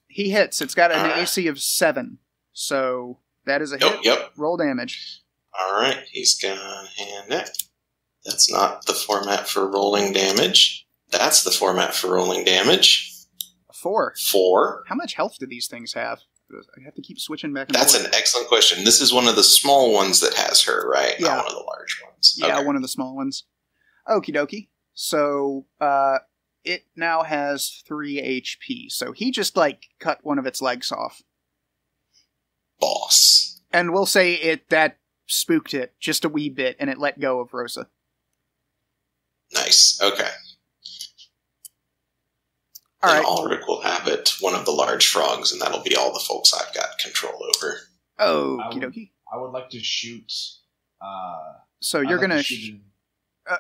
He hits. It's got an AC of 7, so that is a hit. Yep. Roll damage. All right, he's gonna hand it. That's not the format for rolling damage. That's the format for rolling damage. 4. 4. How much health do these things have? I have to keep switching back and That's forth. an excellent question. This is one of the small ones that has her, right? Yeah. Not one of the large ones. Yeah, Okay. one of the small ones. Okie dokie. So, it now has 3 HP. So he just, like, cut one of its legs off. Boss. And we'll say that spooked it just a wee bit, and it let go of Rosa. Nice. Okay. All Then right. Ulrich will have it, one of the large frogs, and that'll be all the folks I've got control over. Okie dokie. I would like to shoot. So you're gonna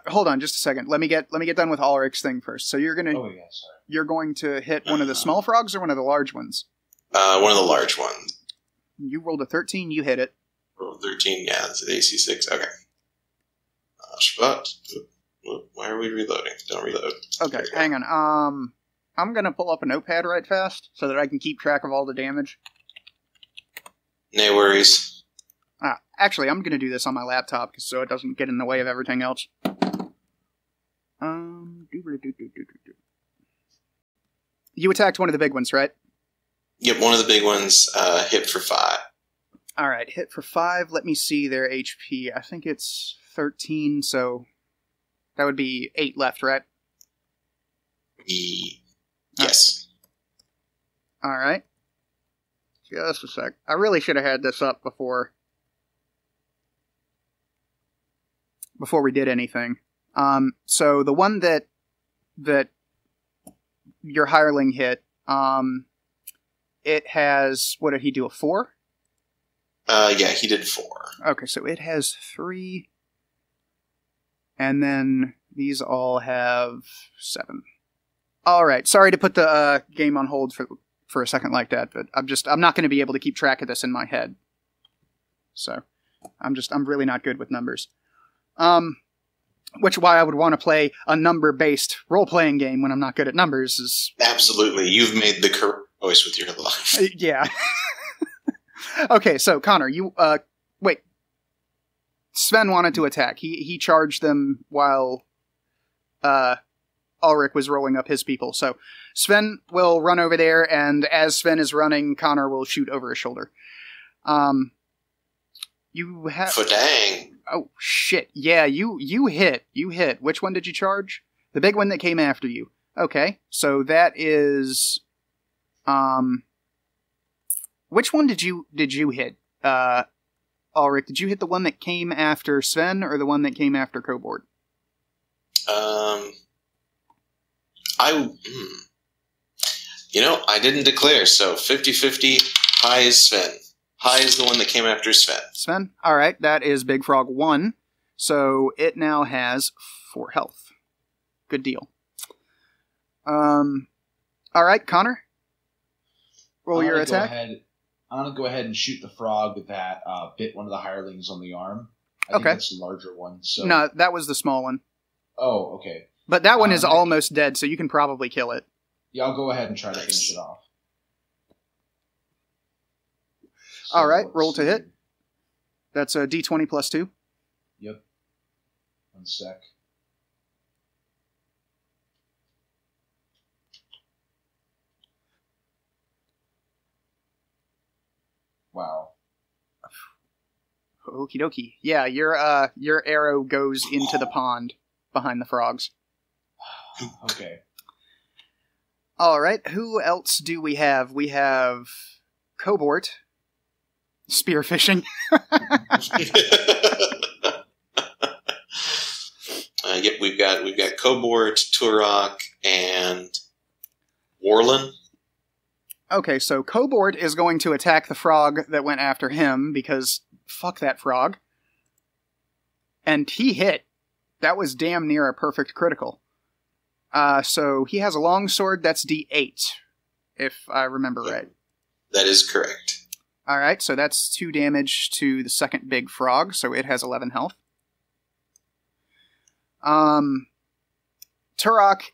hold on just a second. Let me get done with Ulrich's thing first. So you're gonna you're going to hit one of the small frogs or one of the large ones? One of the large ones. You rolled a 13. You hit it. Roll 13. Yeah, it's an AC 6. Okay. But why are we reloading? Don't reload. Okay, hang on. I'm gonna pull up a notepad right fast so that I can keep track of all the damage. No worries. Actually, I'm gonna do this on my laptop so it doesn't get in the way of everything else. You attacked one of the big ones, right? Yep, one of the big ones hit for 5. All right, hit for 5. Let me see their HP. I think it's 13, so that would be 8 left, right? Yes. All right. Just a sec. I really should have had this up before we did anything. So the one that your hireling hit, it has, what did he do, a 4? Yeah, he did 4. Okay, so it has 3. And then these all have 7. Alright, sorry to put the game on hold for a second like that, but I'm not going to be able to keep track of this in my head. So, I'm really not good with numbers. Which why I would want to play a number-based role-playing game when I'm not good at numbers is... Absolutely, you've made the correct choice with your life. Yeah. Okay, so Connor, you wait. Sven wanted to attack. He charged them while Ulrich was rolling up his people. So Sven will run over there, and as Sven is running, Connor will shoot over his shoulder. You have... Dang. Oh shit! Yeah, you hit. You hit. Which one did you charge? The big one that came after you. Okay, so that is which one did you hit? Ulrich, did you hit the one that came after Sven or the one that came after Coboard? I didn't declare, so 50-50, high is Sven. High is the one that came after Sven. Sven? Alright, that is Big Frog 1, so it now has 4 health. Good deal. Alright, Connor? Roll your attack. I'm going to go ahead and shoot the frog that bit one of the hirelings on the arm. I think Okay. that's the larger one. So. No, that was the small one. Oh, okay. But that one is almost dead, so you can probably kill it. Yeah, I'll go ahead and try to finish it off. So Alright, roll to hit. That's a d20 plus 2. Yep. 1 sec. Wow. Okie dokie. Yeah, your arrow goes into the pond behind the frogs. Okay. Alright, who else do we have? We have Cobort. Spearfishing. Yep, we've got Cobort, Turok, and Warlin. Okay, so Cobort is going to attack the frog that went after him, because fuck that frog. And he hit. That was damn near a perfect critical. So he has a longsword that's D8, if I remember right. That is correct. Alright, so that's 2 damage to the second big frog, so it has 11 health. Turok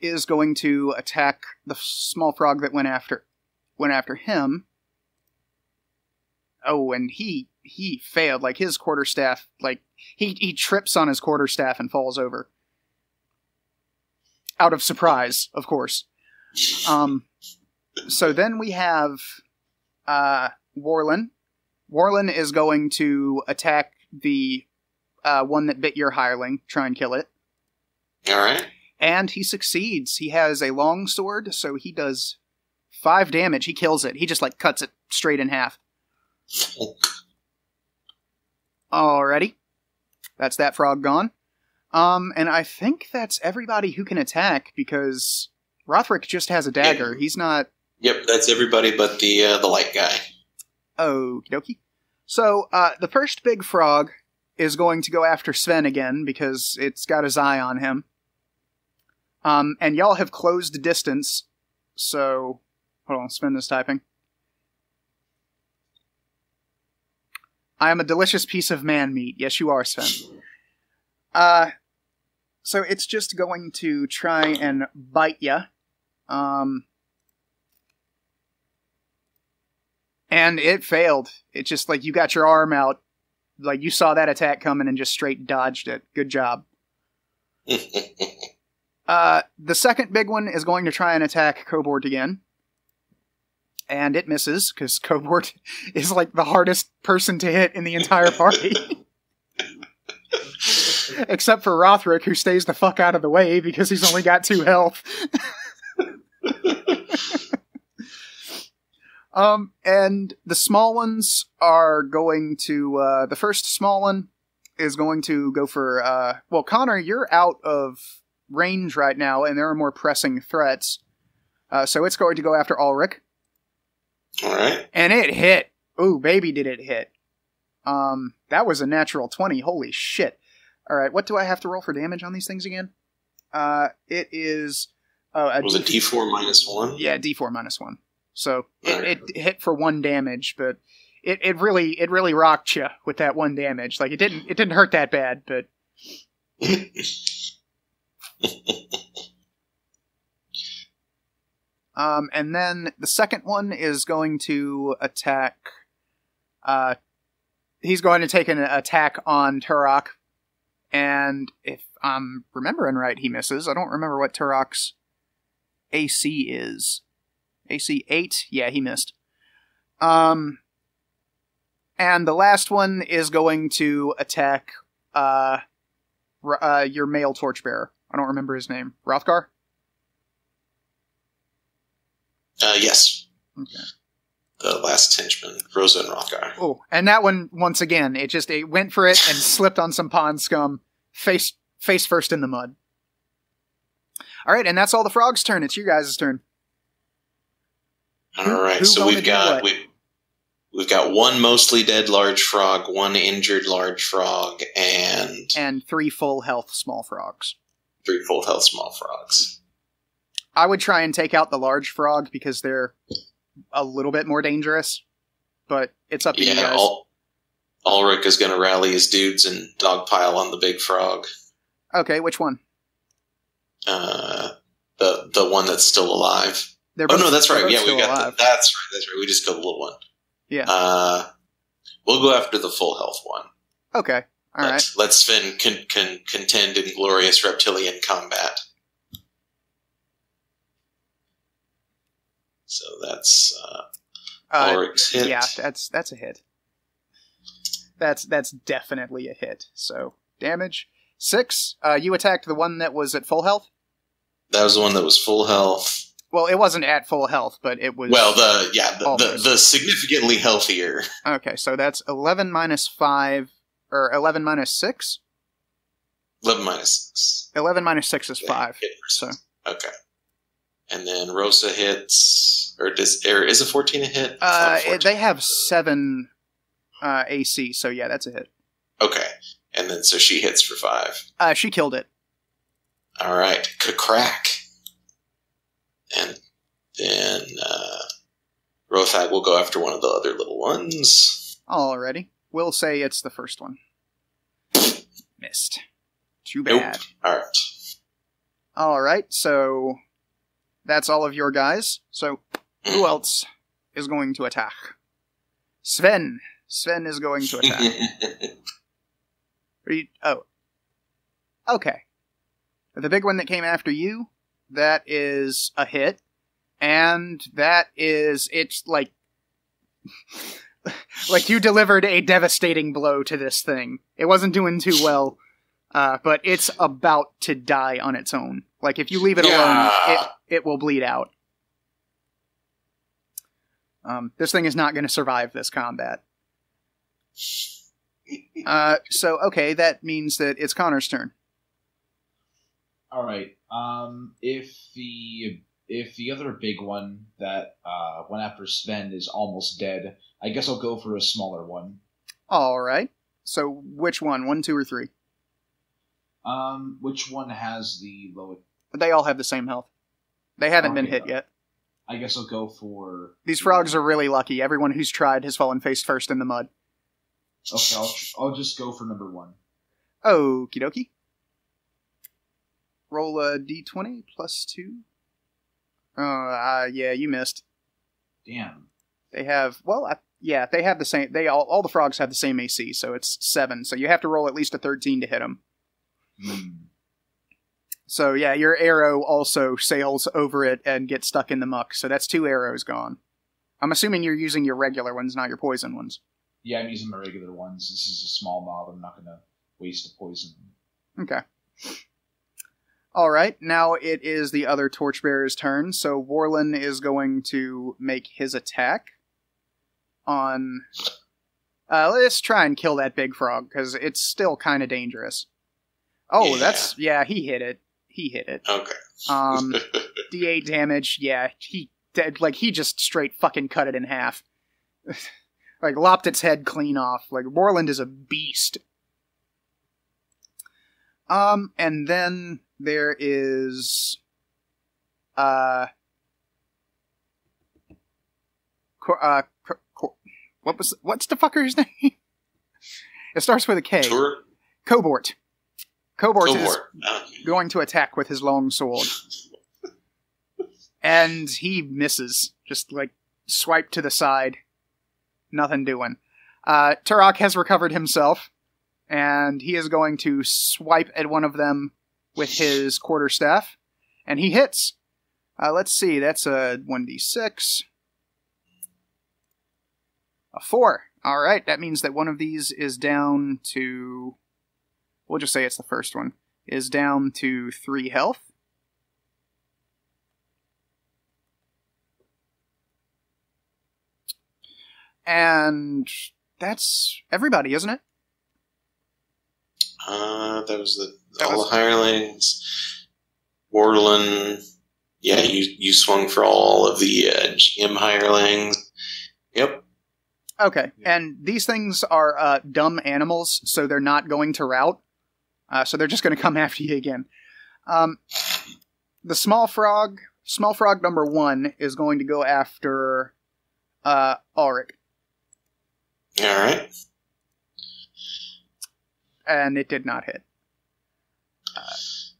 is going to attack the small frog that went after him. Oh, and he failed. Like, his quarterstaff, like, he trips on his quarterstaff and falls over. Out of surprise, of course. So then we have Warlin. Warlin is going to attack the one that bit your hireling, try and kill it. Alright. And he succeeds. He has a long sword, so he does 5 damage. He kills it. He just, like, cuts it straight in half. Alrighty. That's that frog gone. And I think that's everybody who can attack, because Rothric just has a dagger. He's not... Yep, that's everybody but the light guy. Okie dokie. So, the first big frog is going to go after Sven again, because it's got his eye on him. And y'all have closed the distance, so... Hold on, Sven is typing. I am a delicious piece of man meat. Yes, you are, Sven. So it's just going to try and bite ya. And it failed. It's just like you got your arm out, like you saw that attack coming and just straight dodged it. Good job. The second big one is going to try and attack Cobort again. And it misses, because Cobort is like the hardest person to hit in the entire party. Except for Rothric, who stays the fuck out of the way because he's only got 2 health. And the small ones are going to, the first small one is going to go for, well, Connor, you're out of range right now, and there are more pressing threats. So it's going to go after Ulrich. Alright. And it hit. Ooh, baby, did it hit. That was a natural 20. Holy shit. Alright, what do I have to roll for damage on these things again? It is... was it D4 -1? Yeah, D4 -1. So it hit for 1 damage, but it really rocked you with that 1 damage. Like, it didn't hurt that bad, but... And then the second one is going to attack... he's going to take an attack on Turok, and if I'm remembering right, he misses. I don't remember what Turok's AC is. AC 8? Yeah, he missed. And the last one is going to attack your male torchbearer. I don't remember his name. Rothgar? Yes. Okay. The last henchman, Rosa and Rothgar. Oh, and that one, once again, it went for it and slipped on some pond scum, face first in the mud. Alright, and that's all the frog's turn. It's you guys' turn. Alright, so we've got one mostly dead large frog, one injured large frog, and 3 full health small frogs. 3 full health small frogs. I would try and take out the large frog because they're a little bit more dangerous, but it's up to you guys. Ulrich is going to rally his dudes and dogpile on the big frog. Okay, which one? The one that's still alive. Oh no, that's right. Yeah, we got that's right. We just killed the little one. Yeah. We'll go after the full health one. Okay. All right. Let Sven contend in glorious reptilian combat. So that's Ulrich's hit. Yeah, that's a hit. That's definitely a hit. So damage 6. You attacked the one that was at full health. That was the one that was full health. Well, it wasn't at full health, but it was. Well, the significantly healthier. Okay, so that's 11 minus 5 or 11 minus 6. 11 minus 6. 11 minus 6 is 5. So okay. And then Rosa hits, or is a 14 a hit? They have 7 AC, so yeah, that's a hit. Okay, and then so she hits for 5. She killed it. All right, crack. And then Rothag will go after one of the other little ones. Alrighty, we'll say it's the first one. Missed. Too bad. Nope. All right. All right, so. That's all of your guys. So, who else is going to attack? Sven. Sven is going to attack. Okay. The big one that came after you, that is a hit. And it's like... like you delivered a devastating blow to this thing. It wasn't doing too well, but it's about to die on its own. Like, if you leave it alone, it will bleed out. This thing is not going to survive this combat. So, okay, that means that it's Connor's turn. Alright, if the other big one that went after Sven is almost dead, I guess I'll go for a smaller one. Alright. So, which one? 1, 2, or 3? Which one has the lowest? They all have the same health. They haven't been hit yet. I guess I'll go for... These frogs are really lucky. Everyone who's tried has fallen face first in the mud. Okay, I'll just go for number 1. Okie dokie. Roll a d20 plus 2. Yeah, you missed. Damn. They have... Well, yeah, they have the same... All the frogs have the same AC, so it's 7. So you have to roll at least a 13 to hit them. So yeah, your arrow also sails over it and gets stuck in the muck, so that's 2 arrows gone. I'm assuming you're using your regular ones, not your poison ones. Yeah, I'm using my regular ones. This is a small mob. I'm not going to waste a poison. Okay. Alright, now it is the other torchbearer's turn, so Warlin is going to make his attack on... let's try and kill that big frog, because it's still kind of dangerous. Oh, yeah. He hit it. Okay. D8 damage, yeah, he just straight fucking cut it in half. like, lopped its head clean off. Like, Warland is a beast. And then there is, what's the fucker's name? It starts with a K. Tour? Cobort. Cobort is Oh. going to attack with his long sword. And he misses. Just, like, swipe to the side. Nothing doing. Turok has recovered himself, and he is going to swipe at one of them with his quarterstaff, and he hits. Let's see, that's a 1d6. A 4. Alright, that means that one of these is down to... We'll just say it's the first one. Is down to 3 health. And that's everybody, isn't it? That was the hirelings. Warland. Yeah, you swung for all of the GM hirelings. Yep. Okay, and these things are dumb animals, so they're not going to rout. So they're just going to come after you again. The small frog number 1 is going to go after Ulrich. Alright. And it did not hit.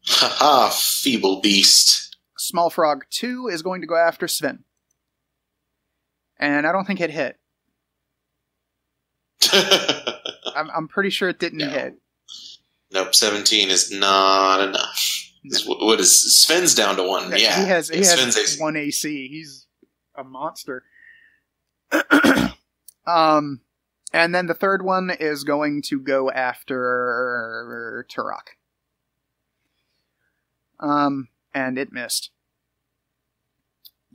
Haha, feeble beast. Small frog 2 is going to go after Sven. And I don't think it hit. I'm pretty sure it didn't hit. Nope, 17 is not enough. No. What is Sven's down to 1? Yeah, he has Sven's AC. 1 AC. He's a monster. And then the third one is going to go after Turok. And it missed.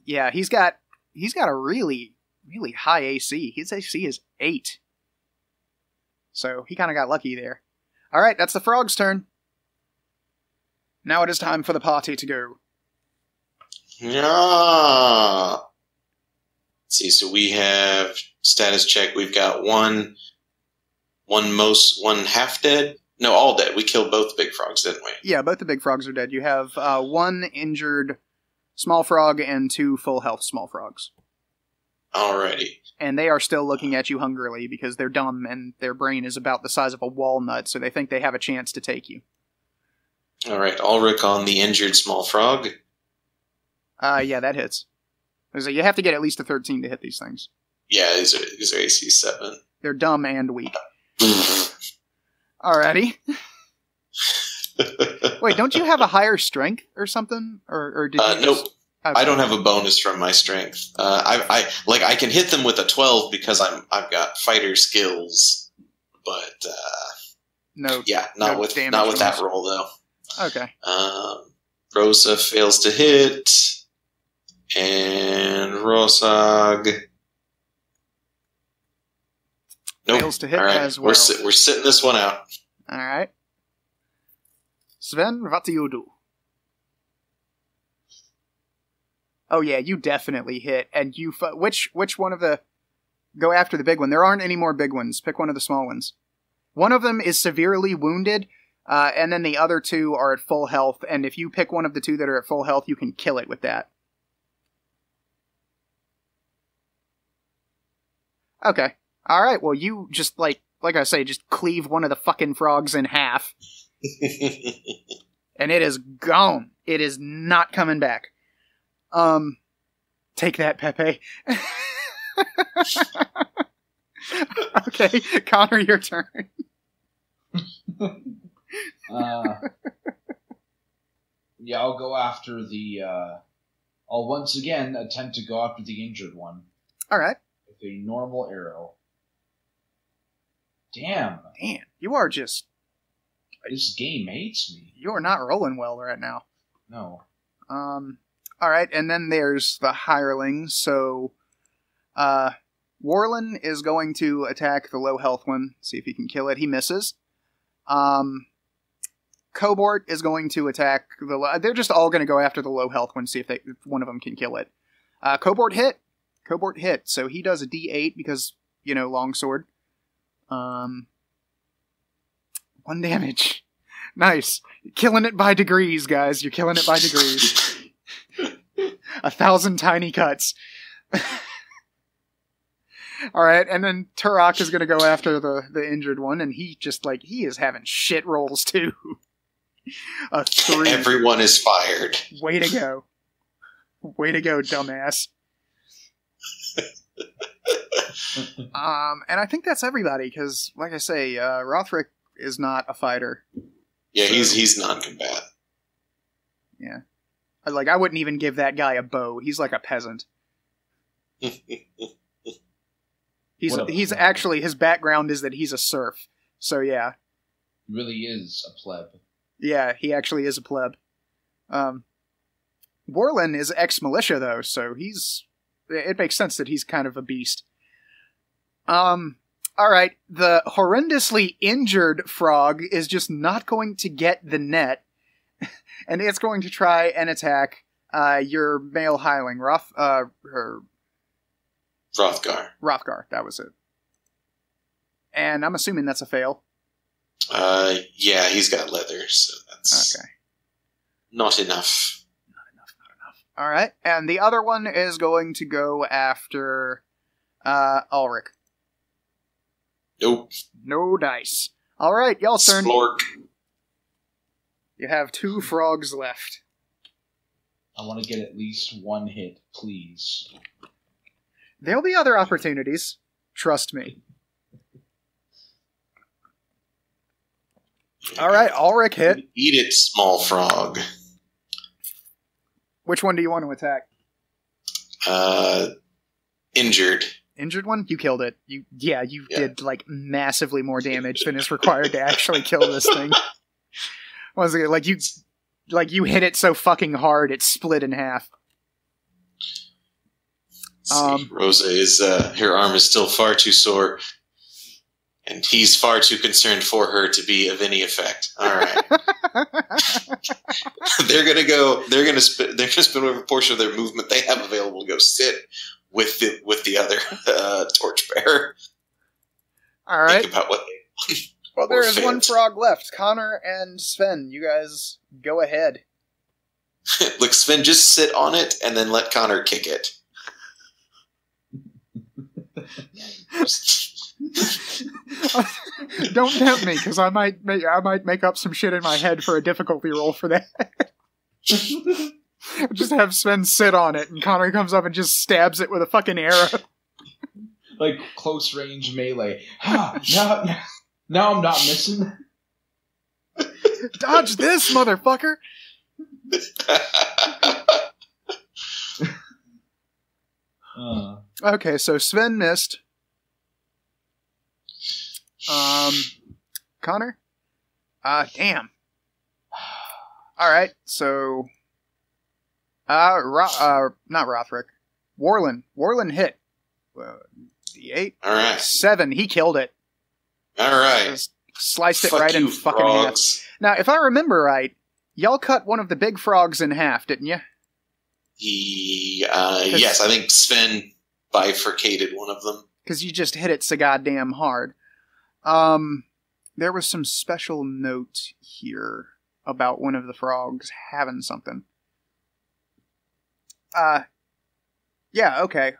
Yeah, he's got a really, really high AC. His AC is 8. So he kind of got lucky there. Alright, that's the frog's turn. Now it is time for the party to go. Yeah. Let's see, so we have status check. We've got one half dead. No, all dead. We killed both the big frogs, didn't we? Yeah, both the big frogs are dead. You have 1 injured small frog and 2 full health small frogs. Alrighty. And they are still looking at you hungrily because they're dumb and their brain is about the size of a walnut, so they think they have a chance to take you. Alright, Ulrich on the injured small frog. Yeah, that hits. So you have to get at least a 13 to hit these things. Yeah, these are AC 7. They're dumb and weak. Alrighty. Wait, don't you have a higher strength or something? Or did you nope. Just... Okay. I don't have a bonus from my strength. I can hit them with a 12 because I've got fighter skills, but not with that roll though. Okay. Rosa fails to hit, and Rosag fails to hit as well. We're sitting this one out. All right. Sven, what do you do? Oh yeah, you definitely hit, and you which one of the... Go after the big one. There aren't any more big ones. Pick one of the small ones. One of them is severely wounded, and then the other 2 are at full health, and if you pick one of the 2 that are at full health, you can kill it with that. Okay. Alright, well you just, like I say, just cleave one of the fucking frogs in half. And it is gone. It is not coming back. Take that, Pepe. Okay, Connor, your turn. Yeah, I'll go after the, I'll once again attempt to go after the injured one. Alright. With a normal arrow. Damn, you are just... This game hates me. You are not rolling well right now. No. Alright, and then there's the hirelings, so... Warland is going to attack the low health one, see if he can kill it. He misses. Cobort is going to attack the... They're just all going to go after the low health one, see if one of them can kill it. Cobort hit, so he does a d8 because longsword. 1 damage. Nice. You're killing it by degrees, guys. You're killing it by degrees. 1,000 tiny cuts. Alright, and then Turok is going to go after the injured one, and he is having shit rolls, too. A 3. Everyone is fired. Way to go. Way to go, dumbass. And I think that's everybody, because, like I say, Rothric is not a fighter. Yeah, he's non-combatant. Yeah. I wouldn't even give that guy a bow. He's like a peasant. He's actually, his background is that he's a serf. So, yeah. He really is a pleb. Yeah, he actually is a pleb. Warlin is ex-militia, though, so it makes sense that he's kind of a beast. Alright, the horrendously injured frog is just not going to get the net, and it's going to try and attack, your male hireling, Rothgar, that was it. And I'm assuming that's a fail. Yeah, he's got leather, so that's okay. Not enough. Not enough. Alright, and the other one is going to go after, Ulrich. Nope. No dice. Alright, y'all's turn. Splork. You have 2 frogs left. I want to get at least 1 hit, please. There'll be other opportunities. Trust me. Alright, Ulrich hit. Eat it, small frog. Which one do you want to attack? Injured. Injured one? You killed it. You did, massively more damage than is required to actually kill this thing. Was it, you hit it so fucking hard it split in half. Rosa is, her arm is still far too sore, and he's far too concerned for her to be of any effect. Alright. they're gonna spend whatever portion of their movement they have available to go sit with the other torchbearer. Alright. Think about what they well, there is one frog left. Connor and Sven, you guys go ahead. Look, Sven, just sit on it and then let Connor kick it. Don't tempt me, because I might make up some shit in my head for a difficulty roll for that. Just have Sven sit on it, and Connor comes up and just stabs it with a fucking arrow. Like close range melee. Now I'm not missing. Dodge this, motherfucker! Okay, so Sven missed. Connor? Damn. Alright, so... not Rothric. Warlin. Warlin hit. D8? Alright. 7, he killed it. Alright. Just sliced it right in fucking half. Now, if I remember right, y'all cut one of the big frogs in half, didn't you? Yes, I think Sven bifurcated one of them. Because you just hit it so goddamn hard. There was some special note here about one of the frogs having something. Yeah, okay.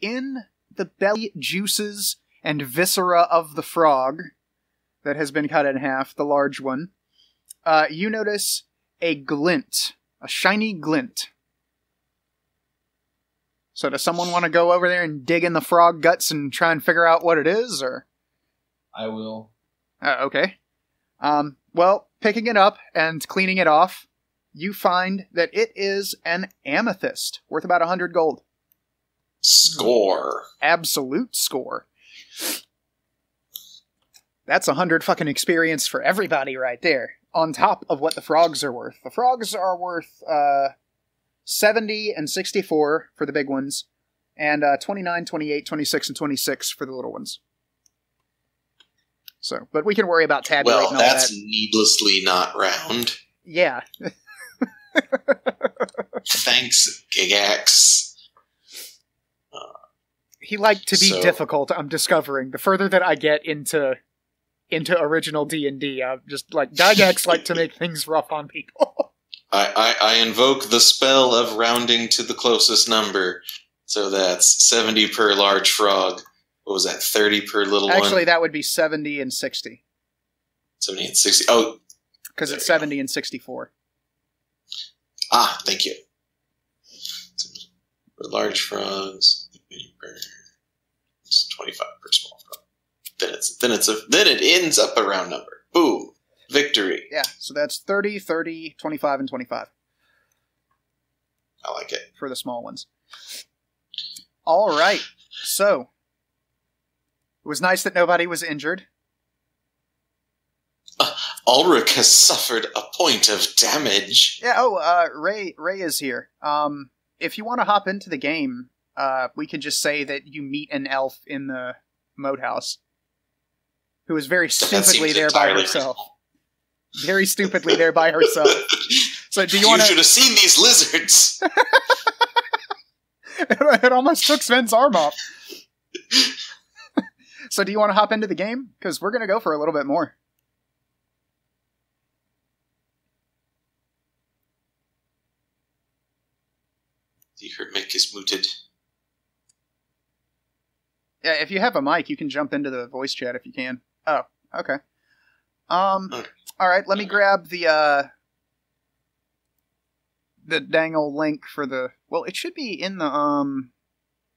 In the belly juices and viscera of the frog that has been cut in half, the large one, you notice a glint, a shiny glint. So does someone want to go over there and dig in the frog guts and try and figure out what it is, or? I will. Okay. Well, picking it up and cleaning it off, you find that it is an amethyst, worth about 100 gold. Score. Absolute score. That's 100 fucking experience for everybody right there, on top of what the frogs are worth. The frogs are worth, 70 and 64 for the big ones, and 29, 28, 26, and 26 for the little ones. So, but we can worry about tabulating all that. Well, that's needlessly not round. Yeah. Thanks, Gigax. He liked to be So- difficult, I'm discovering. The further that I get into original D&D, I'm just like, Gygax like to make things rough on people. I invoke the spell of rounding to the closest number. So that's 70 per large frog. What was that, 30 per little Actually, one? that would be 70 and 60. 70 and 60. Oh, Because There it's we go. 70 and 64. thank you. For large frogs, it's 25 per small frog. Then it ends up a round number. Boom. Victory. Yeah, so that's 30, 30, 25, and 25 I like it. for the small ones. All right, so it was nice that nobody was injured. Ulrich has suffered a point of damage. Yeah, Ray is here. If you want to hop into the game, we can just say that you meet an elf in the Moathouse, who is very stupidly seems there by entirely herself. Very stupidly there by herself. So do you want You to... should have seen these lizards. It almost took Sven's arm off. So do you want to hop into the game? Because we're going to go for a little bit more. The Hermic is mooted. Yeah, if you have a mic, you can jump into the voice chat if you can. Oh, okay. All right, let me grab the dangle link for the... Well, it should be in the,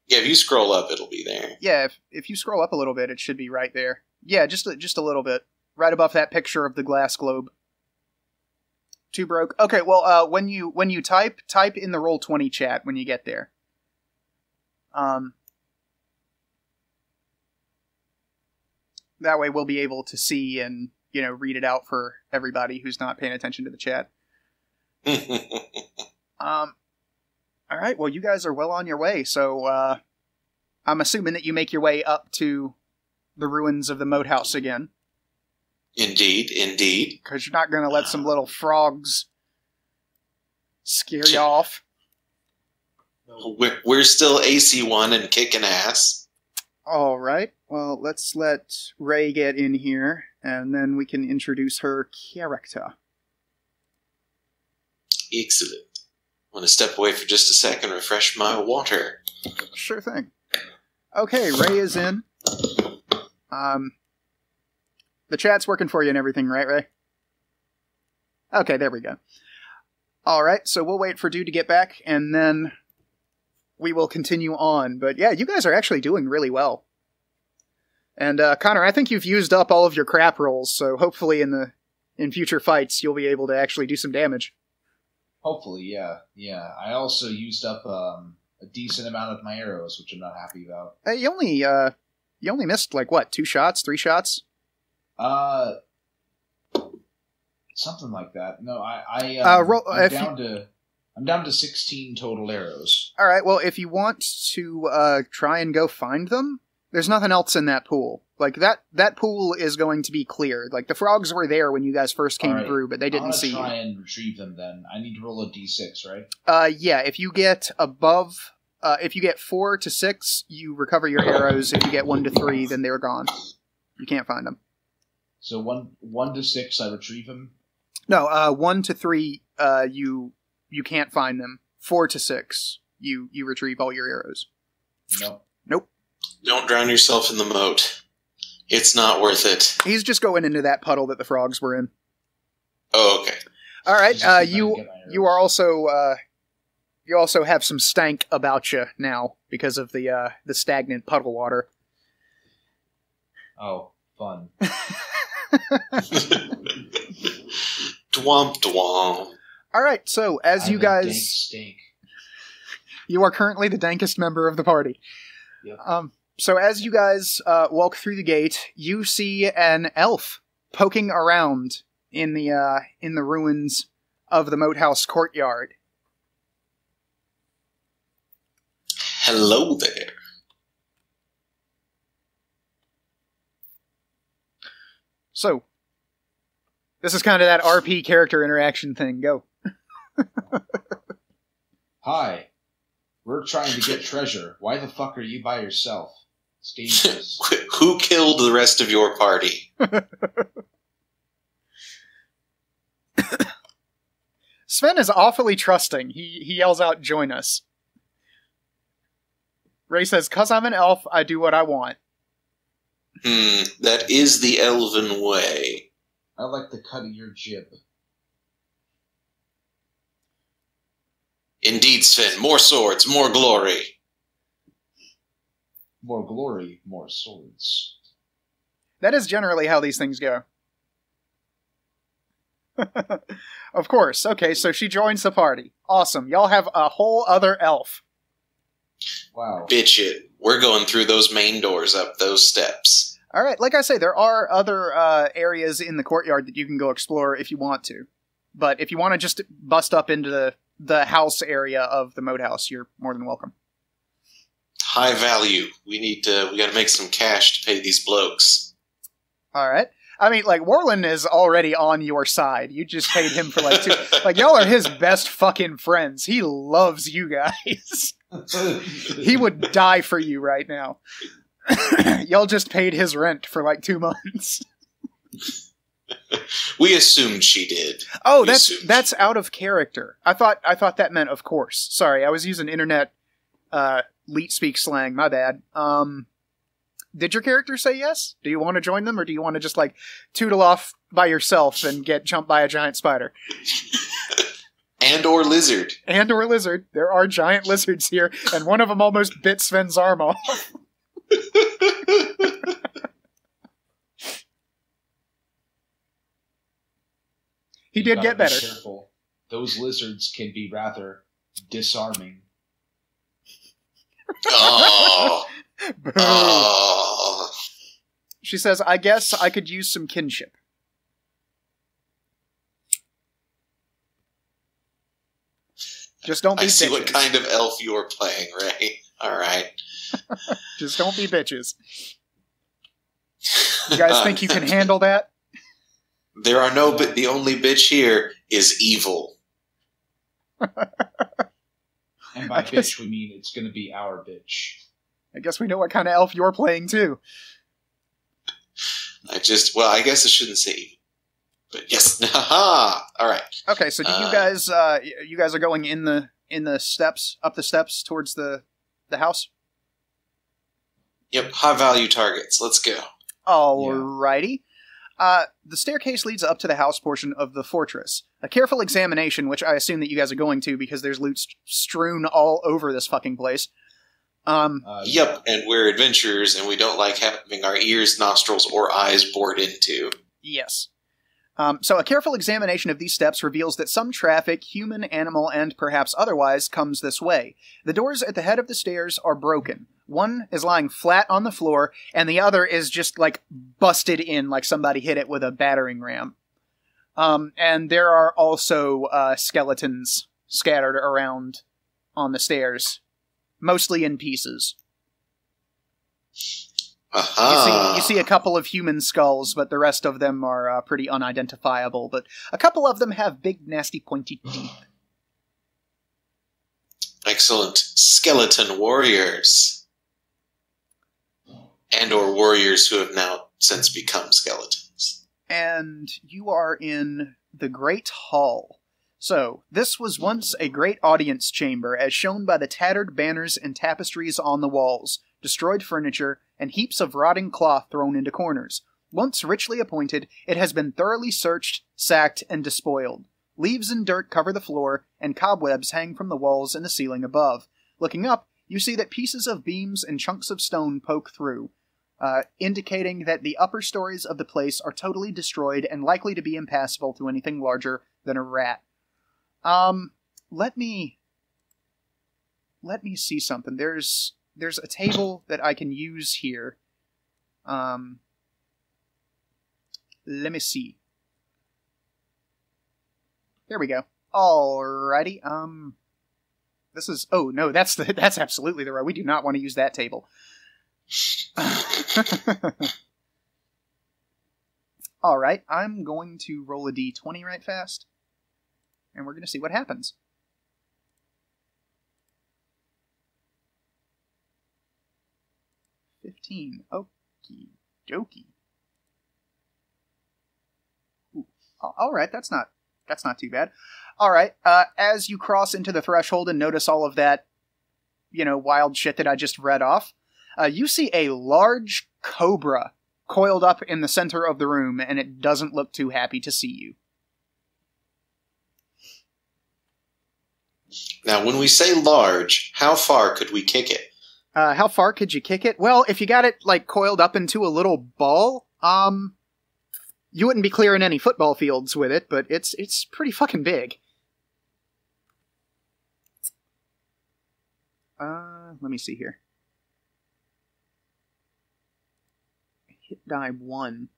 Yeah, if you scroll up, it'll be there. Yeah, if you scroll up a little bit, it should be right there. Yeah, just a little bit. Right above that picture of the glass globe. Too broke. Okay, well, when you type in the Roll20 chat when you get there. That way we'll be able to see and, read it out for everybody who's not paying attention to the chat. All right, well, you guys are well on your way, so I'm assuming that you make your way up to the ruins of the Moathouse again. Indeed. Because you're not going to let some little frogs scare you off. We're still AC1 and kicking ass. All right, well, let's let Ray get in here, and then we can introduce her character. Excellent. I want to step away for just a second, refresh my water. Sure thing. Okay, Ray is in. The chat's working for you and everything, right, Ray? Okay, there we go. Alright, so we'll wait for Dude to get back, and then we will continue on. But yeah, you guys are actually doing really well. And Connor, I think you've used up all of your crap rolls, so hopefully in future fights you'll be able to actually do some damage. Hopefully, yeah. Yeah, I also used up a decent amount of my arrows, which I'm not happy about. You only missed, like, what, 2 shots, 3 shots? Something like that. No, I'm down to 16 total arrows. All right, well, if you want to try and go find them, there's nothing else in that pool. Like, that pool is going to be clear. Like, the frogs were there when you guys first came through, but they didn't see you. I'm gonna try and retrieve them then. I need to roll a d6, right? Yeah, if you get above... if you get 4 to 6, you recover your arrows. If you get 1 to 3, then they're gone. You can't find them. So 1 to 6, I retrieve them? No, 1 to 3, you can't find them. 4 to 6, you retrieve all your arrows. No. Nope. Don't drown yourself in the moat. It's not worth it. He's just going into that puddle that the frogs were in. Oh, okay. All right, Just keep trying to you get my arrows. are also you also have some stank about you now because of the stagnant puddle water. Oh, fun. Dwomp dwomp. All right, so as I'm you a dank guys, stink. you are currently the dankest member of the party. Yep. So as you guys walk through the gate, you see an elf poking around in the ruins of the Moathouse courtyard. Hello there. So, this is kind of that RP character interaction thing. Go. Hi. We're We're trying to get treasure. Why the fuck are you by yourself? It's dangerous. Who killed the rest of your party? Sven is awfully trusting. He yells out, "Join us." Ray says, "'Cause I'm an elf, I do what I want." That is the elven way. I like the cut of your jib. Indeed, Sven. More swords, more glory. More glory, more swords. That is generally how these things go. Of course. Okay, so she joins the party. Awesome. Y'all have a whole other elf. Wow. Bitch it. We're going through those main doors up those steps. Alright, like I say, there are other areas in the courtyard that you can go explore if you want to. But if you want to just bust up into the house area of the Moathouse, you're more than welcome. High value. We gotta make some cash to pay these blokes. Alright. I mean, like, Warland is already on your side. You just paid him for, like, 2... Like, y'all are his best fucking friends. He loves you guys. He would die for you right now. Y'all just paid his rent for, like, 2 months. We assumed she did. Oh, that's out of character. I thought that meant of course. Sorry, I was using internet leet speak slang. My bad. Did your character say yes? Do you want to join them, or do you want to just, like, tootle off by yourself and get jumped by a giant spider? And or lizard. And or lizard. There are giant lizards here, and one of them almost bit Sven's arm off. He did get better. Be careful. Those lizards can be rather disarming. Oh. Oh. She says, "I guess I could use some kinship." Just don't be bitches. I see what kind of elf you're playing, Ray. Alright. Just don't be bitches. You guys think you can handle that? There are no... But the only bitch here is evil. And by bitch, we mean it's going to be our bitch. I guess we know what kind of elf you're playing, too. I guess I shouldn't say evil. But yes. Haha! Alright. Okay, so do you guys are going in the steps, up the steps towards the house? Yep, high value targets. Let's go. Alrighty. The staircase leads up to the house portion of the fortress. A careful examination, which I assume that you guys are going to because there's loot strewn all over this fucking place. Yep, and we're adventurers, and we don't like having our ears, nostrils, or eyes bored into. Yes. So a careful examination of these steps reveals that some traffic, human, animal, and perhaps otherwise, comes this way. The doors at the head of the stairs are broken. One is lying flat on the floor, and the other is just, like, busted in, like somebody hit it with a battering ram. And there are also skeletons scattered around on the stairs, mostly in pieces. You see a couple of human skulls, but the rest of them are pretty unidentifiable. But a couple of them have big, nasty, pointy teeth. Excellent. Skeleton warriors. And or warriors who have now since become skeletons. And you are in the Great Hall. So, this was once a great audience chamber, as shown by the tattered banners and tapestries on the walls, destroyed furniture, and heaps of rotting cloth thrown into corners. Once richly appointed, it has been thoroughly searched, sacked, and despoiled. Leaves and dirt cover the floor, and cobwebs hang from the walls and the ceiling above. Looking up, you see that pieces of beams and chunks of stone poke through, indicating that the upper stories of the place are totally destroyed and likely to be impassable to anything larger than a rat. Let me see something. There's a table that I can use here. Let me see. There we go. Alrighty. This is... Oh, no, that's absolutely the right... We do not want to use that table. Alright, I'm going to roll a d20 right fast. And we're going to see what happens. 15. Okie dokie. Ooh. All right, that's not too bad. All right, as you cross into the threshold and notice all of that, wild shit that I just read off, you see a large cobra coiled up in the center of the room, and it doesn't look too happy to see you. Now, when we say large, how far could we kick it? How far could you kick it? Well, if you got it, coiled up into a little ball, you wouldn't be clearing any football fields with it, but it's pretty fucking big. Let me see here. Hit die 1.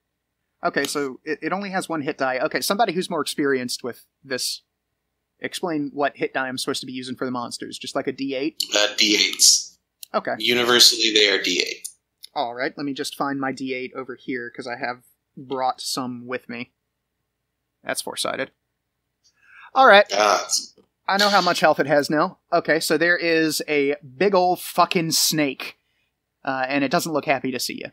Okay, so it only has 1 hit die. Okay, somebody who's more experienced with this, explain what hit die I'm supposed to be using for the monsters. Just like a D8? D8s. Okay. Universally, they are D8. Alright, let me just find my D8 over here, because I have brought some with me. That's four-sided. Alright. I know how much health it has now. Okay, so there is a big ol' fucking snake. And it doesn't look happy to see you.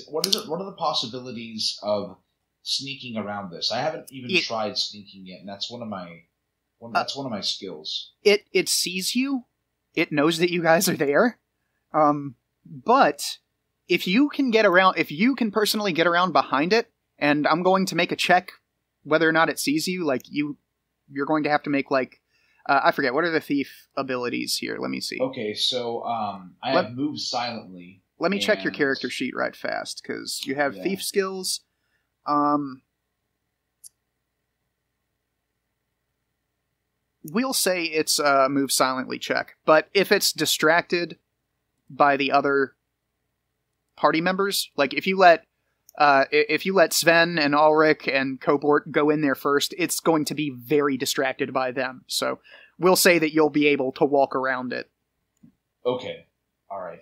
What are the possibilities of sneaking around this? I haven't even tried sneaking yet, and that's one of my skills. It sees you. It knows that you guys are there. But if you can personally get around behind it, and I'm going to make a check whether or not it sees you, you're going to have to make I forget, what are the thief abilities here? Let me see. Okay, so I have move silently. Let me check your character sheet right fast, because you have thief skills. We'll say it's a move silently check, but if it's distracted by the other party members, if you let Sven and Ulrich and Cobort go in there first, it's going to be very distracted by them. So we'll say that you'll be able to walk around it. Okay. All right.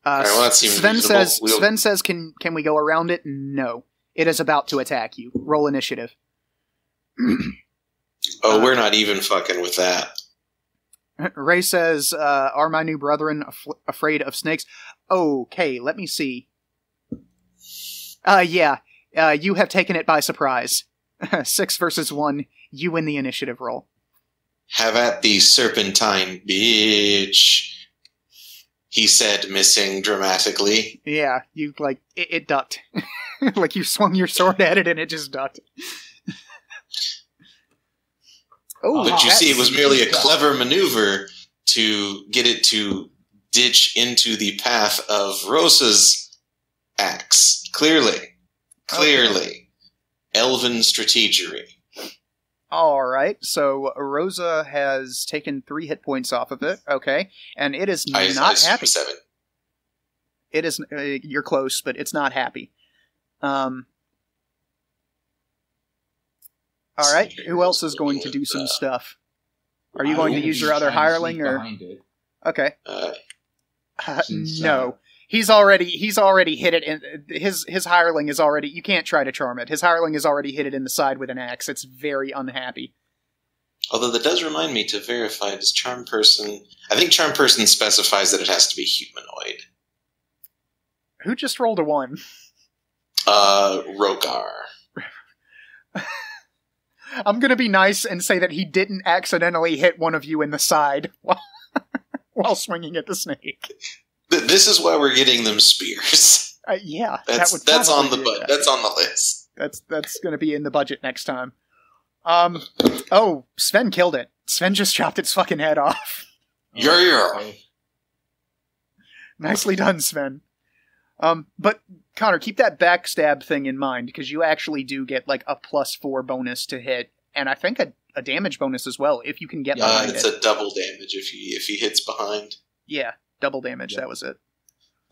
That seems Sven says, can we go around it? No. It is about to attack you. Roll initiative. We're not even fucking with that. Ray says, are my new brethren afraid of snakes? Okay, let me see. You have taken it by surprise. 6 versus 1, you win the initiative roll. Have at the serpentine, bitch. He said, missing dramatically. Yeah, you, it ducked. You swung your sword at it and it just ducked. But you see, it was merely a clever maneuver to get it to ditch into the path of Rosa's axe. Clearly. Okay. Elven strategery. Alright, so Rosa has taken 3 hit points off of it. Okay, and it is not happy. 7. It is, you're close, but it's not happy. Alright, who else is going to do some stuff? Are you going to use your other hireling, or? Okay. No. He's already hit it in his hireling is already, you can't try to charm it. His hireling has already hit it in the side with an axe. It's very unhappy. Although that does remind me to verify, does charm person, I think charm person specifies that it has to be humanoid. Who just rolled a 1? Rogar. I'm gonna be nice and say that he didn't accidentally hit one of you in the side while swinging at the snake. This is why we're getting them spears. Yeah, that's on the that's on the list. That's going to be in the budget next time. Sven killed it. Sven just chopped its fucking head off. Yeah. Nicely done, Sven. But Connor, keep that backstab thing in mind, because you actually do get a +4 bonus to hit, and I think a damage bonus as well if you can get behind it's a double damage if he hits behind. Yeah. Double damage, that was it.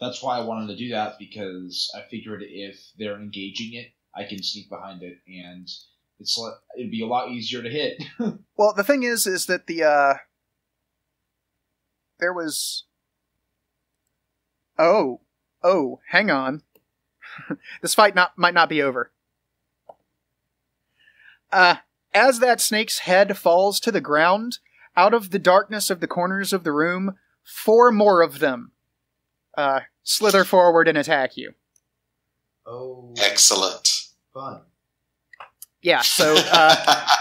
That's why I wanted to do that, because I figured if they're engaging it, I can sneak behind it, and it'd be a lot easier to hit. Well, the thing is that there was... Oh, hang on. This fight might not be over. As that snake's head falls to the ground, out of the darkness of the corners of the room, 4 more of them slither forward and attack you. Oh, Excellent. fun. Yeah, so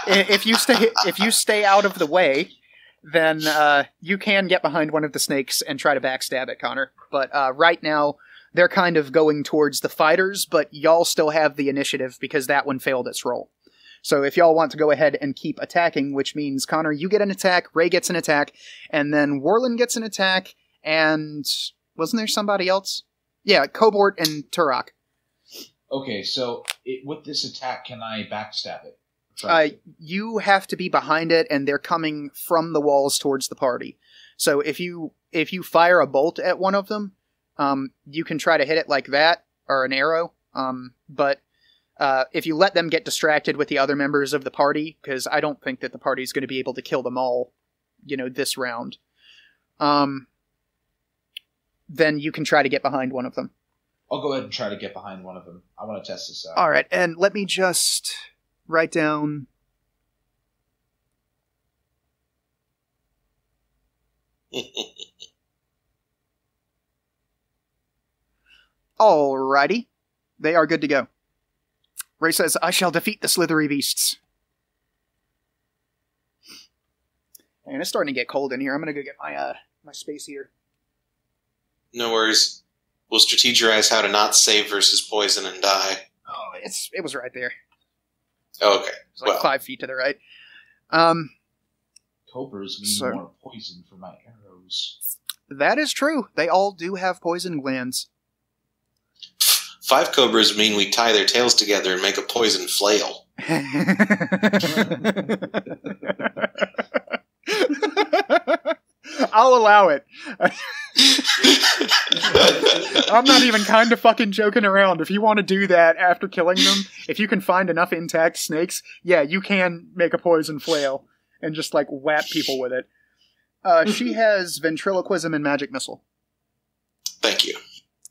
if you stay out of the way, then you can get behind one of the snakes and try to backstab it, Connor. But right now, they're kind of going towards the fighters, but y'all still have the initiative because that one failed its roll. So if y'all want to go ahead and keep attacking, which means, Connor, you get an attack, Ray gets an attack, and then Warlin gets an attack, and wasn't there somebody else? Yeah, Cobort and Turok. Okay, so with this attack, can I backstab it? You have to be behind it, and they're coming from the walls towards the party. So if you fire a bolt at one of them, you can try to hit it like that, or an arrow. But if you let them get distracted with the other members of the party, because I don't think that the party's going to be able to kill them all, this round, then you can try to get behind one of them. I'll go ahead and try to get behind one of them. I want to test this out. All right, and let me just write down... Alrighty. They are good to go. Ray says, I shall defeat the slithery beasts. And it's starting to get cold in here. I'm going to go get my space heater. No worries. We'll strategize how to not save versus poison and die. Oh, it was right there. Okay. It's like 5 feet to the right. Cobras mean more poison for my arrows. That is true. They all do have poison glands. 5 cobras mean we tie their tails together and make a poison flail. I'll allow it. I'm not even kind of fucking joking around. If you want to do that after killing them, if you can find enough intact snakes, yeah, you can make a poison flail and just, whap people with it. She has ventriloquism and magic missile. Thank you.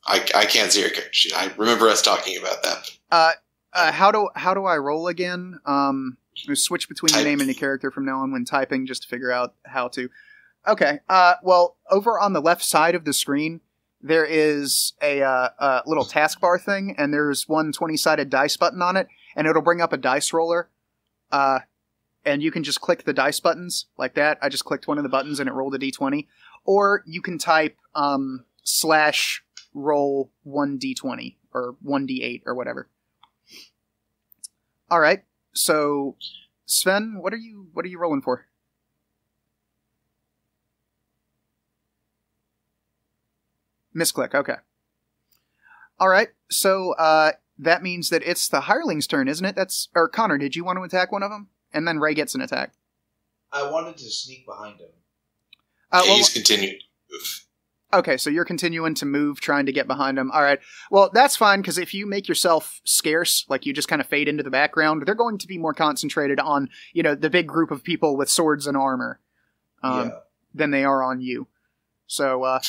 I can't see her character. I remember us talking about that. How do I roll again? Switch between the name and the character from now on when typing, just to figure out how to. Okay. Well, over on the left side of the screen, there is a little taskbar thing, and there's one 20-sided dice button on it, and it'll bring up a dice roller. And you can just click the dice buttons like that. I just clicked one of the buttons, and it rolled a d20. Or you can type / roll 1d20 or 1d8 or whatever. All right. So, Sven, what are you rolling for? Misclick. Okay. All right. So that means that it's the hireling's turn, isn't it? Or Connor, did you want to attack one of them? And then Ray gets an attack. I wanted to sneak behind him. He's continuing to move. Okay, so you're continuing to move, trying to get behind them. All right. Well, that's fine, because if you make yourself scarce, you just kind of fade into the background, they're going to be more concentrated on, the big group of people with swords and armor than they are on you. So,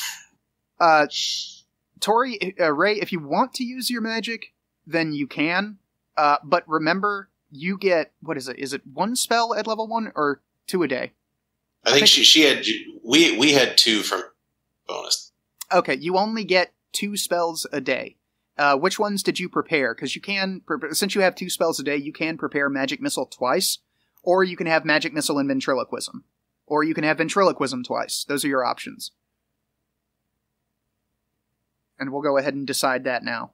Tori, Ray, if you want to use your magic, then you can. But remember, you get, what is it? Is it 1 spell at level 1 or 2 a day? I think she had, we had 2 from bonus. Okay, you only get 2 spells a day. Which ones did you prepare? Because you can, since you have 2 spells a day, you can prepare Magic Missile twice, or you can have Magic Missile and Ventriloquism. Or you can have Ventriloquism twice. Those are your options. And we'll go ahead and decide that now.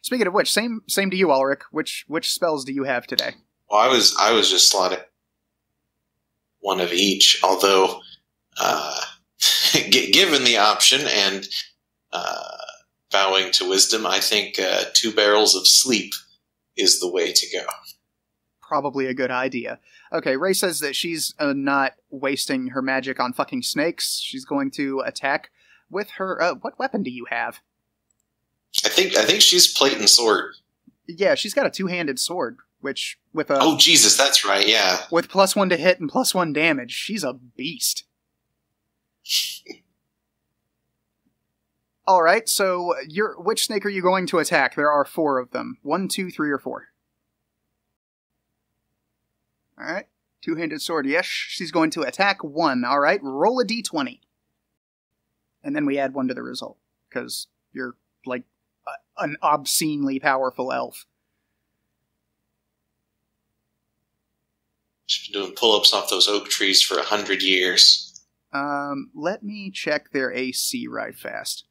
Speaking of which, same to you, Ulrich. Which spells do you have today? Well, I was just slotting one of each, although given the option and vowing to wisdom, I think 2 barrels of sleep is the way to go. Probably a good idea. Okay, Ray says that she's not wasting her magic on fucking snakes. She's going to attack with her... what weapon do you have? I think she's plate and sword. Yeah, she's got a 2-handed sword, which with a... Oh, Jesus, that's right, yeah. With +1 to hit and +1 damage. She's a beast. All right, so which snake are you going to attack? There are 4 of them. 1, 2, 3, or 4. All right, two-handed sword. Yes, she's going to attack 1. All right, roll a d20. And then we add 1 to the result, because you're, like, an obscenely powerful elf. She's been doing pull-ups off those oak trees for 100 years. Let me check their AC right fast.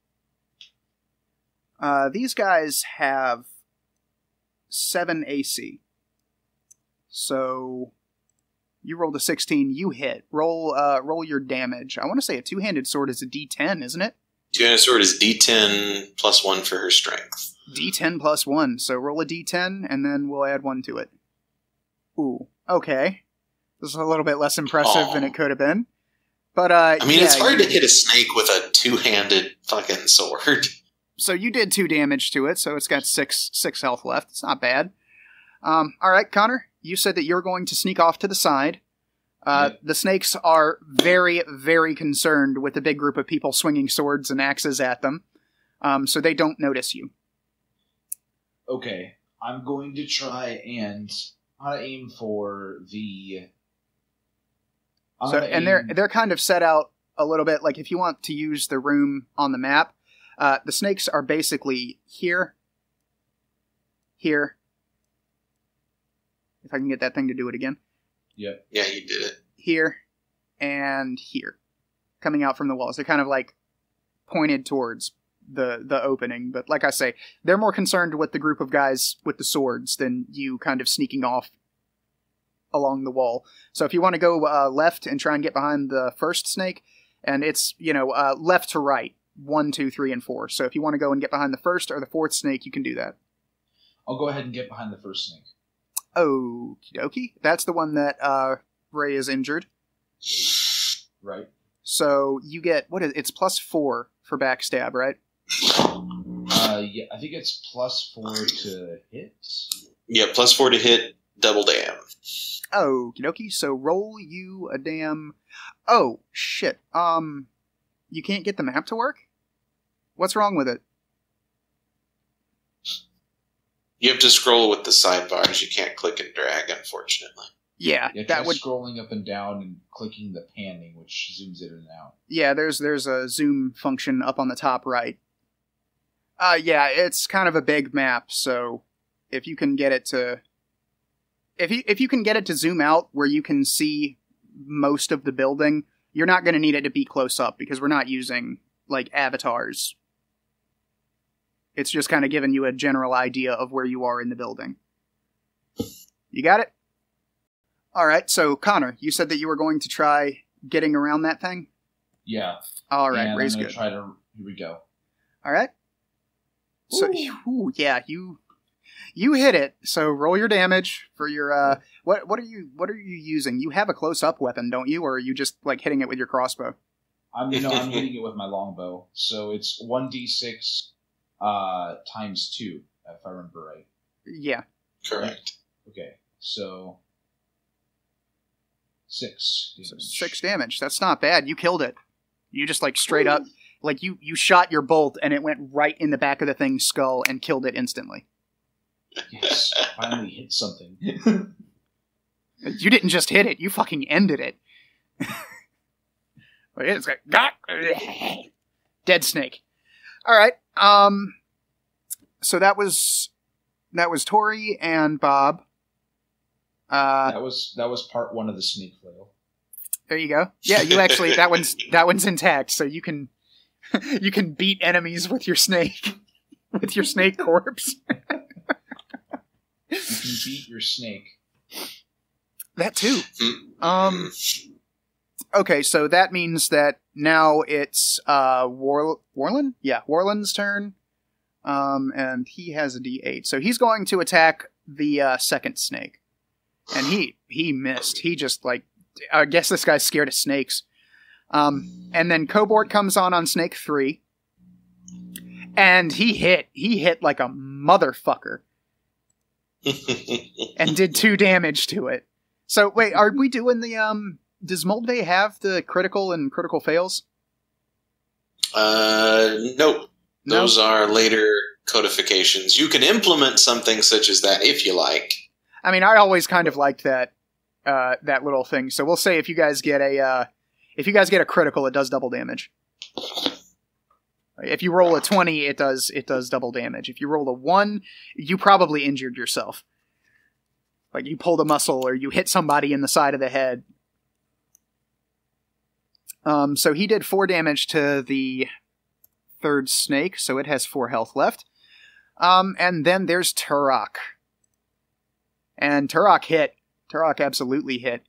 These guys have 7 AC. So you rolled a 16, you hit. Roll your damage. I want to say a two-handed sword is a D10, isn't it? Two-handed sword is D10 plus 1 for her strength. D10 plus 1. So roll a D10, and then we'll add 1 to it. Ooh, okay. This is a little bit less impressive than it could have been. But, I mean, it's hard to hit a snake with a two-handed fucking sword. So you did 2 damage to it, so it's got 6 health left. It's not bad. Alright, Connor, you said that you're going to sneak off to the side. The snakes are very, very concerned with the big group of people swinging swords and axes at them, so they don't notice you. Okay, I'm going to try and aim for the... They're kind of set out a little bit, like if you want to use the room on the map, the snakes are basically here, here. If I can get that thing to do it again. Yeah. Yeah, you did it. Here, and here. Coming out from the walls. They're kind of like pointed towards the opening. But like I say, they're more concerned with the group of guys with the swords than you kind of sneaking off along the wall. So if you want to go left and try and get behind the first snake, and it's, left to right. 1, 2, 3, and 4. So if you want to go and get behind the first or the fourth snake, you can do that. I'll go ahead and get behind the first snake. Okie dokie. That's the one that Ray is injured. Right. So you get, it's plus 4 for backstab, right? Yeah, I think it's plus 4 to hit. Yeah, plus 4 to hit, double dam. Okie dokie. So roll you a damn... Oh, shit. You can't get the map to work? What's wrong with it? You have to scroll with the sidebars. You can't click and drag, unfortunately. Yeah, that would scrolling up and down and clicking the panning, which zooms in and out. Yeah, there's a zoom function up on the top right. Yeah, it's kind of a big map, so if you can get it to if you can get it to zoom out where you can see most of the building, you're not going to need it to be close up because we're not using like avatars. It's just kind of giving you a general idea of where you are in the building. You got it? Alright, so Connor, you said that you were going to try getting around that thing? Yeah. Alright, Ray's good. Here we go. Alright. So, yeah, you hit it, so roll your damage for your, what are you using? You have a close-up weapon, don't you? Or are you just, like, hitting it with your crossbow? I'm hitting it with my longbow, so it's 1d6 times 2, if I remember right. Yeah. Correct. Okay, so 6 damage. So 6 damage. That's not bad. You killed it. You just, like, straight up, like, you shot your bolt, and it went right in the back of the thing's skull and killed it instantly. Yes, finally hit something. You didn't just hit it, you fucking ended it. It's like, dead snake. Alright, so that was Tori and Bob. That was part 1 of the snake flail. There you go. Yeah, you actually, that one's intact, so you can beat enemies with your snake. With your snake corpse. You can beat your snake. That too. Okay, so that means that now it's Warland? Yeah, Warland's turn. And he has a D8. So he's going to attack the second snake. And he missed. He just, like, I guess this guy's scared of snakes. And then Cobort comes on snake 3. And he hit like a motherfucker. And did 2 damage to it. So, wait, are we doing the, does Moldvay have the critical and critical fails? Nope. Those are later codifications. You can implement something such as that if you like. I mean, I always kind of liked that that little thing. So we'll say if you guys get a critical, it does double damage. If you roll a 20, it does double damage. If you roll a 1, you probably injured yourself. Like you pulled a muscle or you hit somebody in the side of the head. So he did 4 damage to the third snake, so it has 4 health left. And then there's Turok. And Turok hit. Turok absolutely hit.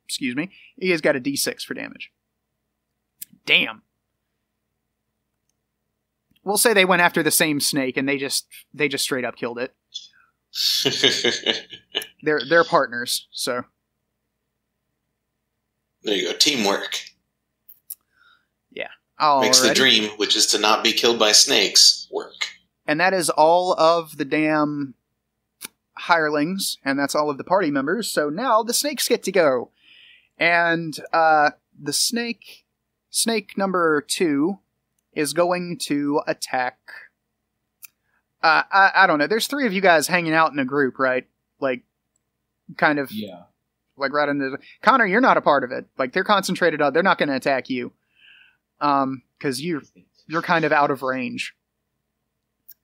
Excuse me. He has got a D6 for damage. Damn. We'll say they went after the same snake and they just straight up killed it. They're partners, so. There you go. Teamwork. Yeah. Makes the dream, which is to not be killed by snakes, work. And that is all of the damn hirelings, and that's all of the party members. So now the snakes get to go. And the snake number 2 is going to attack. I don't know. There's 3 of you guys hanging out in a group, right? Like, kind of. Yeah. Like right under. Connor, you're not a part of it. Like they're concentrated on. They're not going to attack you. Because you're kind of out of range.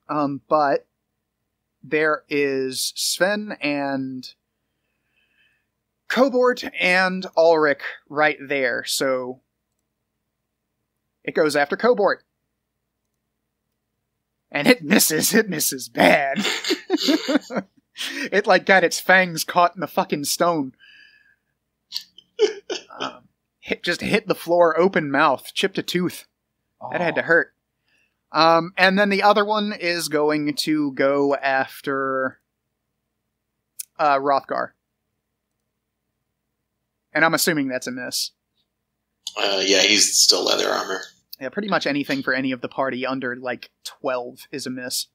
But there is Sven and Cobort and Ulrich right there, so it goes after Cobort. And it misses bad. It like got its fangs caught in the fucking stone. Just hit the floor open mouth, chipped a tooth. That had to hurt. And then the other one is going to go after Rothgar. And I'm assuming that's a miss. Yeah, he's still leather armor. Yeah, pretty much anything for any of the party under, like, 12 is a miss.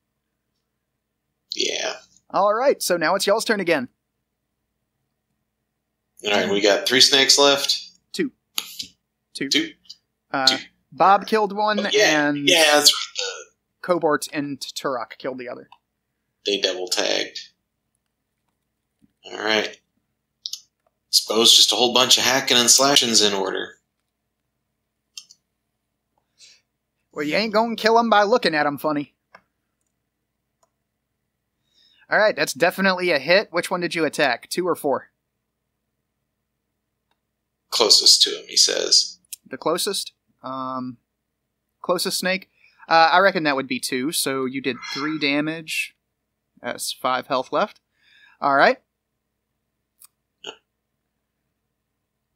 Yeah. Alright, so now it's y'all's turn again. Alright, we got 3 snakes left. 2. Two. Bob killed one, and yeah, that's right. Cobort and Turok killed the other. They double tagged. Alright. Suppose just a whole bunch of hacking and slashing's in order. Well, you ain't gonna kill them by looking at them funny. Alright, that's definitely a hit. Which one did you attack? 2 or 4? Closest to him, he says. The closest? Closest snake? I reckon that would be 2, so you did 3 damage. That's 5 health left. Alright.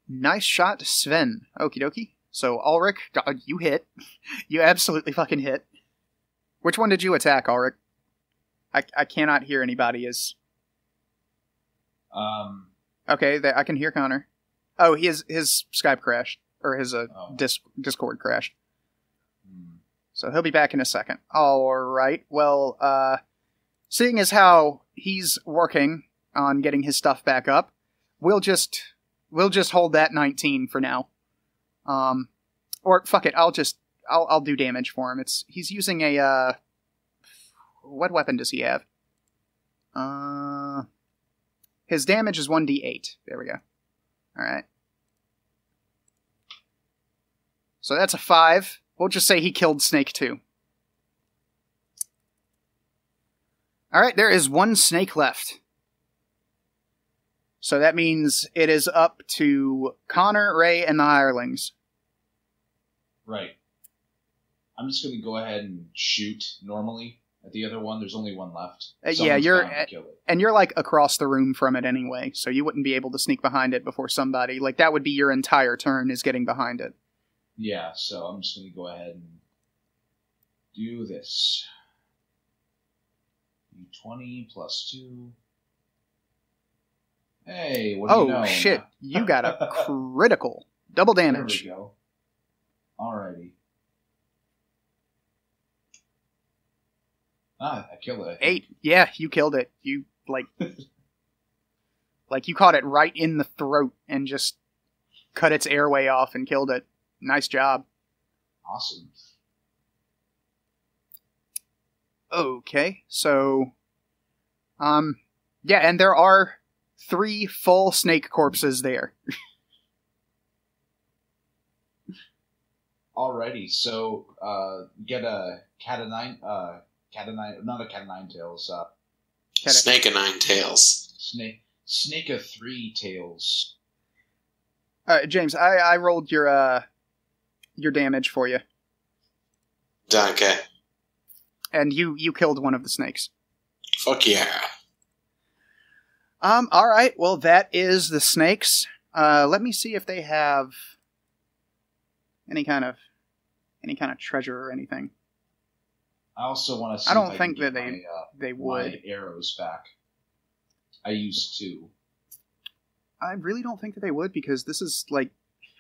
Nice shot, Sven. Okie dokie. So, Ulrich, you hit. You absolutely fucking hit. Which one did you attack, Ulrich? I cannot hear anybody as... Okay, I can hear Connor. Oh, his Skype crashed. Or his Discord crashed. So he'll be back in a second. Alright, well, seeing as how he's working on getting his stuff back up, we'll just hold that 19 for now. Or fuck it, I'll do damage for him. He's using a what weapon does he have? His damage is 1d8. There we go. Alright. So that's a 5. We'll just say he killed Snake 2. Alright, there is 1 snake left. So that means it is up to Connor, Ray, and the hirelings. Right. I'm just going to go ahead and shoot normally at the other one. There's only 1 left. Yeah, you're like across the room from it anyway, so you wouldn't be able to sneak behind it before somebody. Like that would be your entire turn is getting behind it. Yeah, so I'm just going to go ahead and do this. 20 plus 2. Hey, what do you know? Oh, shit. You got a critical. Double damage. There we go. Alrighty. I killed it. 8. Yeah, you killed it. You, like you caught it right in the throat and just cut its airway off and killed it. Nice job. Awesome. Okay, so, yeah, and there are 3 full snake corpses there. Alrighty, so get a cat of nine tails. Snake of 9 tails. Snake of 3 tails. James, I rolled your damage for you. Okay. And you killed one of the snakes. Fuck yeah. Alright, well that is the snakes. Let me see if they have any kind of treasure or anything. I also want to see I don't if think I can that get they my would. arrows back. I used 2. I really don't think that they would, because this is like,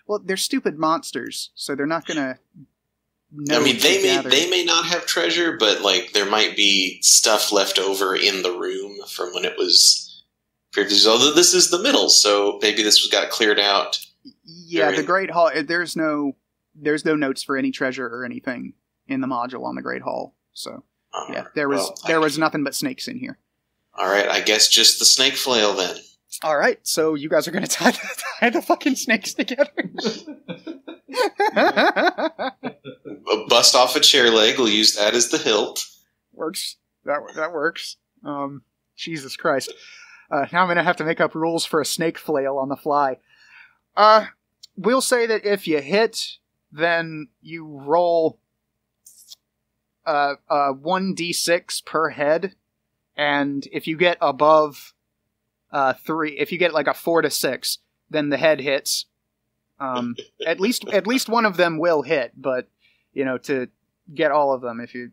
well, they're stupid monsters, so they're not gonna know. I mean, gather. they may not have treasure, but like there might be stuff left over in the room from when it was previously. Although this is the middle, so maybe this got cleared out. Yeah, the Great Hall. There's no notes for any treasure or anything in the module on the Great Hall. So yeah, there was nothing but snakes in here. All right, I guess just the snake flail then. All right, so you guys are going to tie the fucking snakes together. Bust off a chair leg. We'll use that as the hilt. Works. That works. Jesus Christ. Now I'm going to have to make up rules for a snake flail on the fly. We'll say that if you hit, then you roll 1d6 per head, and if you get above 3, if you get like a 4 to 6, then the head hits. At least one of them will hit, but to get all of them, if you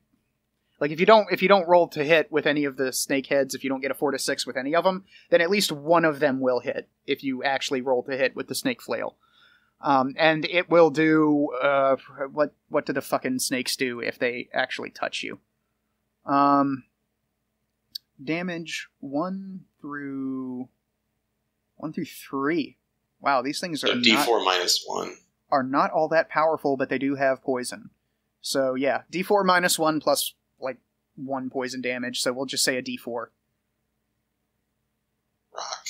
don't roll to hit with any of the snake heads, if you don't get a 4 to 6 with any of them, then at least one of them will hit if you actually roll to hit with the snake flail. And it will do what do the fucking snakes do if they actually touch you? Damage 1 through 3. Wow, these things are D4 minus 1. Are not all that powerful, but they do have poison. So yeah, D4 minus 1 plus like 1 poison damage. So we'll just say a D4. Rock.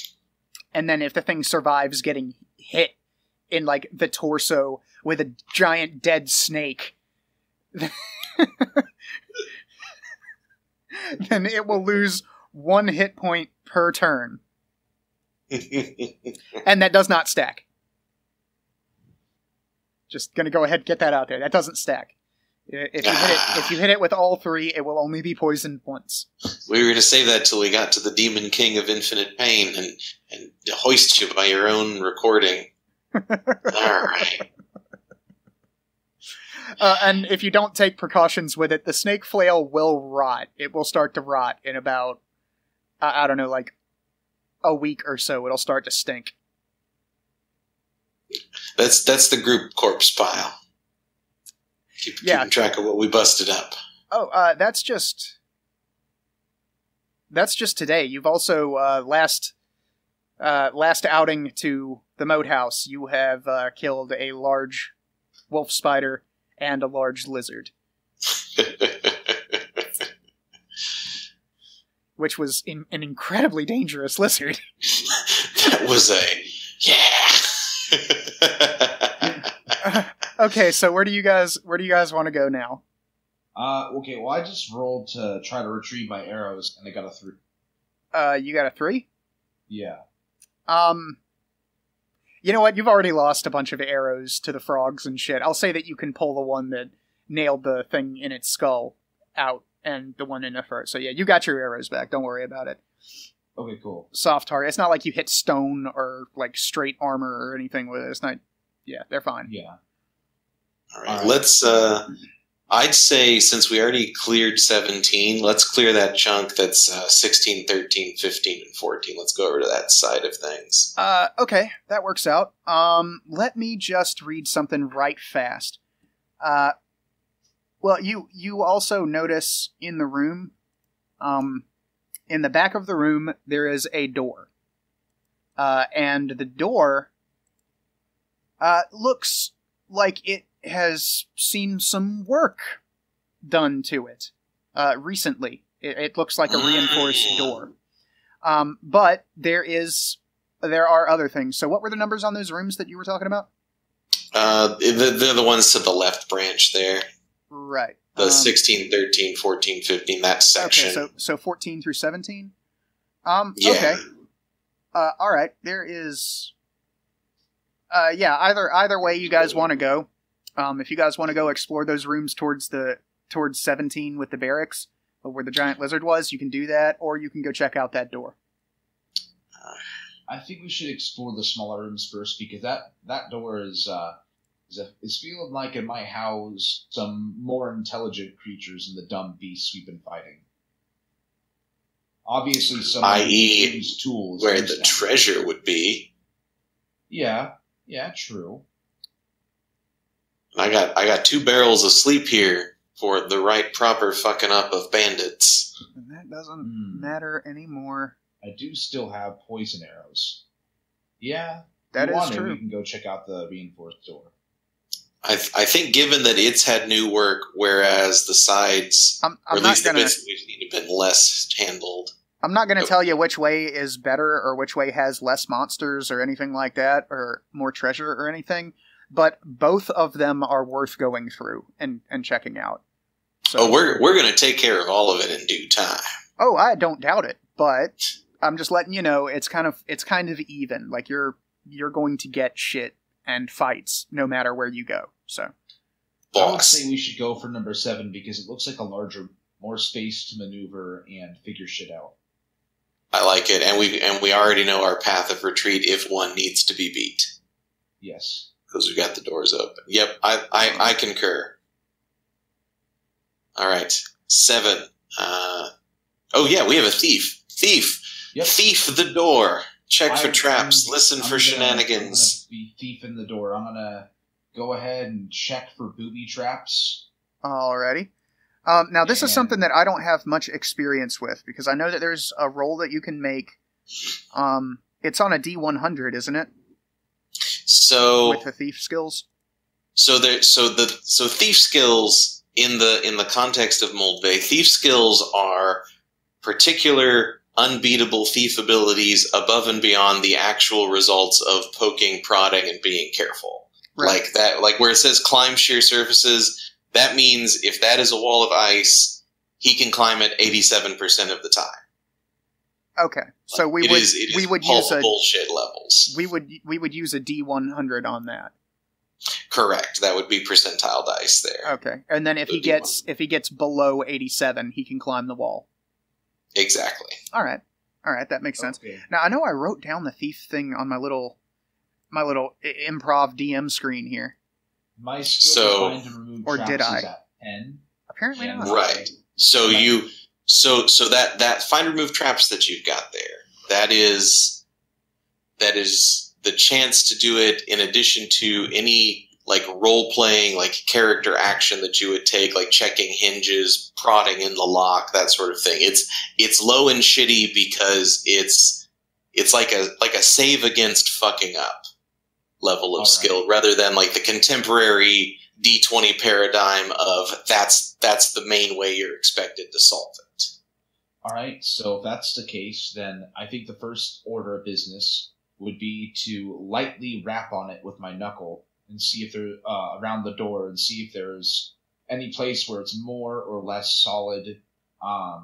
And then if the thing survives getting hit in like the torso with a giant dead snake, then it will lose 1 hit point per turn. And that does not stack. Just gonna go ahead and get that out there. That doesn't stack. If you hit it with all 3, it will only be poisoned once. We were gonna save that till we got to the Demon King of Infinite Pain and hoist you by your own recording. Alright. And if you don't take precautions with it, the snake flail will rot. It will start to rot in about, I don't know, like a week or so. It'll start to stink. That's the group corpse pile. Keeping track of what we busted up. Oh, that's just today. You've also last outing to the Moathouse, you have killed a large wolf spider and a large lizard, which was an incredibly dangerous lizard. That was okay, so where do you guys want to go now? Okay, well, I just rolled to try to retrieve my arrows, and I got a 3. You got a 3? Yeah. You know what? You've already lost a bunch of arrows to the frogs and shit. I'll say that you can pull the one that nailed the thing in its skull out, and the one in the fur. So yeah, you got your arrows back. Don't worry about it. Okay, cool. Soft target. It's not like you hit stone or like straight armor or anything with it. It's not. Yeah, they're fine. Yeah. All right. Let's. I'd say since we already cleared 17, let's clear that chunk that's 16, 13, 15, and 14. Let's go over to that side of things. Okay, that works out. Let me just read something right fast. Well, you also notice in the room, in the back of the room, there is a door. And the door looks like it has seen some work done to it recently. It looks like a reinforced door. But there are other things. So what were the numbers on those rooms that you were talking about? They're the ones to the left branch there. Right. The 16, 13, 14, 15, that section. Okay, so 14 through 17? Yeah. Okay. All right. There is... either way you guys want to go. If you guys want to go explore those rooms towards 17 with the barracks, where the giant lizard was, you can do that, or you can go check out that door. I think we should explore the smaller rooms first, because that door is feeling like it might house some more intelligent creatures than the dumb beasts we've been fighting. Obviously, some i.e., use tools where the treasure would be. Yeah, true. I got 2 barrels of sleep here for the right proper fucking up of bandits. And that doesn't matter anymore. I do still have poison arrows. Yeah, that is true. We can go check out the reinforced door. I think given that it's had new work, whereas the sides, or at least the bits we've seen, have been less handled. I'm not going to tell you which way is better or which way has less monsters or anything like that, or more treasure or anything, but both of them are worth going through and checking out. So, we're going to take care of all of it in due time. Oh, I don't doubt it, but I'm just letting you know it's kind of even. Like you're going to get shit and fights no matter where you go. So, Boss. I would say we should go for number 7 because it looks like a larger, more space to maneuver and figure shit out. I like it, and we already know our path of retreat if one needs to be beat. Yes, because we've got the doors open. Yep, I concur. All right, 7. Oh yeah, we have a thief. Yep. Thief the door. Check for traps. Listen for shenanigans. I'm gonna be thiefing the door. I'm gonna go ahead and check for booby traps. Alrighty. Now, this is something that I don't have much experience with, because I know that there's a roll that you can make. It's on a D100, isn't it? So with the thief skills. So thief skills in the context of Moldvay, thief skills are particular unbeatable thief abilities above and beyond the actual results of poking, prodding, and being careful. Right. Like that, like where it says climb sheer surfaces. That means if that is a wall of ice, he can climb it 87% of the time. Okay, so we would use a bullshit levels. We would use a D100 on that. Correct. That would be percentile dice there. Okay, and then if he gets below 87, he can climb the wall. Exactly. All right, that makes sense. Now I know I wrote down the thief thing on my little improv DM screen here. My skill to remove or traps did I? Is at 10. Apparently not. Right. So that find remove traps that you've got there, that is the chance to do it in addition to any like role playing, like character action that you would take, like checking hinges, prodding in the lock, that sort of thing. It's low and shitty because it's like a save against fucking up level of skill, rather than like the contemporary D20 paradigm of that's the main way you're expected to solve it. All right, so if that's the case, then I think the first order of business would be to lightly rap on it with my knuckle and see if they're around the door and see if there's any place where it's more or less solid,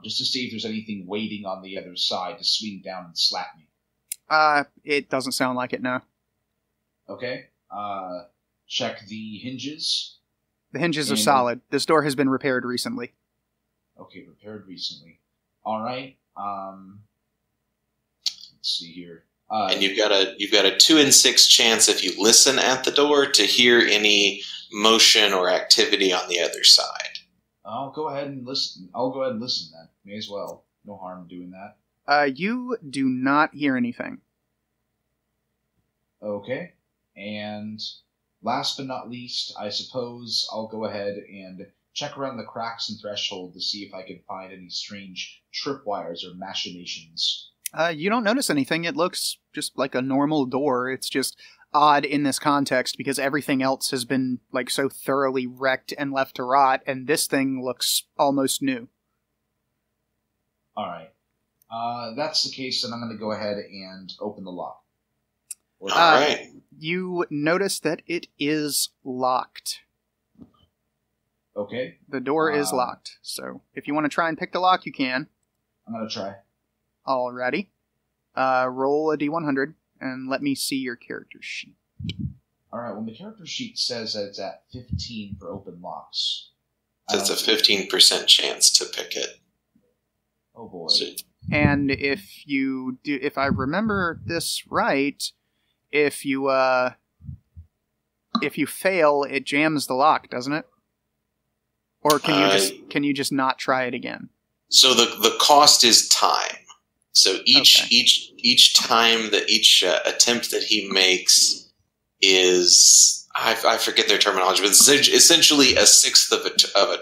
just to see if there's anything waiting on the other side to swing down and slap me. It doesn't sound like it, no. Okay. Check the hinges. The hinges are solid. This door has been repaired recently. Okay, repaired recently. All right. Let's see here. And you've got a 2 in 6 chance if you listen at the door to hear any motion or activity on the other side. I'll go ahead and listen. Then. May as well. No harm doing that. You do not hear anything. Okay. And last but not least, I suppose I'll go ahead and check around the cracks and threshold to see if I can find any strange tripwires or machinations. You don't notice anything. It looks just like a normal door. It's just odd in this context because everything else has been like so thoroughly wrecked and left to rot, and this thing looks almost new. All right. That's the case, then I'm going to go ahead and open the lock. All right. You notice that it is locked. Okay. The door is locked, so if you want to try and pick the lock, you can. I'm going to try. Alrighty. Roll a d100, and let me see your character sheet. All right, well, the character sheet says that it's at 15 for open locks. So it's a 15% chance to pick it. Oh, boy. And if I remember this right, if you fail, it jams the lock, doesn't it? Or can you just not try it again? So the cost is time. So each time that each attempt that he makes is I forget their terminology, but it's essentially a sixth of a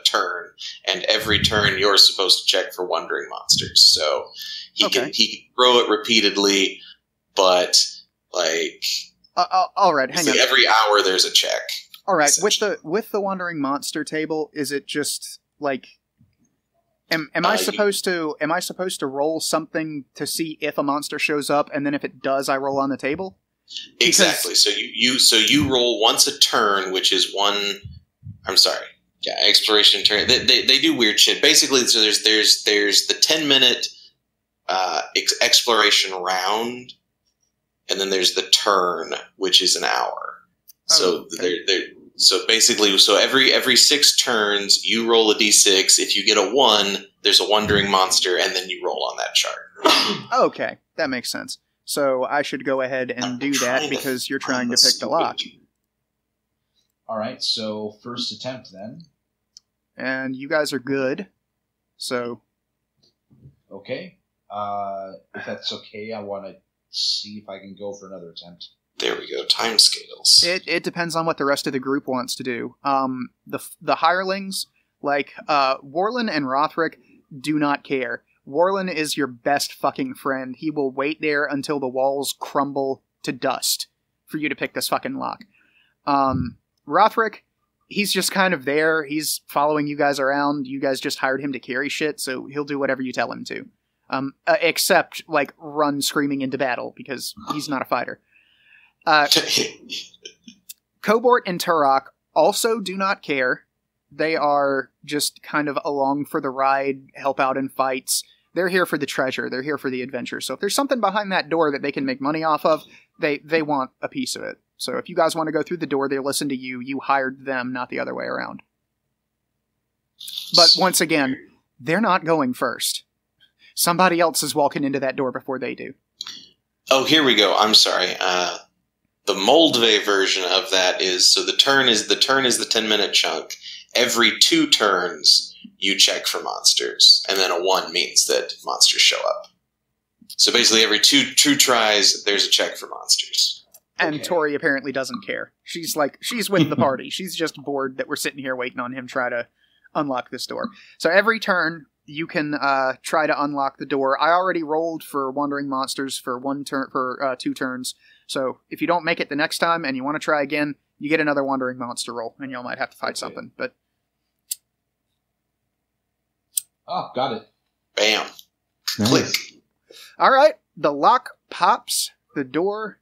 turn, and every turn you're supposed to check for wandering monsters. So he can throw it repeatedly, but like all right, hang on. Every hour there's a check. All right, with the wandering monster table, is it just like am I supposed to roll something to see if a monster shows up, and then if it does, I roll on the table? Exactly. So you roll once a turn, which is one. I'm sorry. Yeah, exploration turn. They do weird shit. Basically, so there's the 10-minute exploration round, and then there's the turn, which is an hour. So so basically, every 6 turns, you roll a d6. If you get a 1, there's a wandering monster, and then you roll on that chart. Okay, that makes sense. So I should go ahead and do that because you're trying to pick the lock. All right, so first attempt then. And you guys are good. So. Okay. If that's okay, I want to see if I can go for another attempt. There we go. Time scales. It depends on what the rest of the group wants to do. The hirelings, like Warlin and Rothric, do not care. Warlin is your best fucking friend. He will wait there until the walls crumble to dust for you to pick this fucking lock. Rothric, he's just kind of there. He's following you guys around. You guys just hired him to carry shit, so he'll do whatever you tell him to. Except, like, run screaming into battle, because he's not a fighter. Cobort and Turok also do not care. They are just kind of along for the ride, help out in fights. They're here for the treasure. They're here for the adventure. So if there's something behind that door that they can make money off of, they want a piece of it. So if you guys want to go through the door, they listen to you. You hired them, not the other way around. But once again, they're not going first. Somebody else is walking into that door before they do. Oh, here we go. I'm sorry. The Moldvay version of that is, so the turn is the 10-minute chunk. Every 2 turns, you check for monsters, and then a 1 means that monsters show up. So basically, every 2 tries, there's a check for monsters. And okay. Tori apparently doesn't care. She's with the party. She's just bored that we're sitting here waiting on him try to unlock this door. So every turn, you can try to unlock the door. I already rolled for wandering monsters for 2 turns. So if you don't make it the next time and you want to try again, you get another wandering monster roll, and you might have to fight something. But oh, got it. Bam. Nice. Click. All right, the lock pops. The door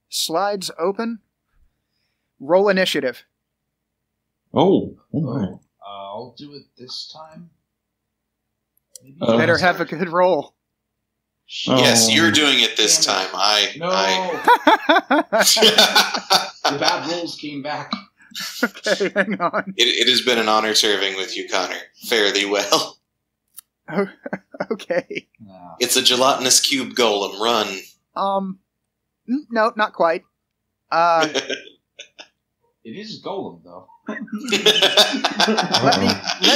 slides open. Roll initiative. Oh my. I'll do it this time. Maybe you better have a good roll. Yes, you're doing it this time. The bad rolls came back. Okay, hang on. It has been an honor serving with you, Connor. Fare thee well. Oh, okay. No. It's a gelatinous cube golem. Run. No, not quite. It is a golem, though. let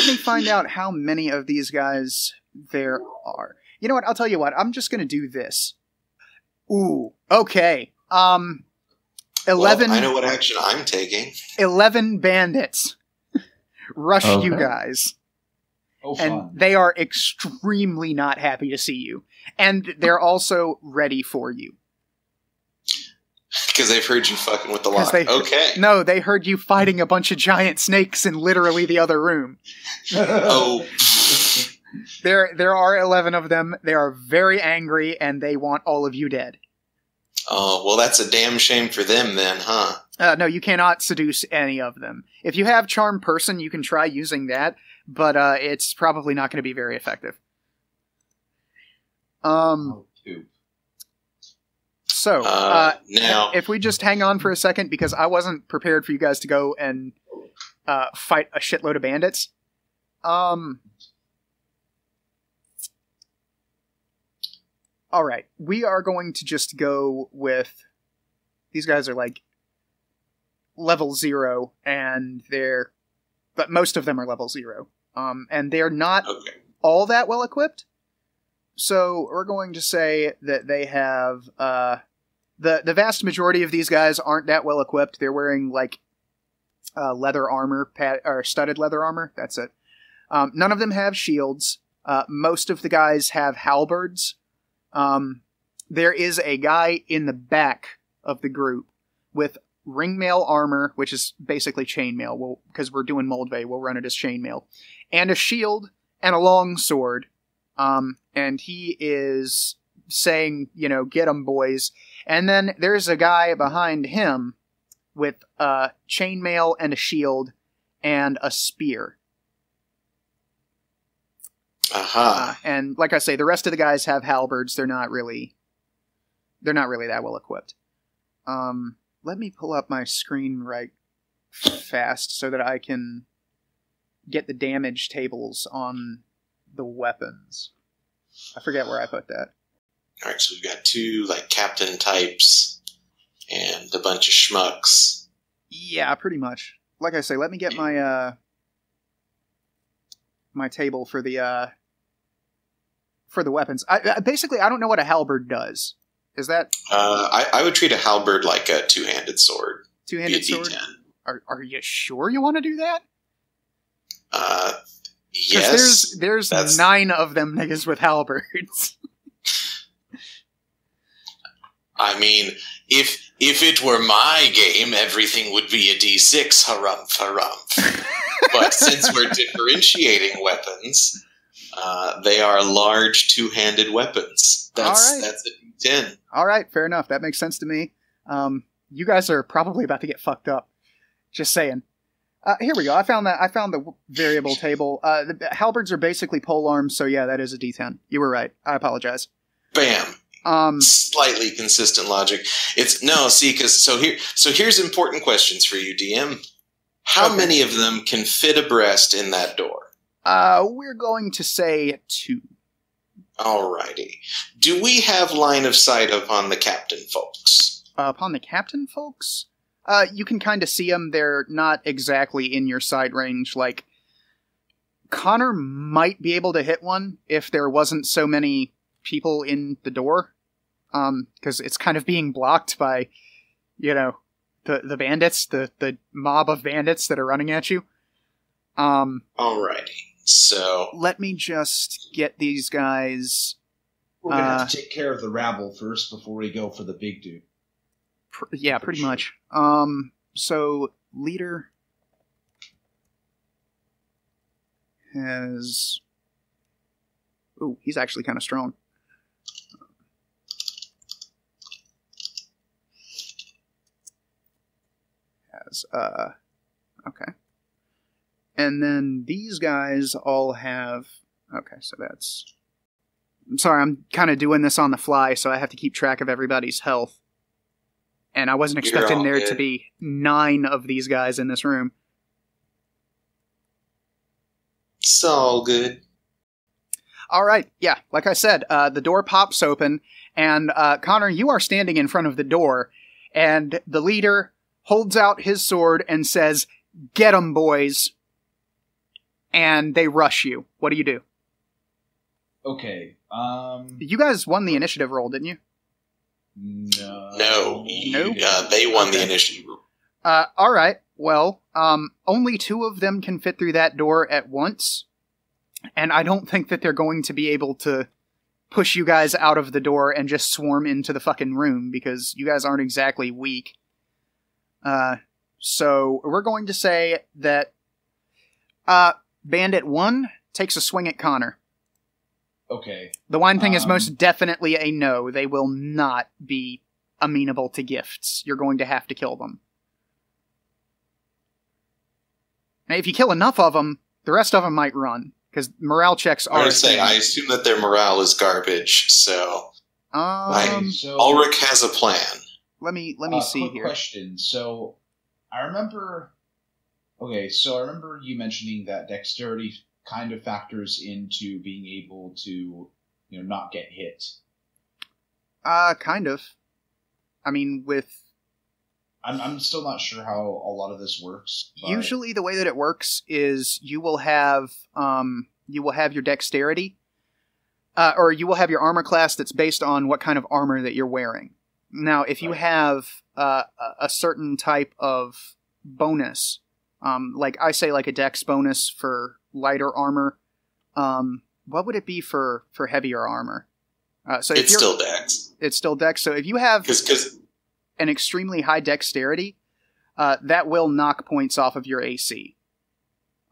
me find out how many of these guys there are. You know what? I'll tell you what. I'm just going to do this. Ooh, okay. 11. Well, I know what action I'm taking. 11 bandits rush you guys. Oh, fun. And they are extremely not happy to see you. And they're also ready for you. Because they've heard you fucking with the lock. Okay. No, they heard you fighting a bunch of giant snakes in literally the other room. Oh. There are 11 of them. They are very angry, and they want all of you dead. Oh, well, that's a damn shame for them then, huh? No, you cannot seduce any of them. If you have Charm Person, you can try using that, but it's probably not going to be very effective. So, now, if we just hang on for a second, because I wasn't prepared for you guys to go and fight a shitload of bandits. Alright, we are going to just go with... These guys are like level 0, and but most of them are level 0. And they're not all that well equipped. So we're going to say that they have... The vast majority of these guys aren't that well equipped. They're wearing like leather armor, or studded leather armor. That's it. None of them have shields. Most of the guys have halberds. There is a guy in the back of the group with ringmail armor, which is basically chainmail. Because we're doing Moldvay, we'll run it as chainmail, and a shield and a long sword. And he is saying, get 'em, boys. And then there's a guy behind him with chainmail and a shield and a spear. Aha. And like I say, the rest of the guys have halberds. They're not really that well equipped. Let me pull up my screen right fast so that I can get the damage tables on the weapons. I forget where I put that. Alright, so we've got 2, captain types, and a bunch of schmucks. Yeah, pretty much. Like I say, let me get my, my table for the weapons. Basically, I don't know what a halberd does. Is that... I would treat a halberd like a two-handed sword. Two-handed sword? Are you sure you want to do that? Yes. There's 9 of them niggas with halberds. I mean, if it were my game, everything would be a D6, harumph, harumph. But since we're differentiating weapons, they are large two-handed weapons. That's a D10. Alright, fair enough. That makes sense to me. You guys are probably about to get fucked up. Just saying. Here we go. I found the variable table. The halberds are basically pole arms, so yeah, that is a D10. You were right. I apologize. Bam. Slightly consistent logic. Here's important questions for you, DM. How many of them can fit abreast in that door? We're going to say 2. Alrighty. Do we have line of sight upon the captain folks? Upon the captain folks? You can kind of see them. They're not exactly in your sight range. Like, Connor might be able to hit one if there wasn't so many people in the door. Because it's kind of being blocked by, the bandits, the mob of bandits that are running at you. Alrighty. So... Let me just get these guys... We're going to have to take care of the rabble first before we go for the big dude. Yeah, pretty much. So, leader has... Ooh, he's actually kind of strong. Okay. And then these guys all have... Okay, so that's... I'm sorry, I'm kind of doing this on the fly, so I have to keep track of everybody's health. And I wasn't expecting there to be 9 of these guys in this room. It's all good. Alright, yeah, like I said, the door pops open, and Connor, you are standing in front of the door, and the leader holds out his sword and says, "Get 'em, boys." And they rush you. What do you do? Okay, You guys won the initiative roll, didn't you? No. Nope. They won the initiative. Alright, well, only 2 of them can fit through that door at once, and I don't think that they're going to be able to push you guys out of the door and just swarm into the fucking room because you guys aren't exactly weak. So we're going to say that Bandit 1 takes a swing at Connor. Okay. The wine thing is most definitely a no. They will not be amenable to gifts. You're going to have to kill them. Now, if you kill enough of them, the rest of them might run, because morale checks are... I assume that their morale is garbage, so... Ulrich has a plan. Let me see quick here. Question. So, I remember you mentioning that dexterity kind of factors into being able to, not get hit. Kind of. I mean, with... I'm still not sure how a lot of this works. But... Usually the way that it works is you will have your dexterity, or you will have your armor class that's based on what kind of armor that you're wearing. Now, if you have a certain type of bonus, like I say, like a dex bonus for lighter armor, what would it be for heavier armor? So it's still dex. It's still dex. So if you have... Because an extremely high dexterity, that will knock points off of your AC.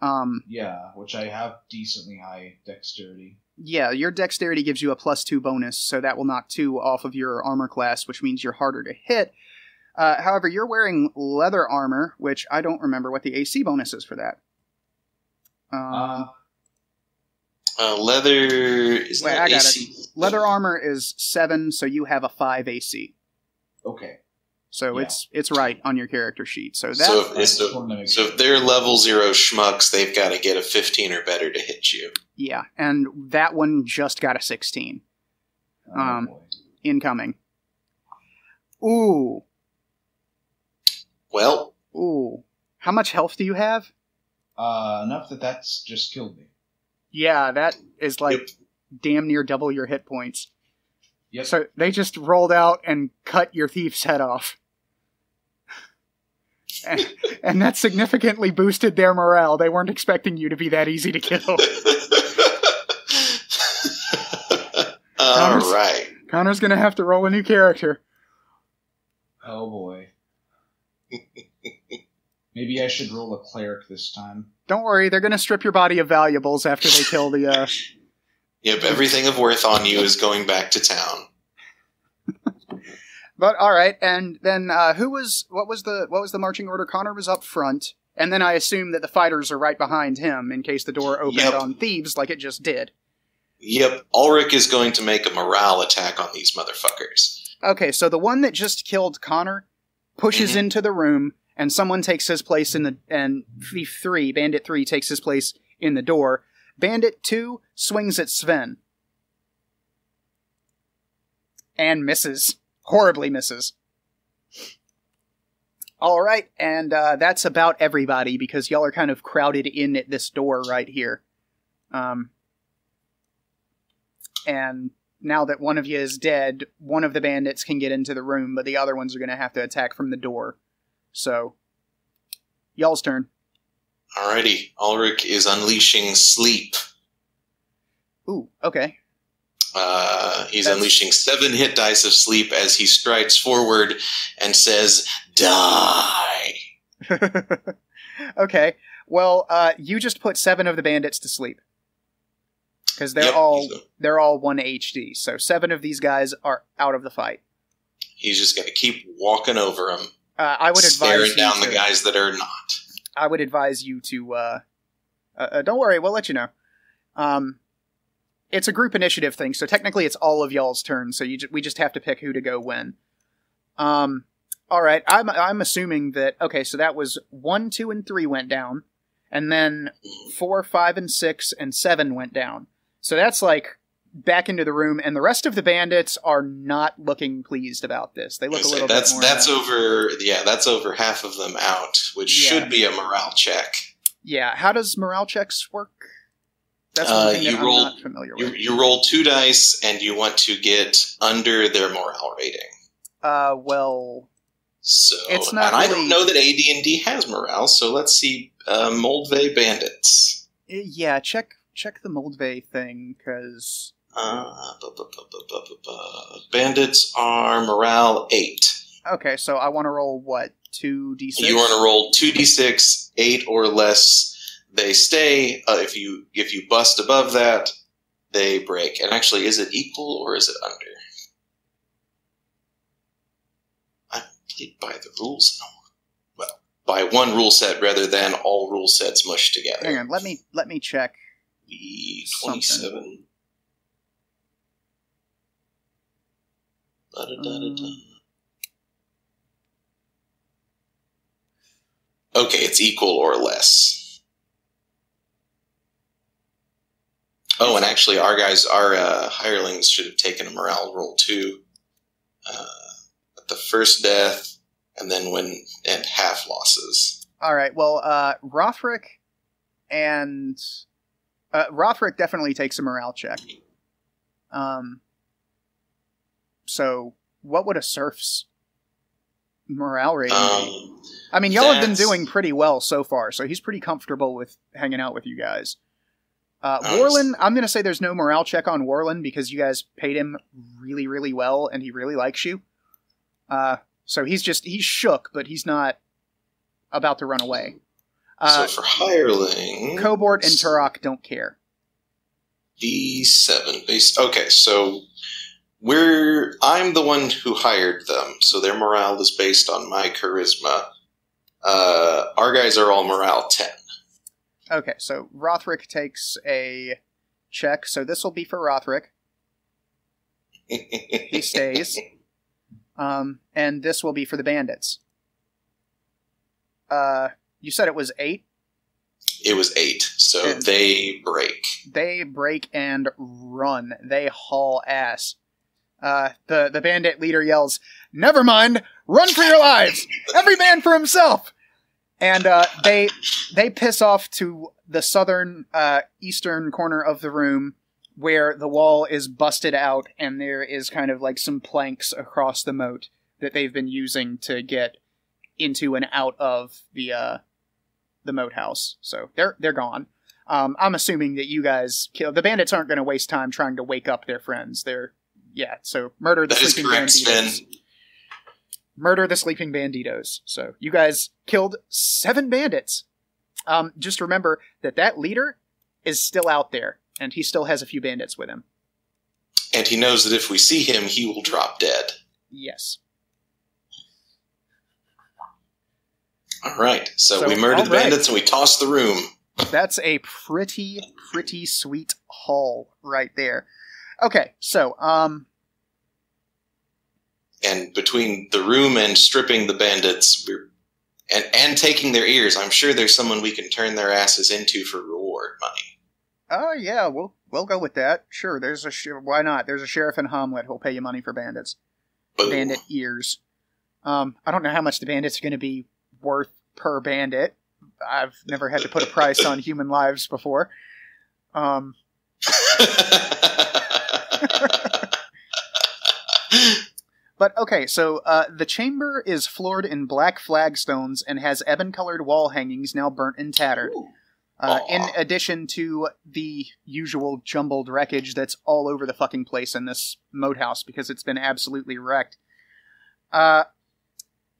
Yeah, which I have decently high dexterity. Yeah, your dexterity gives you a +2 bonus, so that will knock 2 off of your armor class, which means you're harder to hit. However, you're wearing leather armor, which I don't remember what the AC bonus is for that. Leather is wait, that I got AC? it. Leather armor is 7, so you have a 5 AC. Okay. So Yeah. it's right on your character sheet. So that So if they're level 0 schmucks, they've got to get a 15 or better to hit you. yeah, and that one just got a 16. Boy. Incoming. Ooh. Well, Ooh. How much health do you have? Enough that's just killed me. Yeah, that is like Yep. damn near double your hit points. Yep. So they just rolled out and cut your thief's head off. And that significantly boosted their morale. They weren't expecting you to be that easy to kill. all right. Connor's gonna have to roll a new character. Oh boy. Maybe I should roll a cleric this time. Don't worry, they're gonna strip your body of valuables after they kill the, Yep, everything of worth on you is going back to town. But alright, and then what was the marching order? Connor was up front, and then I assume that the fighters are right behind him in case the door opened Yep. on thieves like it just did. Yep, Ulrich is going to make a morale attack on these motherfuckers. Okay, so the one that just killed Connor pushes into the room, and someone takes his place and Thief 3, Bandit 3, takes his place in the door. Bandit 2 swings at Sven. And misses. Horribly misses. Alright, and that's about everybody, because y'all are kind of crowded in at this door right here. And now that one of you is dead, one of the bandits can get into the room, but the other ones are going to have to attack from the door. So, y'all's turn. Alrighty, Ulrich is unleashing sleep. Ooh, okay. He's unleashing 7 hit dice of sleep as he strides forward and says, "Die!" Okay, well, you just put 7 of the bandits to sleep. Because they're Yep, all 1 HD, so 7 of these guys are out of the fight. He's just going to keep walking over them, I would advise staring you down to, the guys that are not. I would advise you to, don't worry, we'll let you know. It's a group initiative thing, so technically it's all of y'all's turn, so we just have to pick who to go when. Alright, I'm assuming that, okay, so that was 1, 2, and 3 went down, and then 4, 5, and 6, and 7 went down. So that's like back into the room, and the rest of the bandits are not looking pleased about this. They look a little bit more... That's over half of them out, which should be a morale check. Yeah, how does morale checks work? That's one thing that I'm not familiar with. You roll 2 dice, and you want to get under their morale rating. Well... So, it's not and I really... don't know that AD&D has morale, so let's see Moldvay Bandits. Yeah, check the Moldvay thing, because... Bandits are morale 8. Okay, so I want to roll what? 2d6? You want to roll 2d6, 8 or less. They stay. If you bust above that, they break. And actually, is it equal or is it under? I played by the rules. Well, by one rule set rather than all rule sets mushed together. Hang on, let me check. The 27. Okay, it's equal or less. Oh, and actually, our hirelings should have taken a morale roll too. At the first death, and then and half losses. All right. Well, Rothric definitely takes a morale check. So what would a serf's morale rating be? I mean, y'all have been doing pretty well so far, so he's pretty comfortable with hanging out with you guys. Warlin, I'm going to say there's no morale check on Warlin because you guys paid him really, really well, and he really likes you. So he's shook, but he's not about to run away. So for hireling... Cobort and Turok don't care. D7 base... Okay, so... I'm the one who hired them, so their morale is based on my charisma. Our guys are all morale 10. Okay, so Rothric takes a check, so this will be for Rothric. He stays. And this will be for the bandits. You said it was 8? It was 8, so and they break. They break and run. They haul ass. The bandit leader yells, "Never mind! Run for your lives! Every man for himself!" And they piss off to the southern eastern corner of the room where the wall is busted out and there is kind of like some planks across the moat that they've been using to get into and out of the Moathouse. So they're gone. I'm assuming that you guys the bandits aren't going to waste time trying to wake up their friends. So murder the sleeping banditos. Murder the sleeping banditos. So you guys killed 7 bandits. Just remember that leader is still out there, and he still has a few bandits with him. And he knows that if we see him, he will drop dead. Yes. All right. So we murdered the bandits and we tossed the room. That's a pretty sweet haul right there. Okay, so, and between the room and stripping the bandits, and taking their ears, I'm sure there's someone we can turn their asses into for reward money. Oh, yeah, we'll go with that. Sure, why not? There's a sheriff in Hamlet who'll pay you money for bandits. Boom. Bandit ears. I don't know how much the bandits are going to be worth per bandit. I've never had to put a price on human lives before. But okay, so the chamber is floored in black flagstones and has ebon-colored wall hangings now burnt and tattered. In addition to the usual jumbled wreckage that's all over the fucking place in this Moathouse because it's been absolutely wrecked.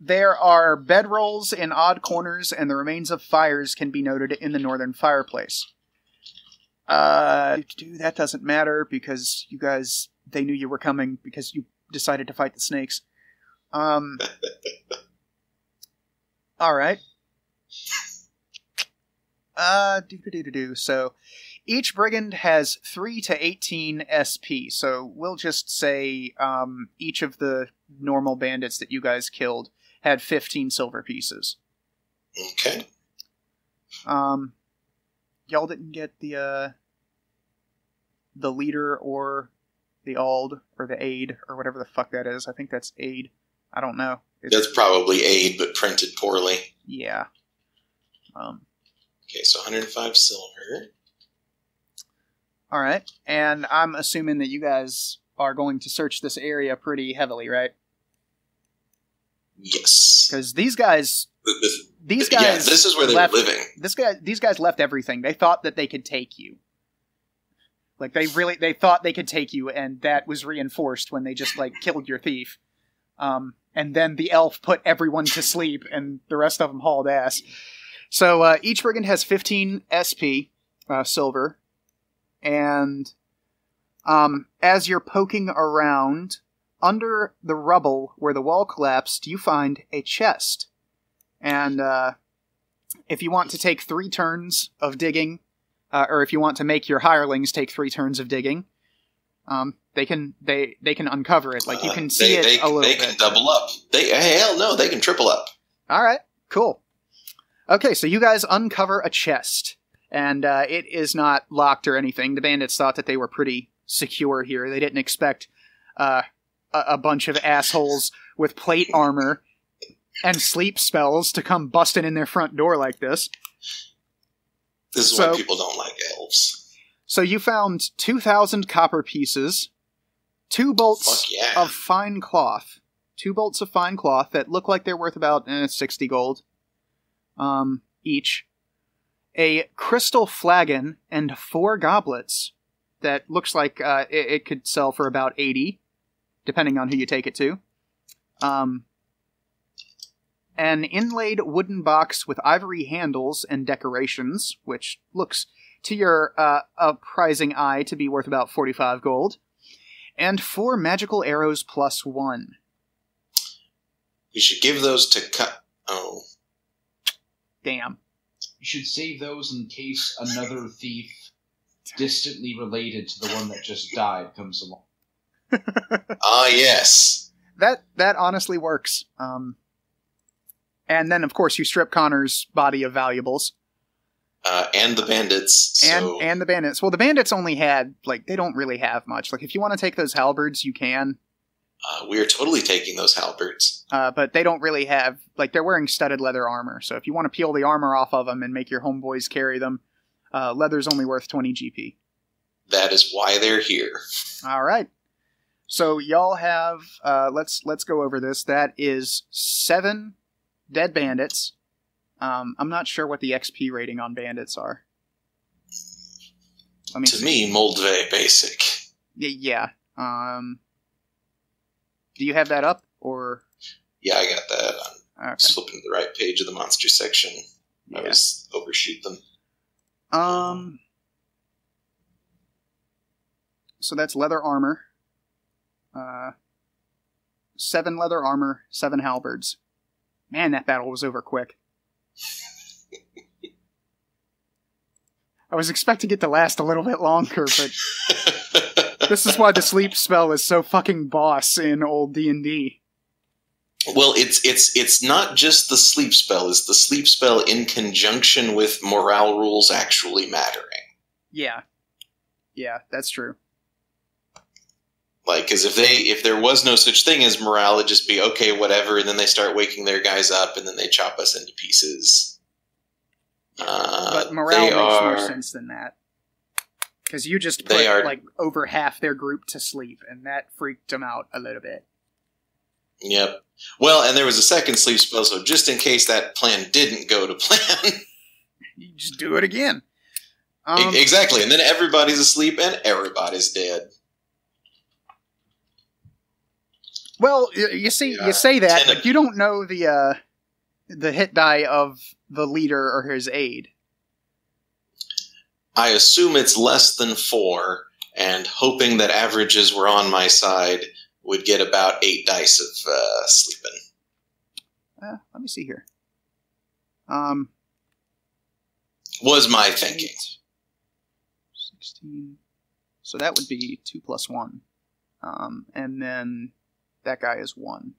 There are bedrolls in odd corners, and the remains of fires can be noted in the northern fireplace. That doesn't matter because you guys, they knew you were coming because you decided to fight the snakes. Alright. So, each brigand has 3 to 18 SP, so we'll just say each of the normal bandits that you guys killed had 15 silver pieces. Okay. Y'all didn't get the leader or the Ald or the aid or whatever the fuck that is. I think that's aid. I don't know. That's probably aid, but printed poorly. Yeah. Okay, so 105 silver. All right, and I'm assuming that you guys are going to search this area pretty heavily, right? Yes. Because these guys. Yeah, this is where they were living. These guys left everything. They thought that they could take you. Like, they thought they could take you, and that was reinforced when they just, like, killed your thief. And then the elf put everyone to sleep, and the rest of them hauled ass. So, each brigand has 15 SP, silver, and, as you're poking around, under the rubble where the wall collapsed, you find a chest. And, if you want to take 3 turns of digging, or if you want to make your hirelings take 3 turns of digging, they can uncover it. Like, you can see it a little bit. They can double up. Hell no, they can triple up. Alright, cool. Okay, so you guys uncover a chest, and it is not locked or anything. The bandits thought that they were pretty secure here. They didn't expect a bunch of assholes with plate armor and sleep spells to come busting in their front door like this. This is why people don't like elves. So you found 2,000 copper pieces, 2 bolts of fine cloth. 2 bolts of fine cloth that look like they're worth about 60 gold each. A crystal flagon and 4 goblets that looks like it could sell for about 80, depending on who you take it to. An inlaid wooden box with ivory handles and decorations, which looks to your apprising eye to be worth about 45 gold. And 4 magical arrows plus 1. You should give those to cut. Oh. Damn. You should save those in case another thief distantly related to the one that just died comes along. Ah, yes. That honestly works. And then, of course, you strip Connor's body of valuables. And the bandits. So... And the bandits. Well, the bandits only had, like, they don't really have much. Like, if you want to take those halberds, you can. We are totally taking those halberds. But they don't really have, like, they're wearing studded leather armor. So if you want to peel the armor off of them and make your homeboys carry them, leather's only worth 20 GP. That is why they're here. All right. So y'all have, let's go over this. That is 7 dead bandits. I'm not sure what the XP rating on bandits are. To me, Moldvay Basic. Yeah. Do you have that up, or? Yeah, I got that. I'm okay. just flipping to the right page of the monster section. Yeah. I always overshoot them. So that's leather armor. 7 leather armor, 7 halberds. Man, that battle was over quick. I was expecting it to last a little bit longer, but this is why the sleep spell is so fucking boss in old D&D. Well, it's not just the sleep spell. It's the sleep spell in conjunction with morale rules actually mattering. Yeah. Yeah, that's true. Like, because if there was no such thing as morale, it'd just be, okay, whatever, and then they start waking their guys up, and then they chop us into pieces. But morale makes more sense than that. Because you just put, like, over half their group to sleep, and that freaked them out a little bit. Yep. Well, and there was a second sleep spell, so just in case that plan didn't go to plan... you just do it again. Exactly, and then everybody's asleep, and everybody's dead. Well, you see, you say that, but you don't know the hit die of the leader or his aide. I assume it's less than 4, and hoping that averages were on my side, would get about 8 dice of sleeping. Let me see here. Was my thinking. 16. So that would be 2 plus 1. And then that guy is 1.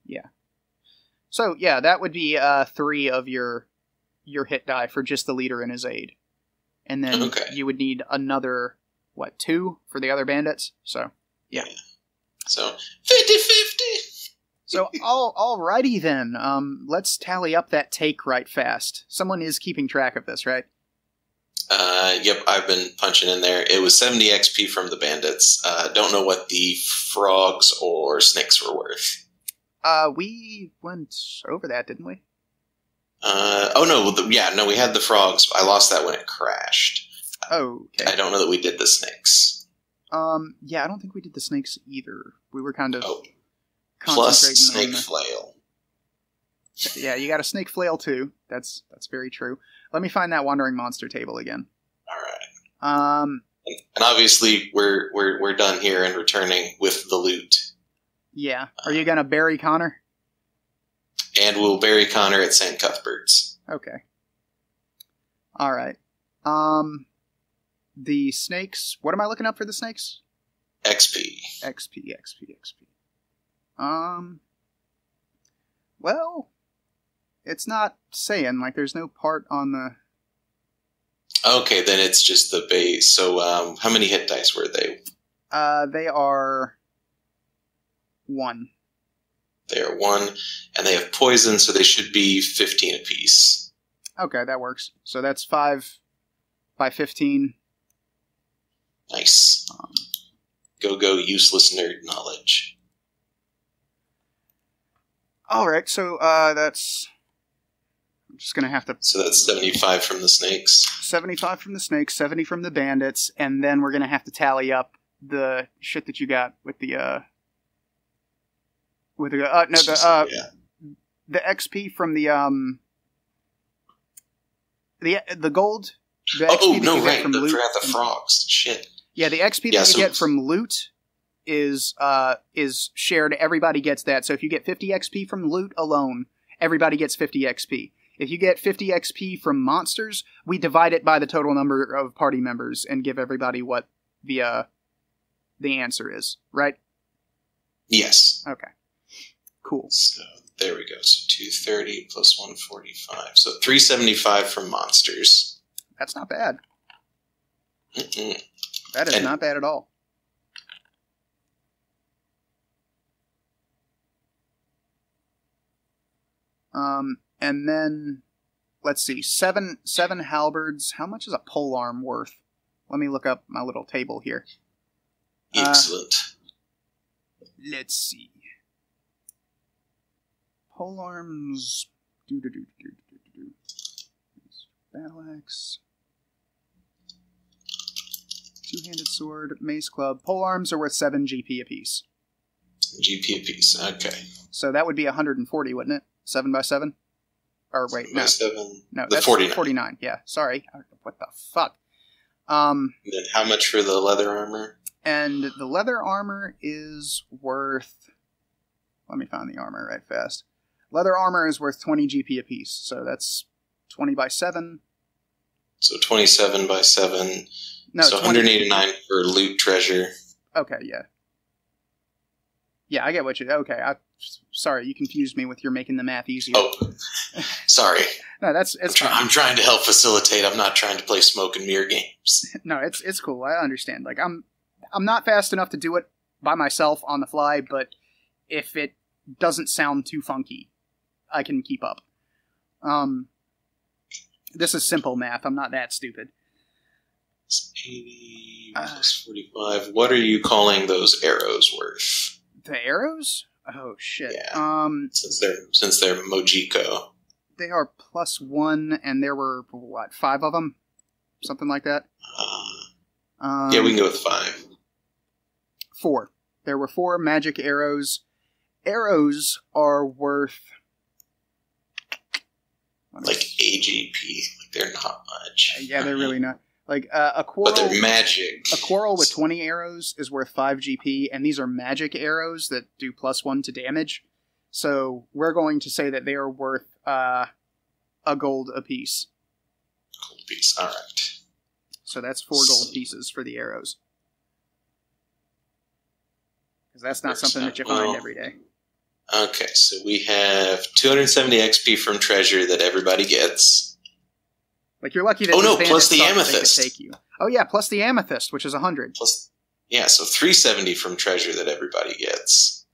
Yeah. So, yeah, that would be 3 of your hit die for just the leader and his aide. And then you would need another, 2 for the other bandits? So, yeah. So, 50-50! So, alrighty then. Let's tally up that take right fast. Someone is keeping track of this, right? Yep, I've been punching in there. It was 70 XP from the bandits. Don't know what the frogs or snakes were worth. We went over that, didn't we? We had the frogs. I lost that when it crashed. Oh, okay. I don't know that we did the snakes. Yeah, I don't think we did the snakes either. We were kind of Plus concentrating snake flail. Yeah, you got a snake flail too. That's very true. Let me find that wandering monster table again. All right. And obviously we're done here and returning with the loot. Yeah. Are you gonna bury Connor? And we'll bury Connor at St. Cuthbert's. Okay. All right. The snakes. What am I looking up for the snakes? XP. Well, it's not saying, like, there's no part on the... Okay, then it's just the base. So, how many hit dice were they? They are 1. They are 1, and they have poison, so they should be 15 apiece. Okay, that works. So that's 5 by 15. Nice. Go, useless nerd knowledge. Alright, so that's... I'm just going to have to... So that's 75 from the snakes. 75 from the snakes, 70 from the bandits, and then we're going to have to tally up the shit that you got with the... The XP from the gold. The XP no, right. From loot, forgot the frogs. Shit. Yeah, the XP that you get from loot is shared. Everybody gets that. So if you get 50 XP from loot alone, everybody gets 50 XP. If you get 50 XP from monsters, we divide it by the total number of party members and give everybody what the answer is. Right? Yes. Okay. Cool. So there we go. So 230 plus 145. So 375 from monsters. That's not bad. Mm-mm. That is not bad at all. And then let's see, seven halberds. How much is a polearm worth? Let me look up my little table here. Excellent. Let's see. Polearms. Battle axe. Two-handed sword, mace club. Polearms are worth 7 GP apiece. GP apiece. Okay. So that would be 140, wouldn't it? 7 by 7? Or wait, no. 7. No, the that's 49. 49. Yeah, sorry. What the fuck? And then how much for the leather armor? And the leather armor is worth... Let me find the armor right fast. Leather armor is worth 20 GP apiece, so that's 20 by 7. So 27 by 7. No, so 189 for loot treasure. Okay, yeah. Yeah, I get what you... Okay, sorry, you confused me with your making the math easier. Oh, sorry. No, I'm trying to help facilitate. I'm not trying to play smoke and mirror games. No, it's cool. I understand. Like, I'm not fast enough to do it by myself on the fly, but if it doesn't sound too funky, I can keep up. This is simple math. I'm not that stupid. 80 plus 45. What are you calling those arrows worth? The arrows? Oh shit. Yeah. Since they're Mojiko. They are +1, and there were what, 5 of them, something like that. Yeah, we can go with 5. 4. There were 4 magic arrows. Arrows are worth like AGP. Like they're not much. Yeah, they're really not. Like a quarrel. But they're magic. A quarrel with 20 arrows is worth 5 GP, and these are magic arrows that do +1 to damage. So we're going to say that they are worth a gold apiece. Gold piece. All right. So that's 4 gold pieces for the arrows. Because that's not something that you find every day. Okay, so we have 270 XP from treasure that everybody gets. Like, you're lucky that plus the amethyst. Take you. Oh yeah, plus the amethyst, which is 100. Yeah, so 370 from treasure that everybody gets.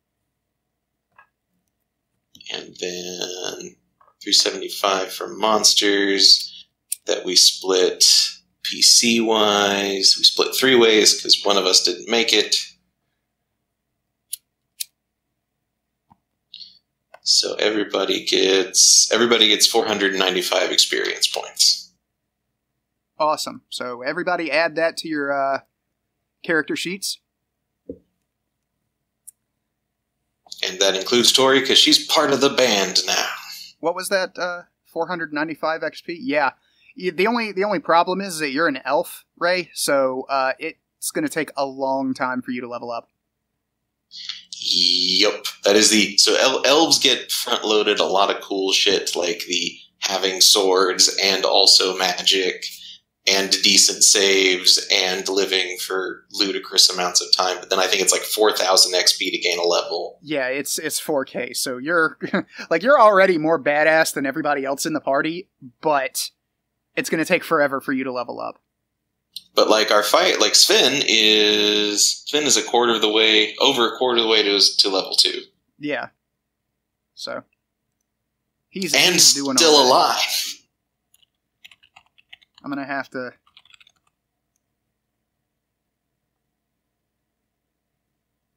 And then 375 from monsters that we split PC-wise. We split 3 ways because one of us didn't make it. So everybody gets 495 experience points. Awesome. So everybody add that to your character sheets. And that includes Tori, because she's part of the band now. What was that? 495 XP? Yeah. The only problem is that you're an elf, Ray, so it's going to take a long time for you to level up. Yep. That is so elves get front-loaded a lot of cool shit, like the having swords and also magic and decent saves and living for ludicrous amounts of time. But then I think it's like 4,000 XP to gain a level. Yeah, it's 4K, so you're you're already more badass than everybody else in the party, but it's going to take forever for you to level up. But like our fight, like Sven is over a quarter of the way to level 2. Yeah. So he's doing still all right. alive. I'm going to have to...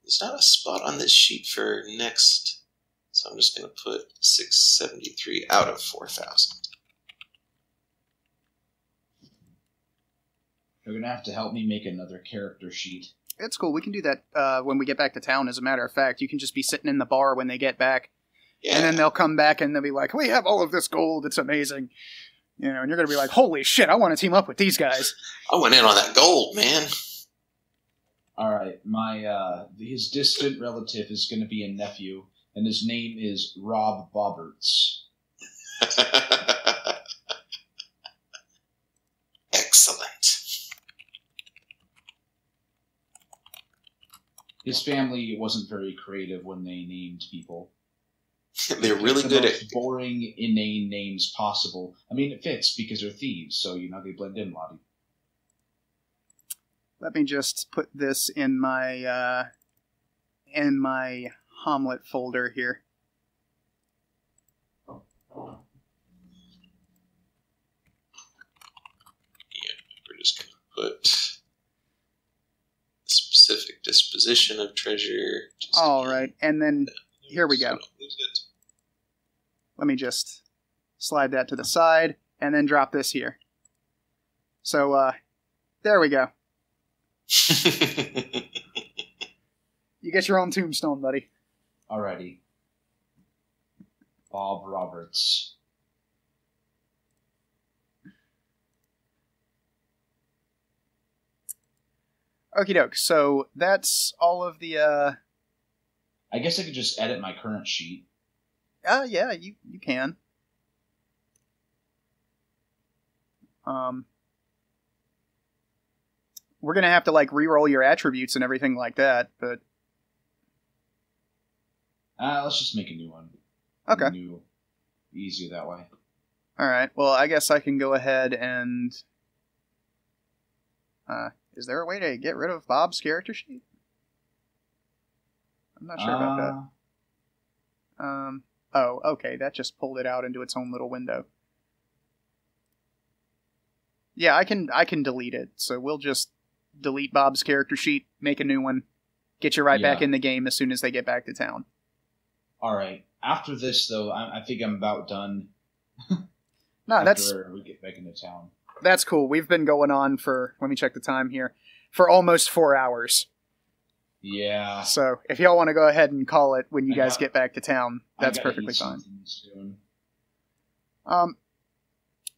There's not a spot on this sheet for next, so I'm just going to put 673 out of 4,000. You're going to have to help me make another character sheet. It's cool. We can do that when we get back to town, as a matter of fact. You can just be sitting in the bar when they get back. Yeah. And then they'll come back and they'll be like, we have all of this gold. It's amazing. You know, and you're going to be like, holy shit, I want to team up with these guys. I went in on that gold, man. All right. His distant relative is going to be a nephew, and his name is Rob Bobberts. Excellent. His family wasn't very creative when they named people. They're really good at boring, inane names possible. I mean, it fits because they're thieves, so they blend in a lot. Let me just put this in my Hamlet folder here. Yeah, we're just gonna put specific disposition of treasure. All right, and then here we go. Let me just slide that to the side and then drop this here. So, there we go. You get your own tombstone, buddy. Alrighty. Bob Roberts. Okie doke. So that's all of the. I guess I could just edit my current sheet. Yeah, you can. We're gonna have to re-roll your attributes and everything like that, but. Let's just make a new one. Okay. Easier that way. Alright, well, I guess I can go ahead and... is there a way to get rid of Bob's character sheet? I'm not sure about that. Oh, okay, that just pulled it out into its own little window. Yeah, I can delete it, so we'll just delete Bob's character sheet, make a new one, get you back in the game as soon as they get back to town. Alright, after this, though, I think I'm about done. No, after we get back into town. That's cool. We've been going on for, let me check the time here, for almost 4 hours. Yeah. So, if y'all want to go ahead and call it when you guys get back to town, that's perfectly fine.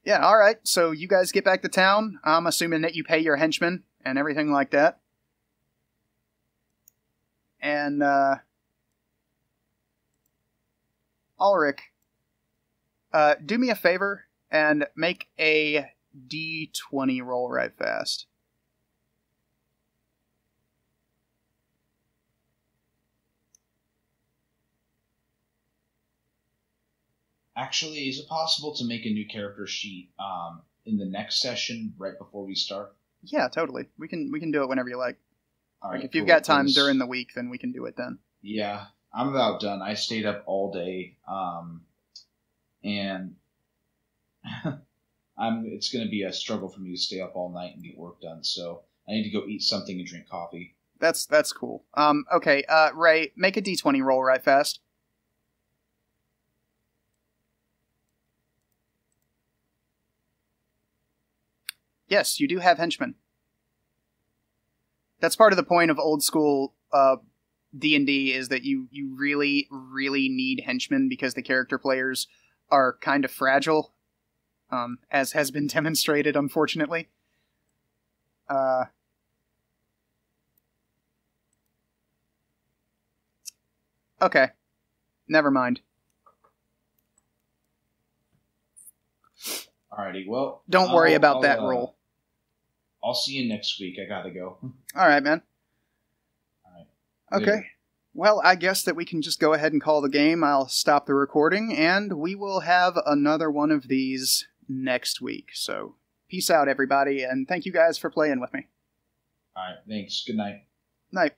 Yeah, alright. So, you guys get back to town. I'm assuming that you pay your henchmen and everything like that. And, Ulrich, do me a favor and make a D20 roll right fast. Actually, is it possible to make a new character sheet in the next session right before we start? Yeah, totally. We can do it whenever you like. All right, if you've got time during the week, then we can do it then. Yeah, I'm about done. I stayed up all day, and it's going to be a struggle for me to stay up all night and get work done. So I need to go eat something and drink coffee. That's cool. Okay, Ray, make a D20 roll right fast. Yes, you do have henchmen. That's part of the point of old school D&D is that you really, really need henchmen because the character players are kind of fragile, as has been demonstrated, unfortunately. Okay. Never mind. Alrighty, well... Don't worry about that roll. I'll see you next week. I gotta go. Alright, man. Alright. Okay. Well, I guess that we can just go ahead and call the game. I'll stop the recording, and we will have another one of these next week. So, peace out, everybody, and thank you guys for playing with me. Alright, thanks. Good night. Night.